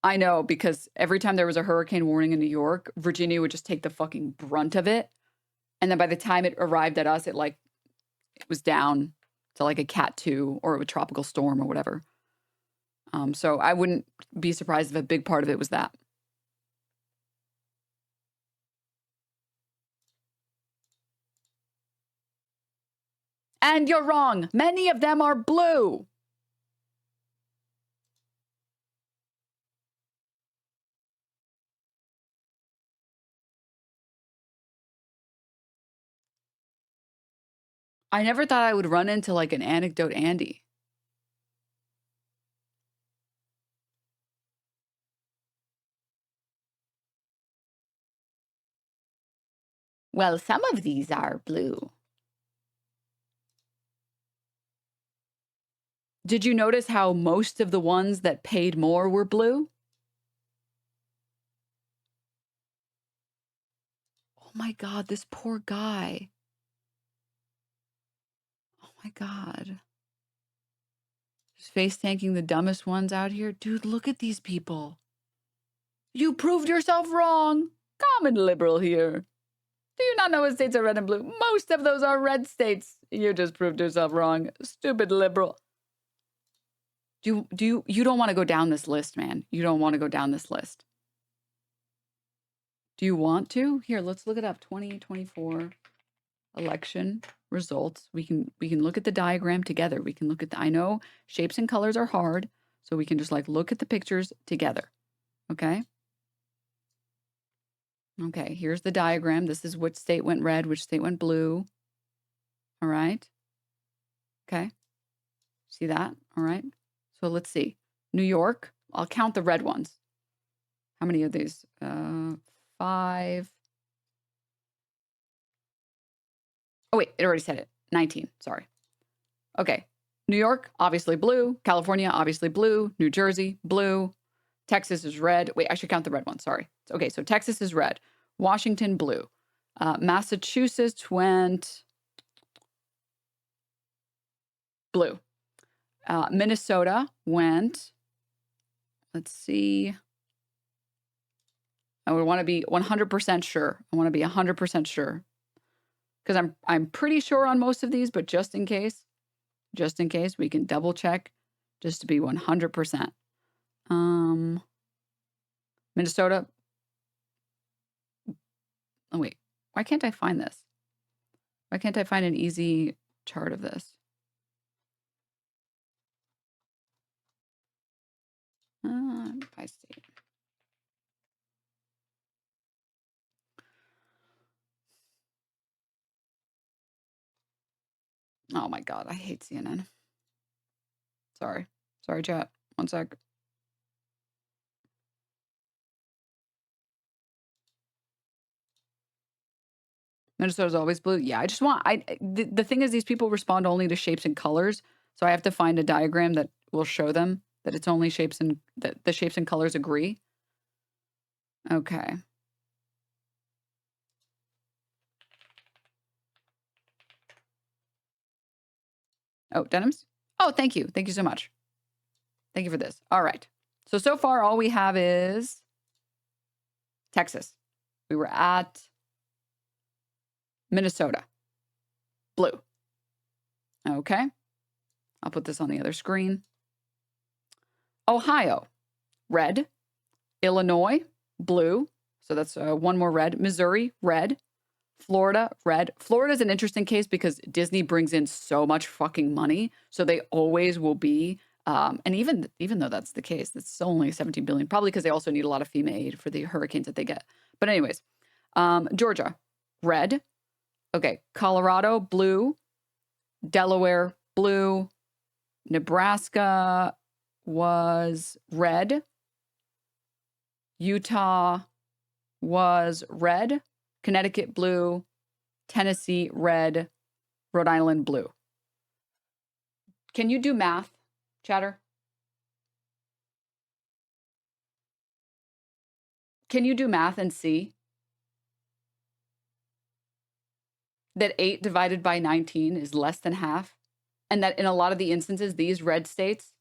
Speaker 1: I know, because every time there was a hurricane warning in New York, Virginia would just take the fucking brunt of it. And then by the time it arrived at us, it was down to like a Cat 2 or a tropical storm or whatever. So I wouldn't be surprised if a big part of it was that. And you're wrong. Many of them are blue. I never thought I would run into like an anecdote Andy. Well, some of these are blue. Did you notice how most of the ones that paid more were blue? Oh my God, this poor guy. Oh my God. Just face tanking the dumbest ones out here. Dude, look at these people. You proved yourself wrong. Common liberal here. Do you not know what states are red and blue? Most of those are red states. You just proved yourself wrong. Stupid liberal. You don't want to go down this list, man. You don't want to go down this list. Do you want to? Here, let's look it up. 2024 election results. We can look at the diagram together. We can look at I know shapes and colors are hard, so we can just like look at the pictures together. Okay? Okay, here's the diagram. This is which state went red, which state went blue. All right. Okay. See that? All right. So let's see. New York, I'll count the red ones. How many of these? 5. Oh, wait, it already said it. 19, sorry. Okay. New York, obviously blue. California, obviously blue. New Jersey, blue. Texas is red. Wait, I should count the red ones. Sorry. Okay, so Texas is red. Washington, blue. Massachusetts went blue. Minnesota went, let's see. I would want to be 100% sure. I want to be 100% sure. Because I'm pretty sure on most of these, but just in case, we can double check just to be 100%. Minnesota. Oh, wait. Why can't I find this? Why can't I find an easy chart of this? I see. Oh my God, I hate CNN. Sorry, chat. One sec. Minnesota's always blue. Yeah, I just want, the thing is these people respond only to shapes and colors. So I have to find a diagram that will show them that it's only shapes and that the shapes and colors agree. Okay. Oh, Denims? Oh, thank you. Thank you so much. Thank you for this. All right. So far, all we have is Texas. We were at Minnesota. Blue. Okay. I'll put this on the other screen. Ohio. Red. Illinois. Blue. So that's one more red. Missouri. Red. Florida. Red. Florida's an interesting case because Disney brings in so much fucking money. So they always will be. And even though that's the case, it's still only 17 billion, probably because they also need a lot of FEMA aid for the hurricanes that they get. But anyways, Georgia, red. Okay, Colorado, blue. Delaware, blue. Nebraska was red. Utah was red. Connecticut, blue. Tennessee, red. Rhode Island, blue. Can you do math, chatter? Can you do math and see that 8 divided by 19 is less than half? And that in a lot of the instances, these red states,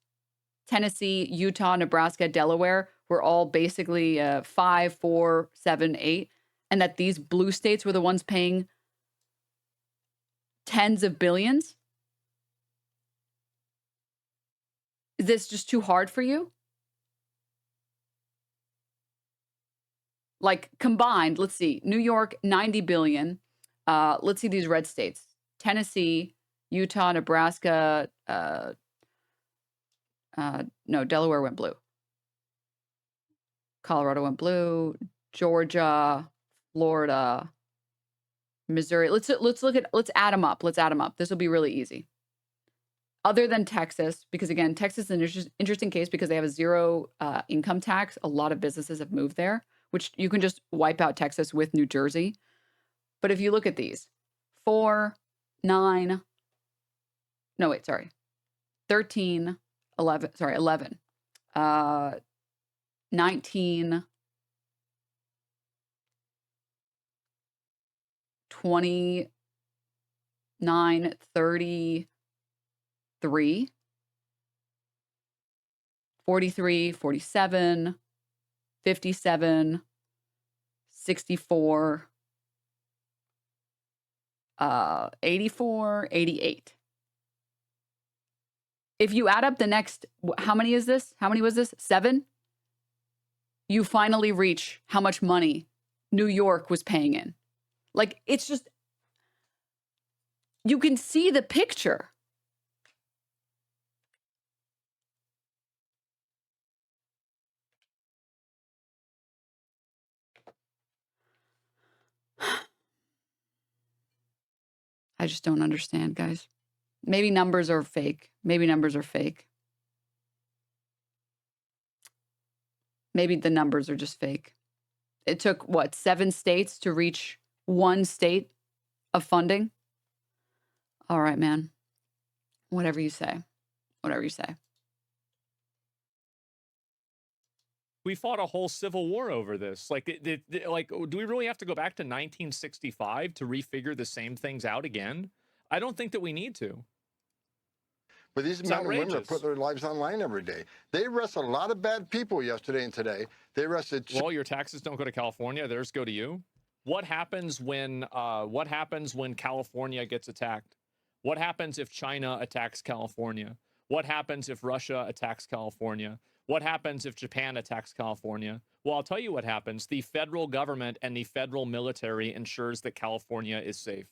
Speaker 1: Tennessee, Utah, Nebraska, Delaware, were all basically 5, 4, 7, 8. And that these blue states were the ones paying tens of billions? Is this just too hard for you? Like combined, let's see, New York, 90 billion. Let's see these red states. Tennessee, Utah, Nebraska, no, Delaware went blue. Colorado went blue. Georgia, Florida, Missouri. Let's add them up. Let's add them up. This will be really easy. Other than Texas, because again, Texas is an interesting case because they have a zero income tax. A lot of businesses have moved there, which you can just wipe out Texas with New Jersey. But if you look at these, 4, 9, no, wait, sorry. 13, 11, sorry, 11, 19, 29, 33, 43, 47, 57, 64, 84, 88. If you add up the next, how many is this? How many was this? 7? You finally reach how much money New York was paying in. Like, it's just, you can see the picture. I just don't understand, guys. Maybe numbers are fake. Maybe numbers are fake. Maybe the numbers are just fake. It took, what, 7 states to reach 1 state of funding? All right, man. Whatever you say. Whatever you say.
Speaker 7: We fought a whole civil war over this. Like, like, do we really have to go back to 1965 to refigure the same things out again? I don't think that we need to.
Speaker 5: But these men and women are putting their lives on line every day. They arrested a lot of bad people yesterday and today. They arrested.
Speaker 7: Well, your taxes don't go to California; theirs go to you. What happens when California gets attacked? What happens if China attacks California? What happens if Russia attacks California? What happens if Japan attacks California? Well, I'll tell you what happens. The federal government and the federal military ensures that California is safe.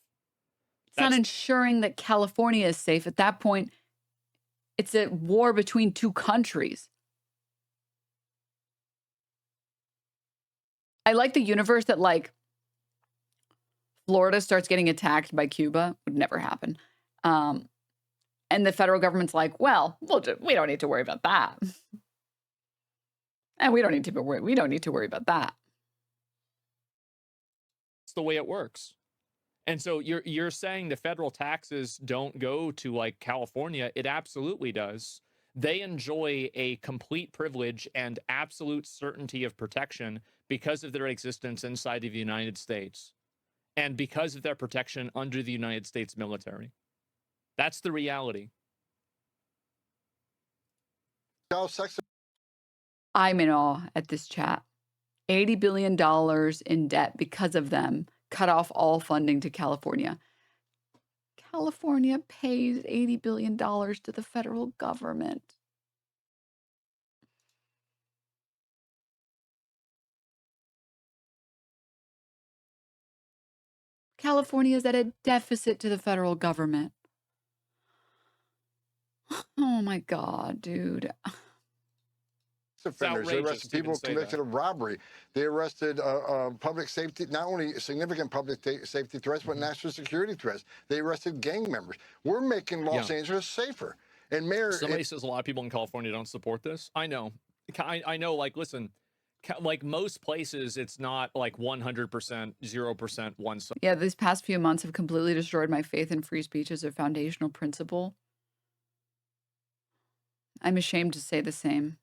Speaker 1: It's not ensuring that California is safe. At that point, it's a war between 2 countries. I like the universe that, like, Florida starts getting attacked by Cuba. Would never happen. And the federal government's like, well, we don't need to worry about that. And we don't need to worry about that.
Speaker 7: It's the way it works. And so you're saying the federal taxes don't go to, like, California. It absolutely does. They enjoy a complete privilege and absolute certainty of protection because of their existence inside of the United States and because of their protection under the United States military. That's the reality.
Speaker 1: I'm in awe at this chat. $80 billion in debt because of them. Cut off all funding to California. California pays $80 billion to the federal government. California is at a deficit to the federal government. Oh my God, dude.
Speaker 5: Offenders. They arrested people convicted of robbery. They arrested public safety, not only significant public safety threats, but national security threats. They arrested gang members. We're making Los Angeles safer. And Mayor,
Speaker 7: somebody says a lot of people in California don't support this. I know. I know. Like, listen, like most places, it's not like 100%, 0% one side.
Speaker 1: Yeah, these past few months have completely destroyed my faith in free speech as a foundational principle. I'm ashamed to say the same.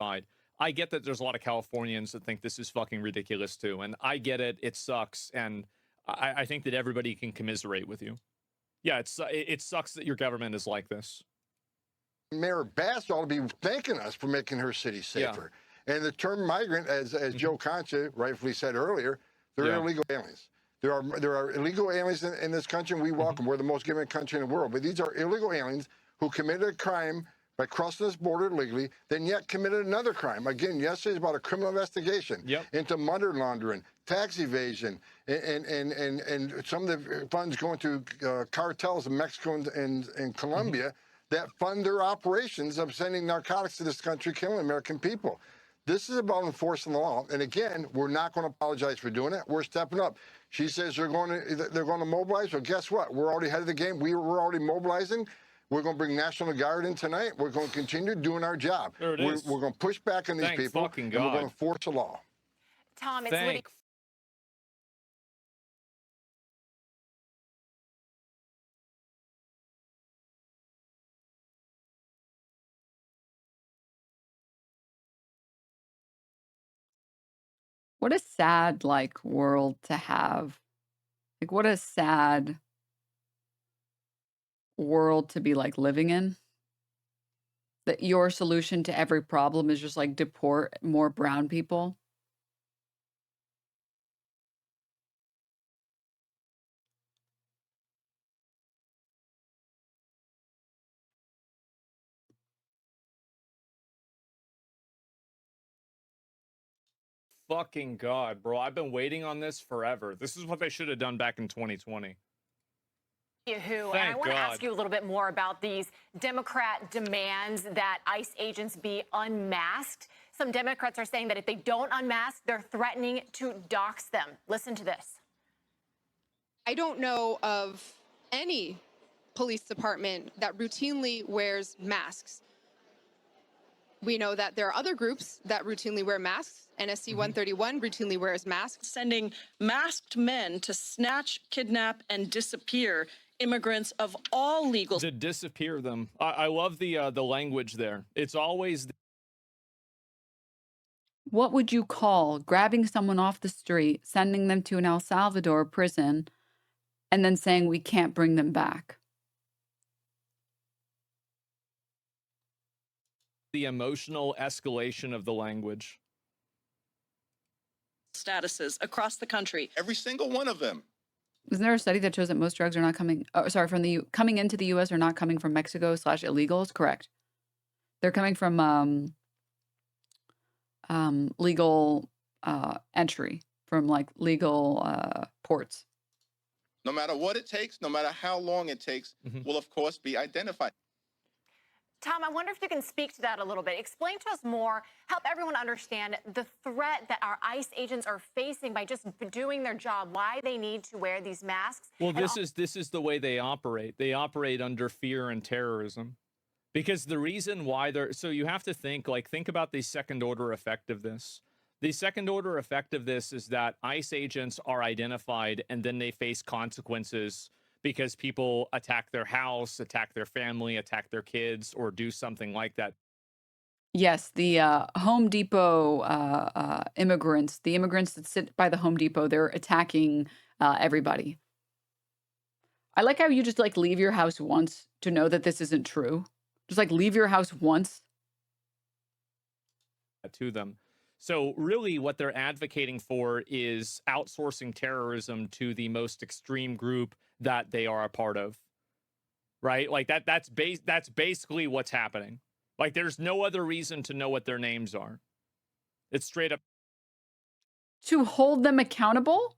Speaker 7: I get that there's a lot of Californians that think this is fucking ridiculous too, and I get it. It sucks, and I think that everybody can commiserate with you. Yeah, it sucks that your government is like this.
Speaker 5: Mayor Bass ought to be thanking us for making her city safer. Yeah. And the term migrant, as Joe Concha rightfully said earlier, they're illegal aliens. There are illegal aliens in this country, and we welcome. We're the most giving country in the world, but these are illegal aliens who committed a crime by crossing this border illegally, then yet committed another crime. Again, yesterday's about a criminal investigation into money laundering, tax evasion, and some of the funds going to cartels in Mexico and Colombia that fund their operations of sending narcotics to this country, killing American people. This is about enforcing the law. And again, we're not going to apologize for doing it. We're stepping up. She says they're going to mobilize. Well, guess what? We're already ahead of the game. We're already mobilizing. We're going to bring National Guard in tonight. We're going to continue doing our job. We're going to push back on these people, and we're going to enforce the law.
Speaker 23: Tom, it's
Speaker 1: What a sad, like, world to have. Like, what a sad world to be, like, living in. That your solution to every problem is just, like, deport more brown people.
Speaker 7: Fucking God, bro. I've been waiting on this forever. This is what they should have done back in 2020.
Speaker 11: Who,
Speaker 7: Thank
Speaker 11: and I want to
Speaker 7: God.
Speaker 11: ask you a little bit more about these Democrat demands that ICE agents be unmasked. Some Democrats are saying that if they don't unmask, they're threatening to dox them. Listen to this.
Speaker 4: I don't know of any police department that routinely wears masks. We know that there are other groups that routinely wear masks. NSC 131 routinely wears masks.
Speaker 16: Sending masked men to snatch, kidnap, and disappear immigrants of all legal.
Speaker 7: To disappear them. I love the language there. It's always.
Speaker 1: What would you call grabbing someone off the street, sending them to an El Salvador prison, and then saying we can't bring them back?
Speaker 7: The emotional escalation of the language.
Speaker 16: Statuses across the country. Every single one of them.
Speaker 1: Isn't there a study that shows that most drugs are not coming, coming into the U.S. are not coming from Mexico / illegals? Correct. They're coming from legal entry, from like legal ports.
Speaker 16: No matter what it takes, no matter how long it takes, will of course be identified.
Speaker 11: Tom, I wonder if you can speak to that a little bit. Explain to us more, help everyone understand the threat that our ICE agents are facing by just doing their job, why they need to wear these masks.
Speaker 7: Well, this is the way they operate. They operate under fear and terrorism. Because the reason why so you have to think about the second order effect of this. The second order effect of this is that ICE agents are identified and then they face consequences because people attack their house, attack their family, attack their kids, or do something like that.
Speaker 1: Yes, the Home Depot immigrants, the immigrants that sit by the Home Depot, they're attacking everybody. I like how you just like leave your house once to know that this isn't true. Just like leave your house once.
Speaker 7: To them. So really what they're advocating for is outsourcing terrorism to the most extreme group that they are a part of. Right? Like that's basically what's happening. Like there's no other reason to know what their names are. It's straight up
Speaker 1: to hold them accountable?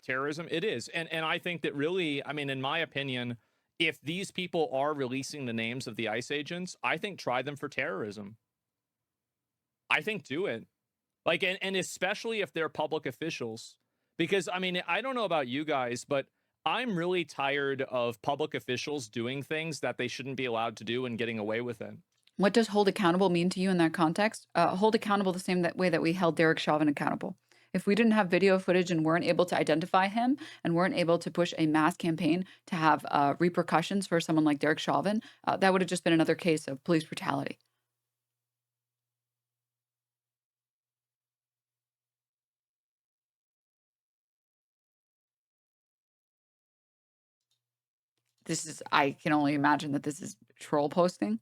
Speaker 7: Terrorism, it is. And I think that really, I mean, in my opinion, if these people are releasing the names of the ICE agents, I think try them for terrorism. I think do it. Like, and especially if they're public officials. Because, I mean, I don't know about you guys, but I'm really tired of public officials doing things that they shouldn't be allowed to do and getting away with it.
Speaker 1: What does hold accountable mean to you in that context? Hold accountable the same way that we held Derek Chauvin accountable. If we didn't have video footage and weren't able to identify him and weren't able to push a mass campaign to have repercussions for someone like Derek Chauvin, that would have just been another case of police brutality. I can only imagine that this is troll posting.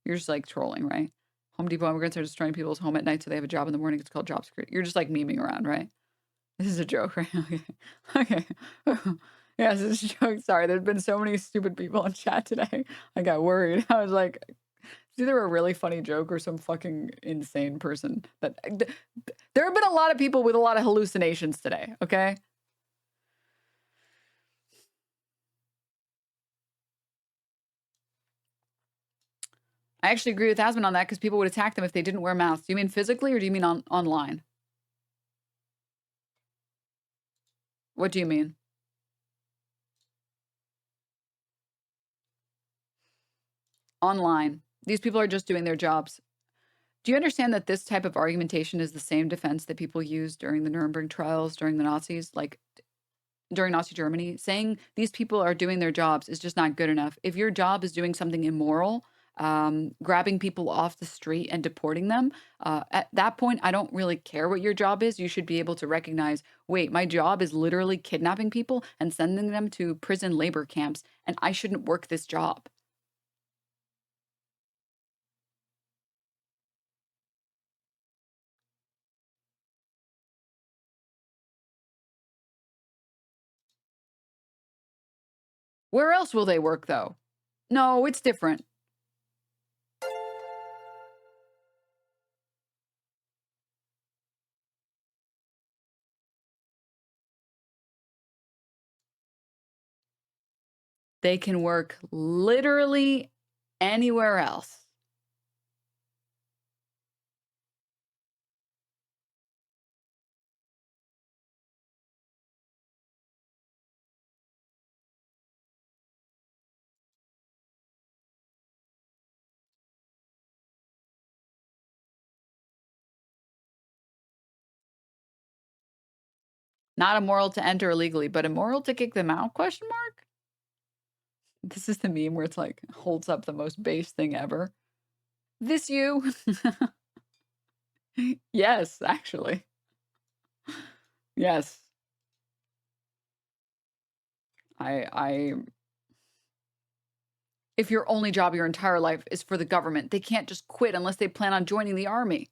Speaker 1: You're just like trolling, right? Home Depot immigrants are destroying people's home at night so they have a job in the morning. It's called job security. You're just like memeing around, right? This is a joke, right? Okay. Yes, this is a joke. Sorry, there's been so many stupid people in chat today. I got worried. I was like, it's either a really funny joke or some fucking insane person. There have been a lot of people with a lot of hallucinations today, okay? I actually agree with Asman on that because people would attack them if they didn't wear masks. Do you mean physically or do you mean online? What do you mean? Online. These people are just doing their jobs. Do you understand that this type of argumentation is the same defense that people used during the Nuremberg trials, during the Nazis, like during Nazi Germany? Saying these people are doing their jobs is just not good enough. If your job is doing something immoral, grabbing people off the street and deporting them. At that point, I don't really care what your job is. You should be able to recognize, wait, my job is literally kidnapping people and sending them to prison labor camps, and I shouldn't work this job. Where else will they work, though? No, it's different. They can work literally anywhere else. Not immoral to enter illegally, but immoral to kick them out, question mark? This is the meme where it's like, holds up the most base thing ever. This you? Yes, actually. Yes. If your only job your entire life is for the government, they can't just quit unless they plan on joining the army.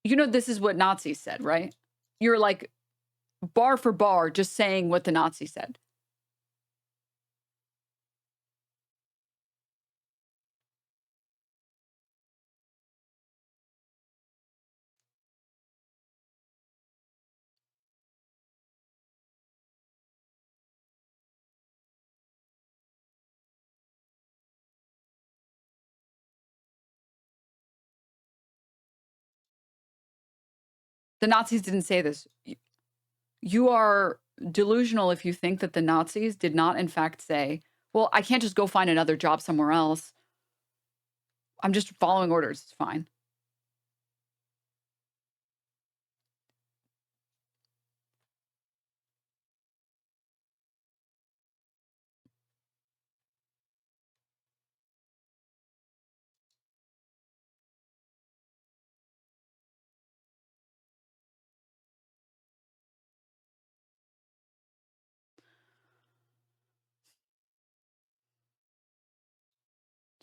Speaker 1: You know, this is what Nazis said, right? You're like, bar for bar, just saying what the Nazi said. The Nazis didn't say this. You are delusional if you think that the Nazis did not, in fact, say, well, I can't just go find another job somewhere else. I'm just following orders. It's fine.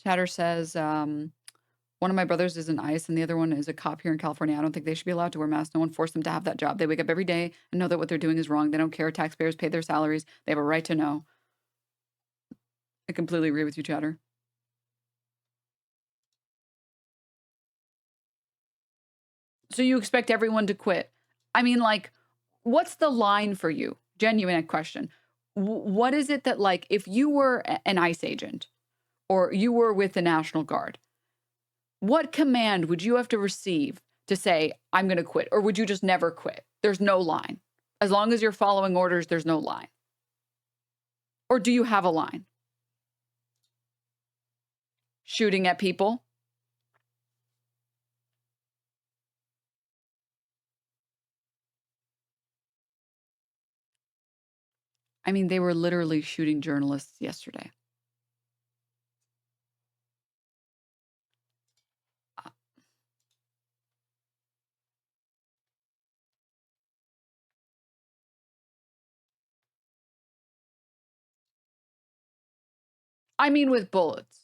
Speaker 1: Chatter says, one of my brothers is in ICE and the other one is a cop here in California. I don't think they should be allowed to wear masks. No one forced them to have that job. They wake up every day and know that what they're doing is wrong. They don't care. Taxpayers pay their salaries. They have a right to know. I completely agree with you, Chatter. So you expect everyone to quit. I mean, like, what's the line for you? Genuine question. What is it that, like, if you were an ICE agent or you were with the National Guard, what command would you have to receive to say, I'm going to quit? Or would you just never quit? There's no line. As long as you're following orders, there's no line. Or do you have a line? Shooting at people? I mean, they were literally shooting journalists yesterday. I mean, with bullets.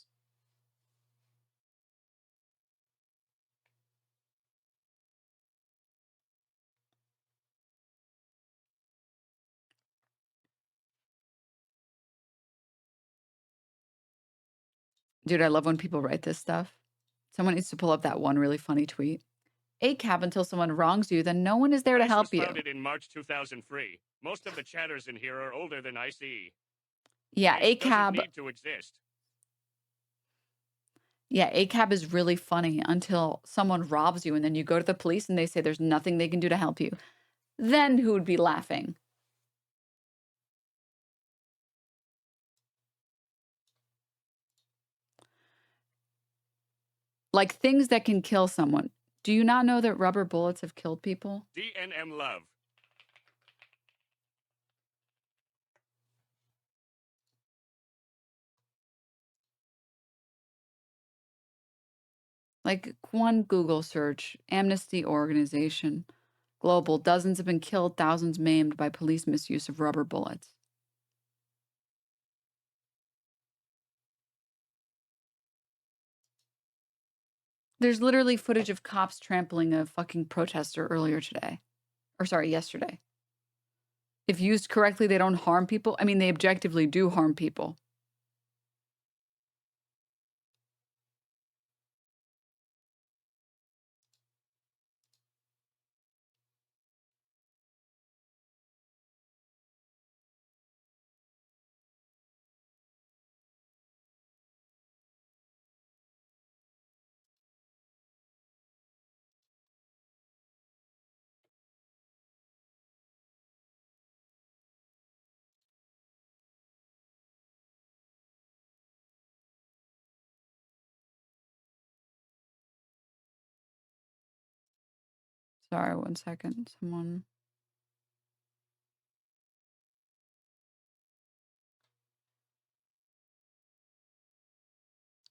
Speaker 1: Dude, I love when people write this stuff. Someone needs to pull up that one really funny tweet. ACAB until someone wrongs you, then no one is there to
Speaker 17: ICE
Speaker 1: help
Speaker 17: was
Speaker 1: you.
Speaker 17: founded in March 2003. Most of the chatters in here are older than ICE.
Speaker 1: Yeah,
Speaker 17: ICE doesn't
Speaker 1: ACAB.
Speaker 17: need to exist.
Speaker 1: Yeah, ACAB is really funny until someone robs you and then you go to the police and they say there's nothing they can do to help you. Then who would be laughing? Like things that can kill someone. Do you not know that rubber bullets have killed people?
Speaker 17: DNM love.
Speaker 1: Like one Google search, Amnesty Organization, global, dozens have been killed, thousands maimed by police misuse of rubber bullets. There's literally footage of cops trampling a fucking protester earlier today. Or sorry, yesterday. If used correctly, they don't harm people. I mean, they objectively do harm people. Sorry, 1 second. Someone.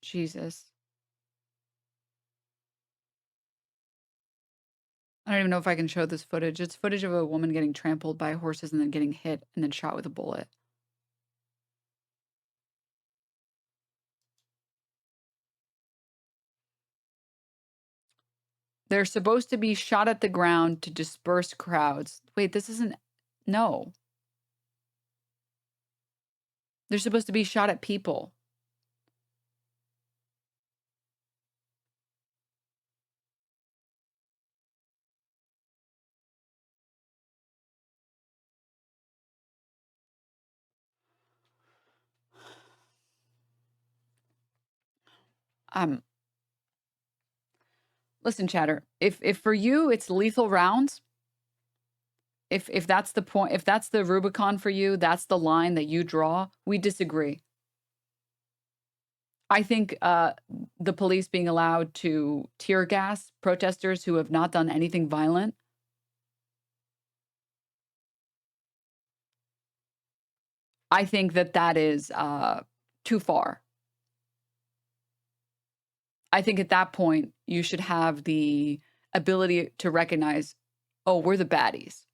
Speaker 1: Jesus. I don't even know if I can show this footage. It's footage of a woman getting trampled by horses and then getting hit and then shot with a bullet. They're supposed to be shot at the ground to disperse crowds. Wait, this isn't... No. They're supposed to be shot at people. Listen, chatter. If for you it's lethal rounds, if that's the point, if that's the Rubicon for you, that's the line that you draw, we disagree. I think the police being allowed to tear gas protesters who have not done anything violent, I think that is too far. I think at that point, you should have the ability to recognize, oh, we're the baddies.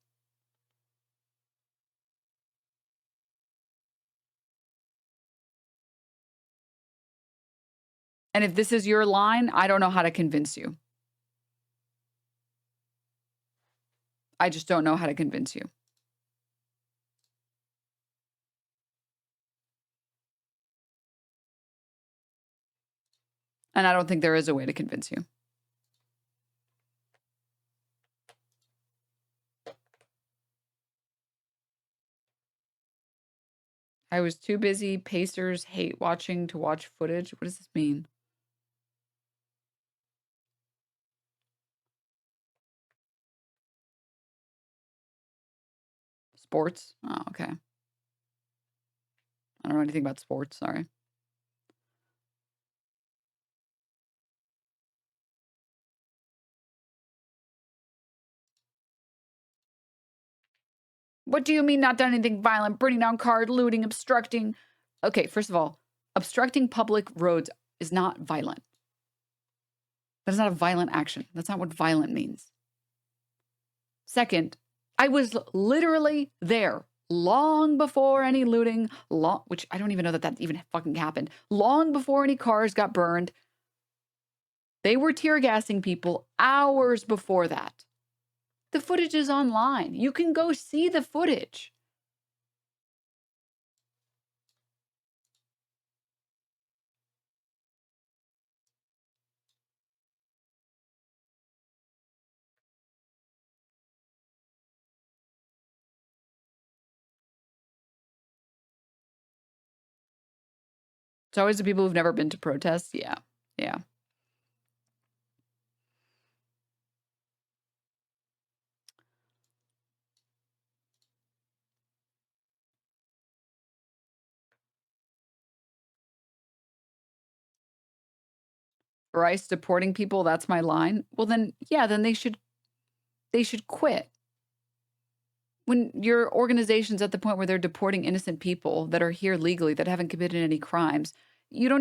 Speaker 1: And if this is your line, I don't know how to convince you. I just don't know how to convince you. And I don't think there is a way to convince you. I was too busy. Pacers hate watching to watch footage. What does this mean? Sports? Oh, okay. I don't know anything about sports. Sorry. What do you mean not done anything violent? Burning down cars, looting, obstructing. Okay, first of all, obstructing public roads is not violent. That is not a violent action. That's not what violent means. Second, I was literally there long before any looting, which I don't even know that even fucking happened. Long before any cars got burned. They were tear gassing people hours before that. The footage is online. You can go see the footage. It's always the people who've never been to protests. Yeah. Yeah. For ICE deporting people, that's my line. Well, then, yeah, then they should quit. When your organization's at the point where they're deporting innocent people that are here legally, that haven't committed any crimes,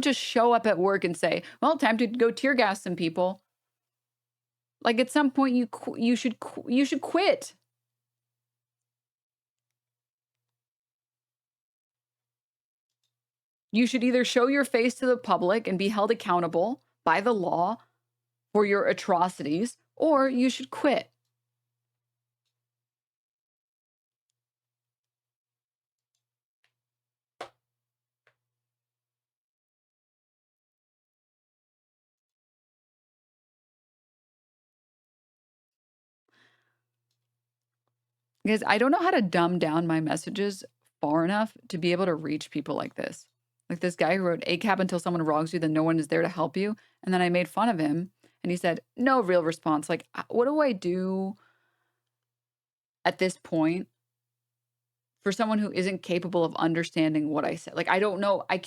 Speaker 1: just show up at work and say, well, time to go tear gas some people. Like at some point you should quit. You should either show your face to the public and be held accountable by the law for your atrocities, or you should quit. Because I don't know how to dumb down my messages far enough to be able to reach people like this. Like this guy who wrote ACAB until someone wrongs you, then no one is there to help you. And then I made fun of him and he said, no real response. Like, what do I do at this point for someone who isn't capable of understanding what I said? Like, I don't know. I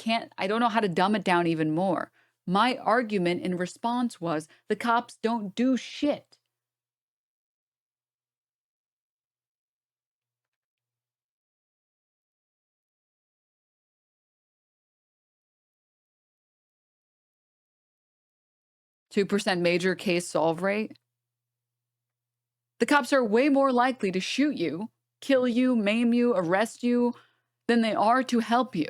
Speaker 1: don't know how to dumb it down even more. My argument in response was the cops don't do shit. %2 major case solve rate. The cops are way more likely to shoot you, kill you, maim you, arrest you than they are to help you.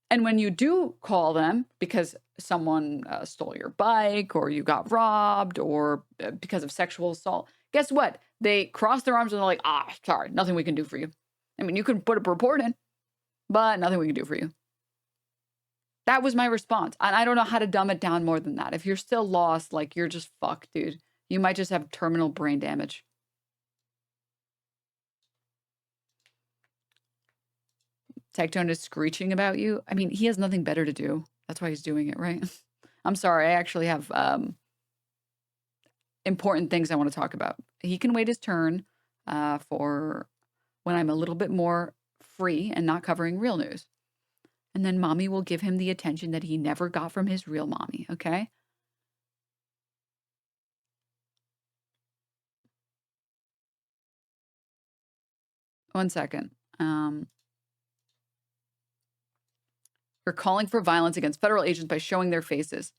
Speaker 1: And when you do call them because someone stole your bike or you got robbed or because of sexual assault, guess what? They cross their arms and they're like, sorry, nothing we can do for you. I mean, you can put a report in, but nothing we can do for you. That was my response. And I don't know how to dumb it down more than that. If you're still lost, like, you're just fucked, dude. You might just have terminal brain damage. Tectone is screeching about you. I mean, he has nothing better to do. That's why he's doing it, right? I'm sorry. I actually have important things I want to talk about. He can wait his turn for when I'm a little bit more free and not covering real news. And then mommy will give him the attention that he never got from his real mommy, okay? One second. You're calling for violence against federal agents by showing their faces.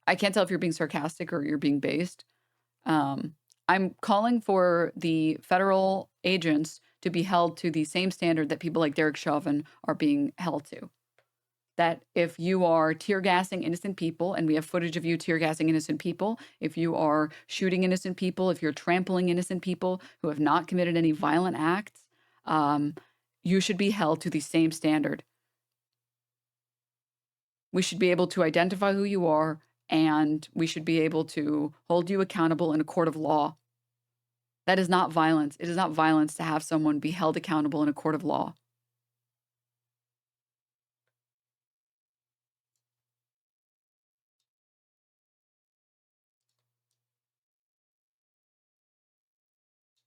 Speaker 1: I can't tell if you're being sarcastic or you're being based. I'm calling for the federal agents to be held to the same standard that people like Derek Chauvin are being held to. That if you are tear gassing innocent people, and we have footage of you tear gassing innocent people, if you are shooting innocent people, if you're trampling innocent people who have not committed any violent acts, you should be held to the same standard. We should be able to identify who you are, and we should be able to hold you accountable in a court of law. That is not violence. It is not violence to have someone be held accountable in a court of law.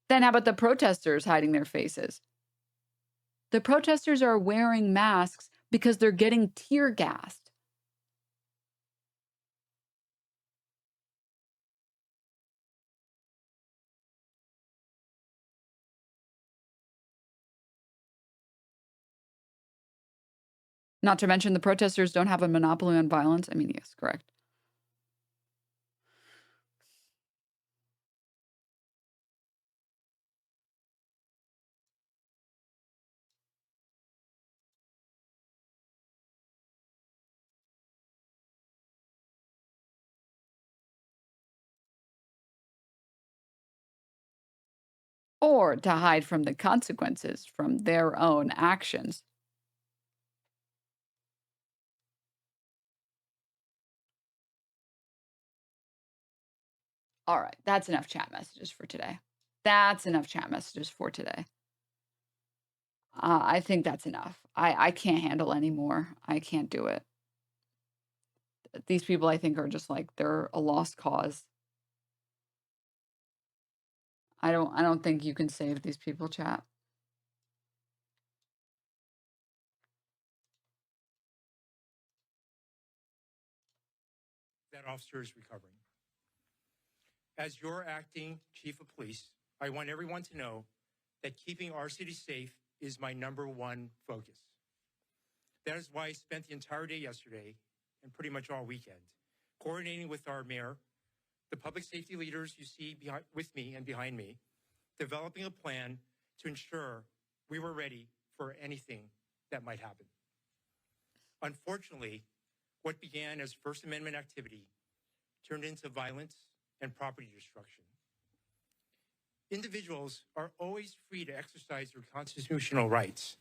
Speaker 1: Then how about the protesters hiding their faces? The protesters are wearing masks because they're getting tear gassed. Not to mention the protesters don't have a monopoly on violence. I mean, yes, correct. Or to hide from the consequences from their own actions. All right, that's enough chat messages for today. That's enough chat messages for today. I think that's enough. I can't handle anymore. I can't do it. These people, I think, are just like, they're a lost cause. I don't think you can save these people, chat.
Speaker 18: That officer is recovering. As your acting chief of police, I want everyone to know that keeping our city safe is my #1 focus. That is why I spent the entire day yesterday and pretty much all weekend coordinating with our mayor, the public safety leaders you see with me and behind me, developing a plan to ensure we were ready for anything that might happen. Unfortunately, what began as First Amendment activity turned into violence and property destruction. Individuals are always free to exercise their constitutional rights.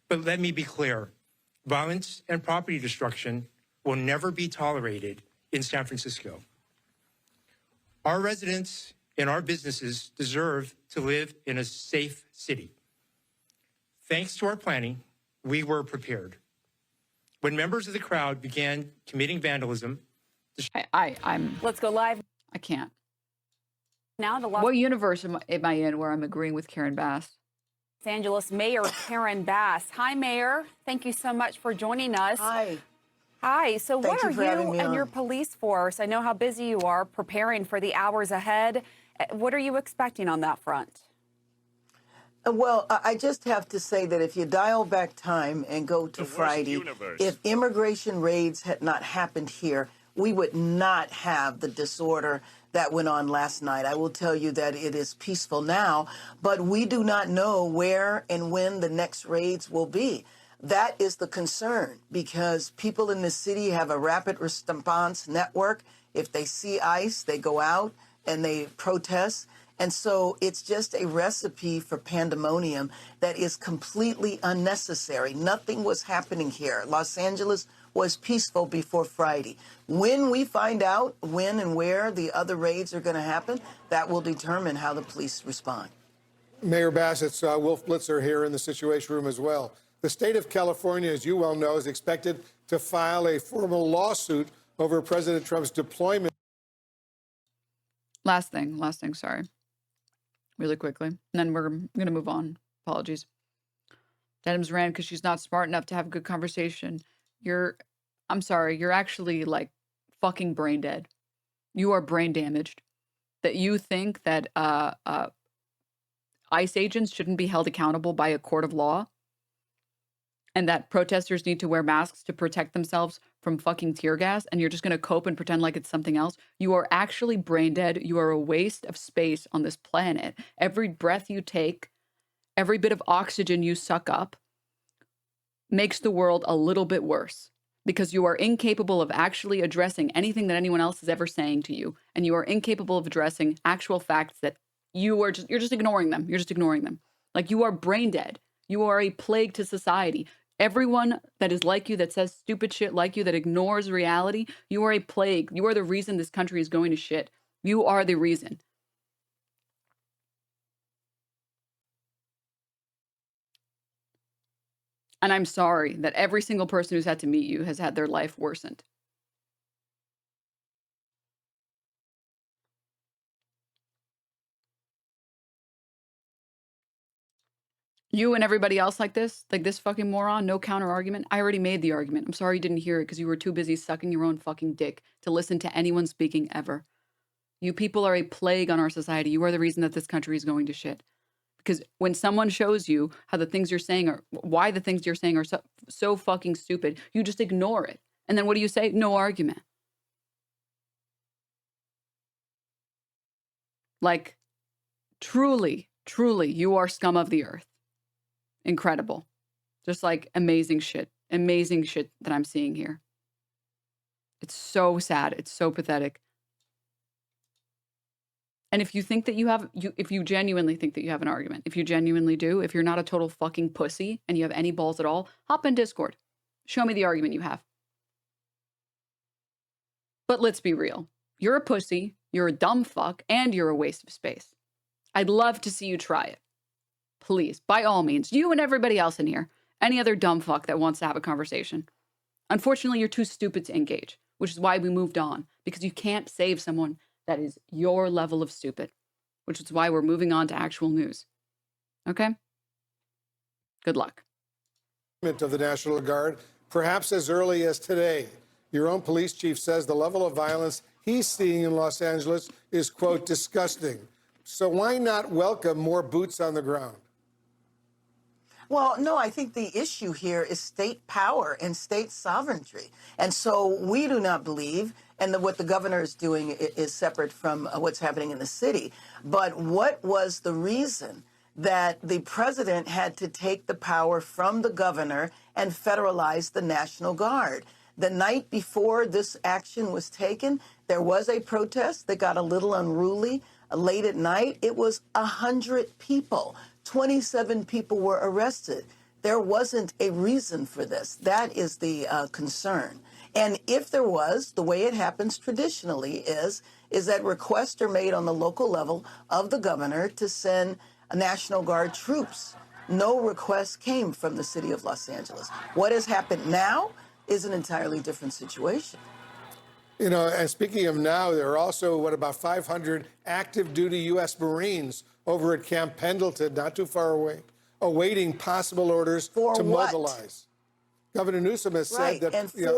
Speaker 18: But let me be clear, violence and property destruction will never be tolerated in San Francisco. Our residents and our businesses deserve to live in a safe city. Thanks to our planning, we were prepared. When members of the crowd began committing vandalism,
Speaker 1: Let's go live. I can't.
Speaker 14: Now the
Speaker 1: What universe am I in where I'm agreeing with Karen Bass?
Speaker 14: Los Angeles Mayor Karen Bass. Hi, Mayor. Thank you so much for joining us.
Speaker 20: Hi.
Speaker 14: Hi. So
Speaker 20: Thank
Speaker 14: what are
Speaker 20: you for having
Speaker 14: you
Speaker 20: me
Speaker 14: and
Speaker 20: on.
Speaker 14: your police force? I know how busy you are preparing for the hours ahead. What are you expecting on that front?
Speaker 20: Well, I just have to say that if you dial back time and go to Friday, if immigration raids had not happened here, we would not have the disorder that went on last night. I will tell you that it is peaceful now, but we do not know where and when the next raids will be. That is the concern, because people in the city have a rapid response network. If they see ICE, they go out and they protest. And so it's just a recipe for pandemonium that is completely unnecessary. Nothing was happening here. Los Angeles was peaceful before Friday. When we find out when and where the other raids are going to happen, that will determine how the police respond.
Speaker 21: Mayor Bass, it's Wolf Blitzer here in the Situation Room as well. The state of California, as you well know, is expected to file a formal lawsuit over President Trump's deployment.
Speaker 1: Last thing, sorry. Really quickly. And then we're going to move on. Apologies. Denims ran because she's not smart enough to have a good conversation. I'm sorry, you're actually like fucking brain dead. You are brain damaged. That you think that ICE agents shouldn't be held accountable by a court of law, and that protesters need to wear masks to protect themselves from fucking tear gas, and you're just going to cope and pretend like it's something else. You are actually brain dead. You are a waste of space on this planet. Every breath you take, every bit of oxygen you suck up makes the world a little bit worse, because you are incapable of actually addressing anything that anyone else is ever saying to you, and you are incapable of addressing actual facts that you're just ignoring them. You're just ignoring them. Like, you are brain dead. You are a plague to society. Everyone that is like you, that says stupid shit like you, that ignores reality, you are a plague. You are the reason this country is going to shit. You are the reason. And I'm sorry that every single person who's had to meet you has had their life worsened. You and everybody else like this fucking moron, no counter argument. I already made the argument. I'm sorry you didn't hear it because you were too busy sucking your own fucking dick to listen to anyone speaking ever. You people are a plague on our society. You are the reason that this country is going to shit. Because when someone shows you how the things you're saying are, why the things you're saying are so fucking stupid, you just ignore it. And then what do you say? No argument. Like, truly, you are scum of the earth. Incredible. Just like amazing shit that I'm seeing here. It's so sad. It's so pathetic. And if you think that if you genuinely think that you have an argument, if you genuinely do, if you're not a total fucking pussy and you have any balls at all, hop in Discord. Show me the argument you have. But let's be real. You're a pussy, you're a dumb fuck, and you're a waste of space. I'd love to see you try it. Please, by all means, you and everybody else in here, any other dumb fuck that wants to have a conversation. Unfortunately, you're too stupid to engage, which is why we moved on, because you can't save someone that is your level of stupid, which is why we're moving on to actual news. Okay? Good luck.
Speaker 21: Of the National Guard, perhaps as early as today. Your own police chief says the level of violence he's seeing in Los Angeles is, quote, disgusting. So why not welcome more boots on the ground?
Speaker 20: Well, no, I think the issue here is state power and state sovereignty. And so we do not believe, and what the governor is doing is separate from what's happening in the city. But what was the reason that the president had to take the power from the governor and federalize the National Guard? The night before this action was taken, there was a protest that got a little unruly. Late at night, it was 100 people. 27 people were arrested. There wasn't a reason for this. That is the concern. And if there was, the way it happens traditionally is that requests are made on the local level of the governor to send National Guard troops. No request came from the city of Los Angeles. What has happened now is an entirely different situation.
Speaker 21: You know, and speaking of now, there are also, about 500 active duty U.S. Marines over at Camp Pendleton, not too far away, awaiting possible orders to mobilize. Governor Newsom has said that,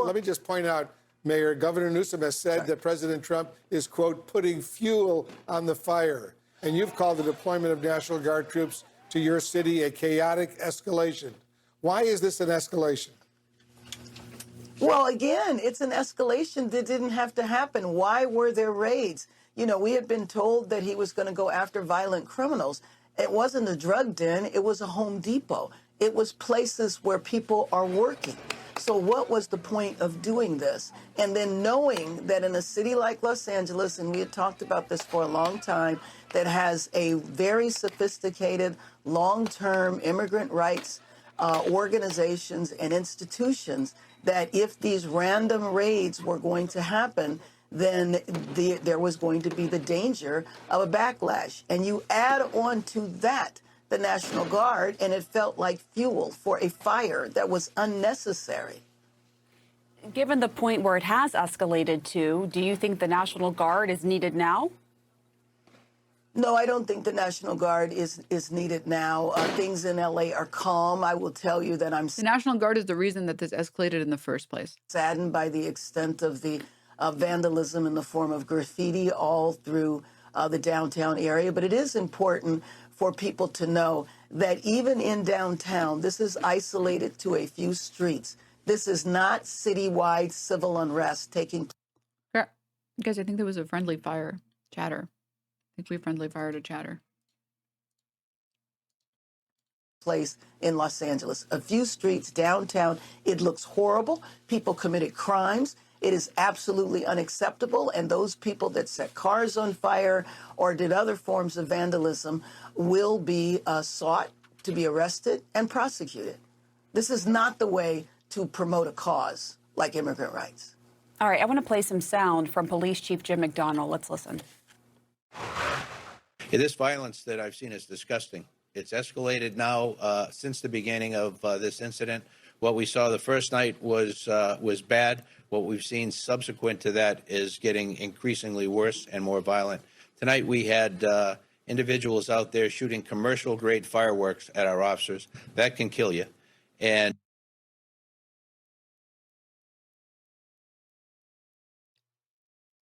Speaker 21: let me just point out, Mayor, Governor Newsom has said that President Trump is, quote, putting fuel on the fire. And you've called the deployment of National Guard troops to your city a chaotic escalation. Why is this an escalation?
Speaker 20: Well, again, it's an escalation that didn't have to happen. Why were there raids? You know, we had been told that he was going to go after violent criminals. It wasn't a drug den. It was a Home Depot. It was places where people are working. So what was the point of doing this? And then knowing that in a city like Los Angeles, and we had talked about this for a long time, that has a very sophisticated, long-term immigrant rights organizations and institutions, that if these random raids were going to happen, then there was going to be the danger of a backlash. And you add on to that the National Guard, and it felt like fuel for a fire that was unnecessary.
Speaker 14: Given the point where it has escalated to, do you think the National Guard is needed now?
Speaker 20: No, I don't think the National Guard is needed now. Things in L.A. are calm. I will tell you that I'm...
Speaker 1: The National Guard is the reason that this escalated in the first place.
Speaker 20: Saddened by the extent of the vandalism in the form of graffiti all through the downtown area. But it is important for people to know that even in downtown, this is isolated to a few streets. This is not citywide civil unrest taking place.
Speaker 1: Guys, I think there was a friendly fire chatter. I think we friendly fired a chatter.
Speaker 20: Place in Los Angeles. A few streets downtown. It looks horrible. People committed crimes. It is absolutely unacceptable. And those people that set cars on fire or did other forms of vandalism will be sought to be arrested and prosecuted. This is not the way to promote a cause like immigrant rights.
Speaker 14: All right, I want to play some sound from Police Chief Jim McDonnell. Let's listen.
Speaker 3: This violence that I've seen is disgusting. It's escalated now since the beginning of this incident. What we saw the first night was bad. What we've seen subsequent to that is getting increasingly worse and more violent. Tonight we had individuals out there shooting commercial-grade fireworks at our officers. That can kill you. And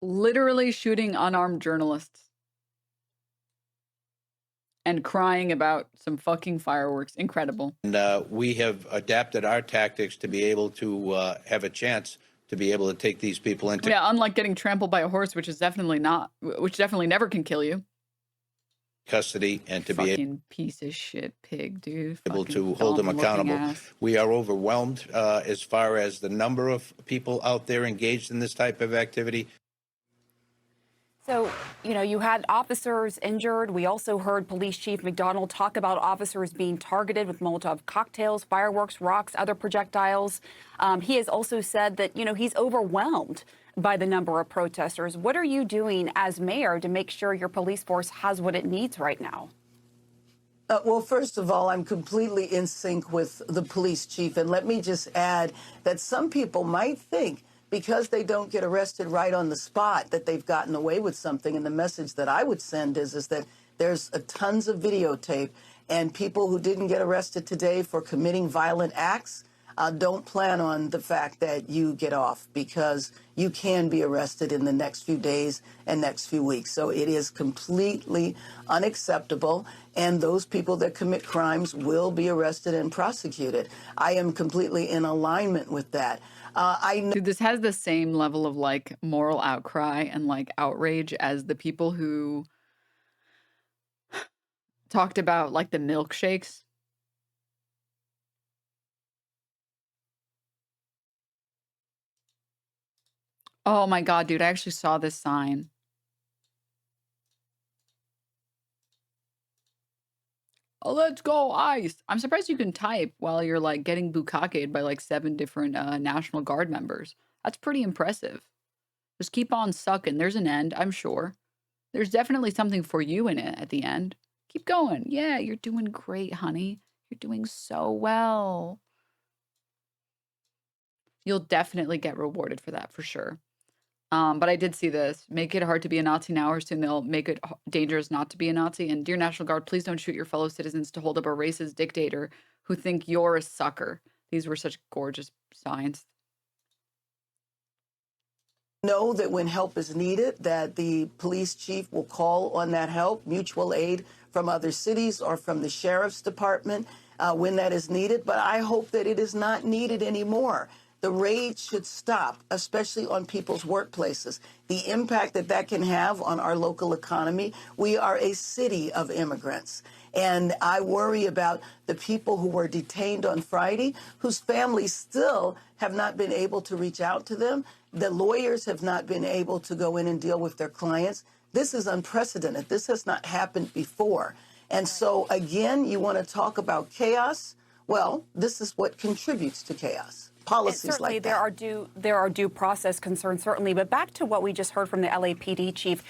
Speaker 1: literally shooting unarmed journalists. And crying about some fucking fireworks. Incredible.
Speaker 3: And we have adapted our tactics to be able to have a chance to be able to take these people into...
Speaker 1: Yeah, unlike getting trampled by a horse, which definitely never can kill you.
Speaker 3: Custody and to be
Speaker 1: fucking piece of shit pig, dude.
Speaker 3: Able to hold them accountable. We are overwhelmed as far as the number of people out there engaged in this type of activity.
Speaker 14: So, you know, you had officers injured. We also heard Police Chief McDonnell talk about officers being targeted with Molotov cocktails, fireworks, rocks, other projectiles. He has also said that, you know, he's overwhelmed by the number of protesters. What are you doing as mayor to make sure your police force has what it needs right now?
Speaker 20: Well, first of all, I'm completely in sync with the police chief. And let me just add that some people might think because they don't get arrested right on the spot that they've gotten away with something. And the message that I would send is that there's tons of videotape, and people who didn't get arrested today for committing violent acts, don't plan on the fact that you get off, because you can be arrested in the next few days and next few weeks. So it is completely unacceptable, and those people that commit crimes will be arrested and prosecuted. I am completely in alignment with that.
Speaker 1: Dude, this has the same level of like moral outcry and like outrage as the people who talked about like the milkshakes. Oh my God, dude, I actually saw this sign. Oh, let's go ICE. I'm surprised you can type while you're like getting bukkake'd by like 7 different National Guard members. That's pretty impressive. Just keep on sucking. There's an end, I'm sure. There's definitely something for you in it at the end. Keep going. Yeah, you're doing great, honey. You're doing so well. You'll definitely get rewarded for that, for sure. But I did see this. Make it hard to be a Nazi now, or soon they'll make it dangerous not to be a Nazi. And dear National Guard, please don't shoot your fellow citizens to hold up a racist dictator who think you're a sucker. These were such gorgeous signs.
Speaker 20: Know that when help is needed, that the police chief will call on that help, mutual aid from other cities or from the sheriff's department when that is needed. But I hope that it is not needed anymore. The raids should stop, especially on people's workplaces. The impact that that can have on our local economy. We are a city of immigrants. And I worry about the people who were detained on Friday, whose families still have not been able to reach out to them. The lawyers have not been able to go in and deal with their clients. This is unprecedented. This has not happened before. And so, again, you want to talk about chaos? Well, this is what contributes to chaos. Policies
Speaker 14: certainly
Speaker 20: like that.
Speaker 14: There are due process concerns, certainly. But back to what we just heard from the LAPD chief,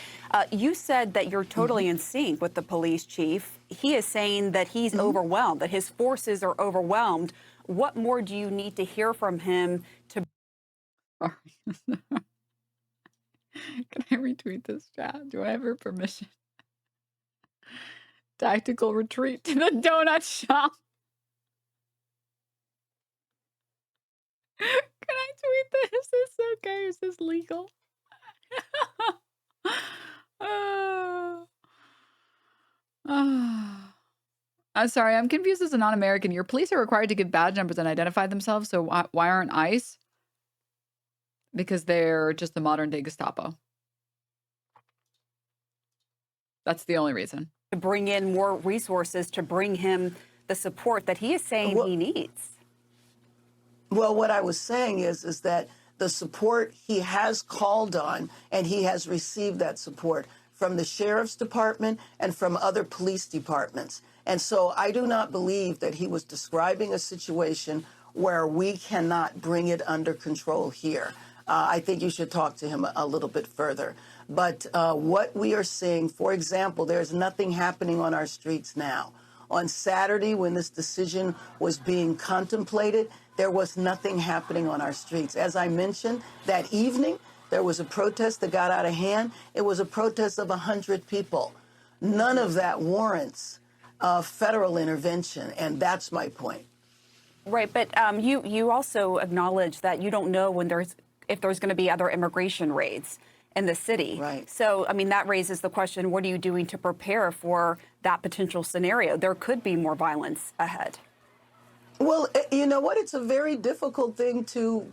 Speaker 14: you said that you're totally in sync with the police chief. He is saying that he's overwhelmed, that his forces are overwhelmed. What more do you need to hear from him to...
Speaker 1: Can I retweet this chat? Do I have her permission? Tactical retreat to the donut shop. Can I tweet this? Is this okay? Is this legal? I'm sorry, I'm confused as a non-American. Your police are required to give badge numbers and identify themselves, so why aren't ICE? Because they're just the modern-day Gestapo. That's the only reason.
Speaker 14: To bring in more resources to bring him the support that he is saying he needs.
Speaker 20: Well, what I was saying is that the support he has called on, and he has received that support from the sheriff's department and from other police departments. And so I do not believe that he was describing a situation where we cannot bring it under control here. I think you should talk to him a little bit further. But what we are seeing, for example, there's nothing happening on our streets now. On Saturday, when this decision was being contemplated, there was nothing happening on our streets. As I mentioned, that evening, there was a protest that got out of hand. It was a protest of 100 people. None of that warrants federal intervention, and that's my point.
Speaker 14: Right, but you also acknowledge that you don't know if there's going to be other immigration raids in the city.
Speaker 20: Right.
Speaker 14: So, I mean, that raises the question, what are you doing to prepare for that potential scenario? There could be more violence ahead.
Speaker 20: Well, you know what? It's a very difficult thing to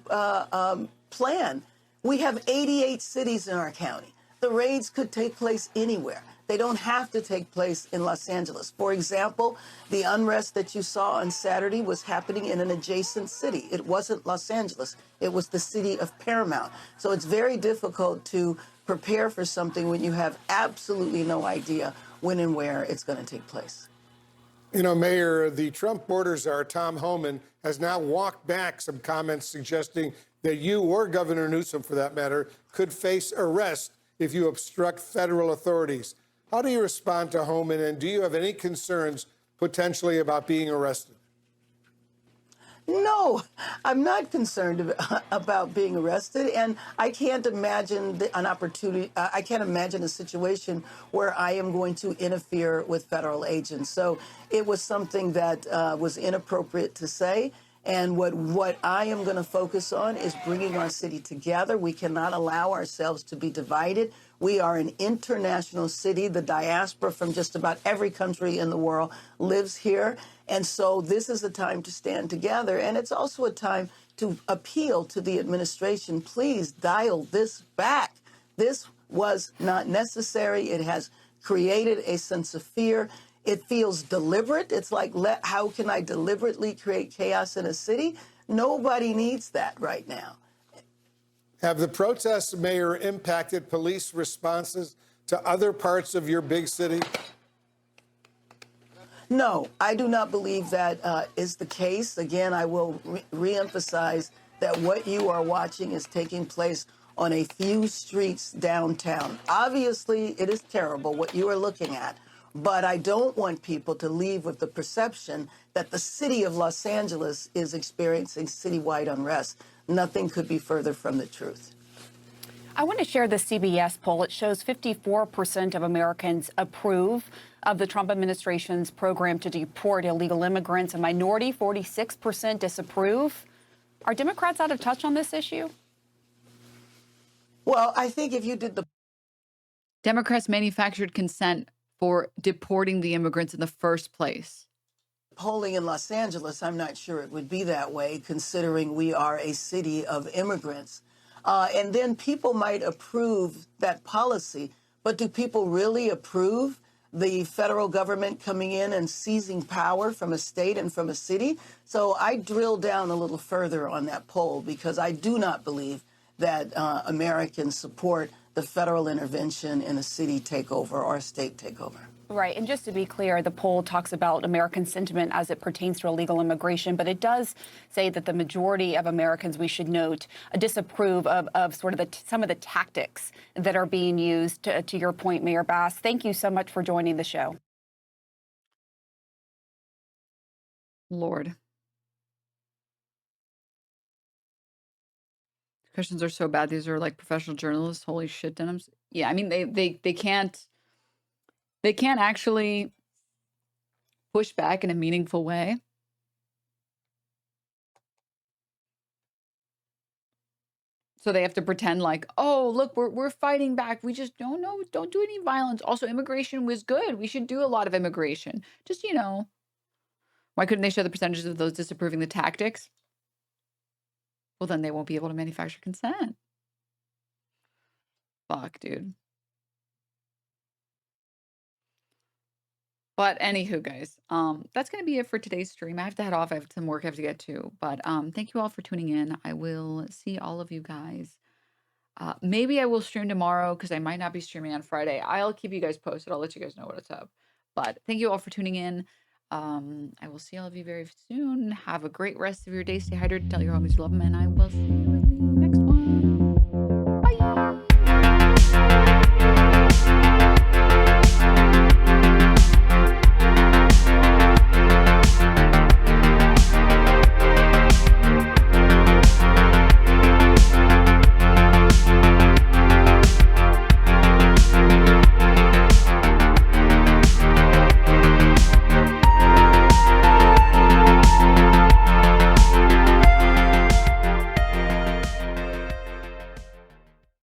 Speaker 20: plan. We have 88 cities in our county. The raids could take place anywhere. They don't have to take place in Los Angeles. For example, the unrest that you saw on Saturday was happening in an adjacent city. It wasn't Los Angeles. It was the city of Paramount. So it's very difficult to prepare for something when you have absolutely no idea when and where it's going to take place.
Speaker 21: You know, Mayor, the Trump border czar, Tom Homan, has now walked back some comments suggesting that you or Governor Newsom, for that matter, could face arrest if you obstruct federal authorities. How do you respond to Homan, and do you have any concerns potentially about being arrested?
Speaker 20: No, I'm not concerned about being arrested, and I can't imagine an opportunity. I can't imagine a situation where I am going to interfere with federal agents. So it was something that was inappropriate to say, And what I am going to focus on is bringing our city together. We cannot allow ourselves to be divided. We are an international city. The diaspora from just about every country in the world lives here. And so this is a time to stand together. And it's also a time to appeal to the administration. Please dial this back. This was not necessary. It has created a sense of fear. It feels deliberate. It's like, how can I deliberately create chaos in a city? Nobody needs that right now.
Speaker 21: Have the protests, Mayor, impacted police responses to other parts of your big city?
Speaker 20: No, I do not believe that is the case. Again, I will reemphasize that what you are watching is taking place on a few streets downtown. Obviously, it is terrible what you are looking at. But I don't want people to leave with the perception that the city of Los Angeles is experiencing citywide unrest. Nothing could be further from the truth.
Speaker 14: I want to share the CBS poll. It shows 54% of Americans approve of the Trump administration's program to deport illegal immigrants. A minority, 46%, disapprove. Are Democrats out of touch on this issue?
Speaker 20: Well, I think if you did the
Speaker 1: Democrats manufactured consent for deporting the immigrants in the first place.
Speaker 20: polling in Los Angeles, I'm not sure it would be that way, considering we are a city of immigrants. And then people might approve that policy, but do people really approve the federal government coming in and seizing power from a state and from a city? So I drill down a little further on that poll, because I do not believe that Americans support the federal intervention in a city takeover or a state takeover.
Speaker 14: Right. And just to be clear, the poll talks about American sentiment as it pertains to illegal immigration, but it does say that the majority of Americans, we should note, disapprove of sort of some of the tactics that are being used. To your point, Mayor Bass, thank you so much for joining the show.
Speaker 1: Lord. Questions are so bad. These are like professional journalists. Holy shit, Denims. Yeah, I mean, they can't actually push back in a meaningful way. So they have to pretend like, oh, look, we're fighting back. We just don't do any violence. Also, immigration was good. We should do a lot of immigration. Just, why couldn't they show the percentages of those disapproving the tactics? Well, then they won't be able to manufacture consent. Fuck, dude. But anywho, guys, that's going to be it for today's stream. I have to head off. I have some work I have to get to. But thank you all for tuning in. I will see all of you guys. Maybe I will stream tomorrow because I might not be streaming on Friday. I'll keep you guys posted. I'll let you guys know what's up. But thank you all for tuning in. I will see all of you very soon. Have a great rest of your day. Stay hydrated. Tell your homies you love them. And I will see you in the next one.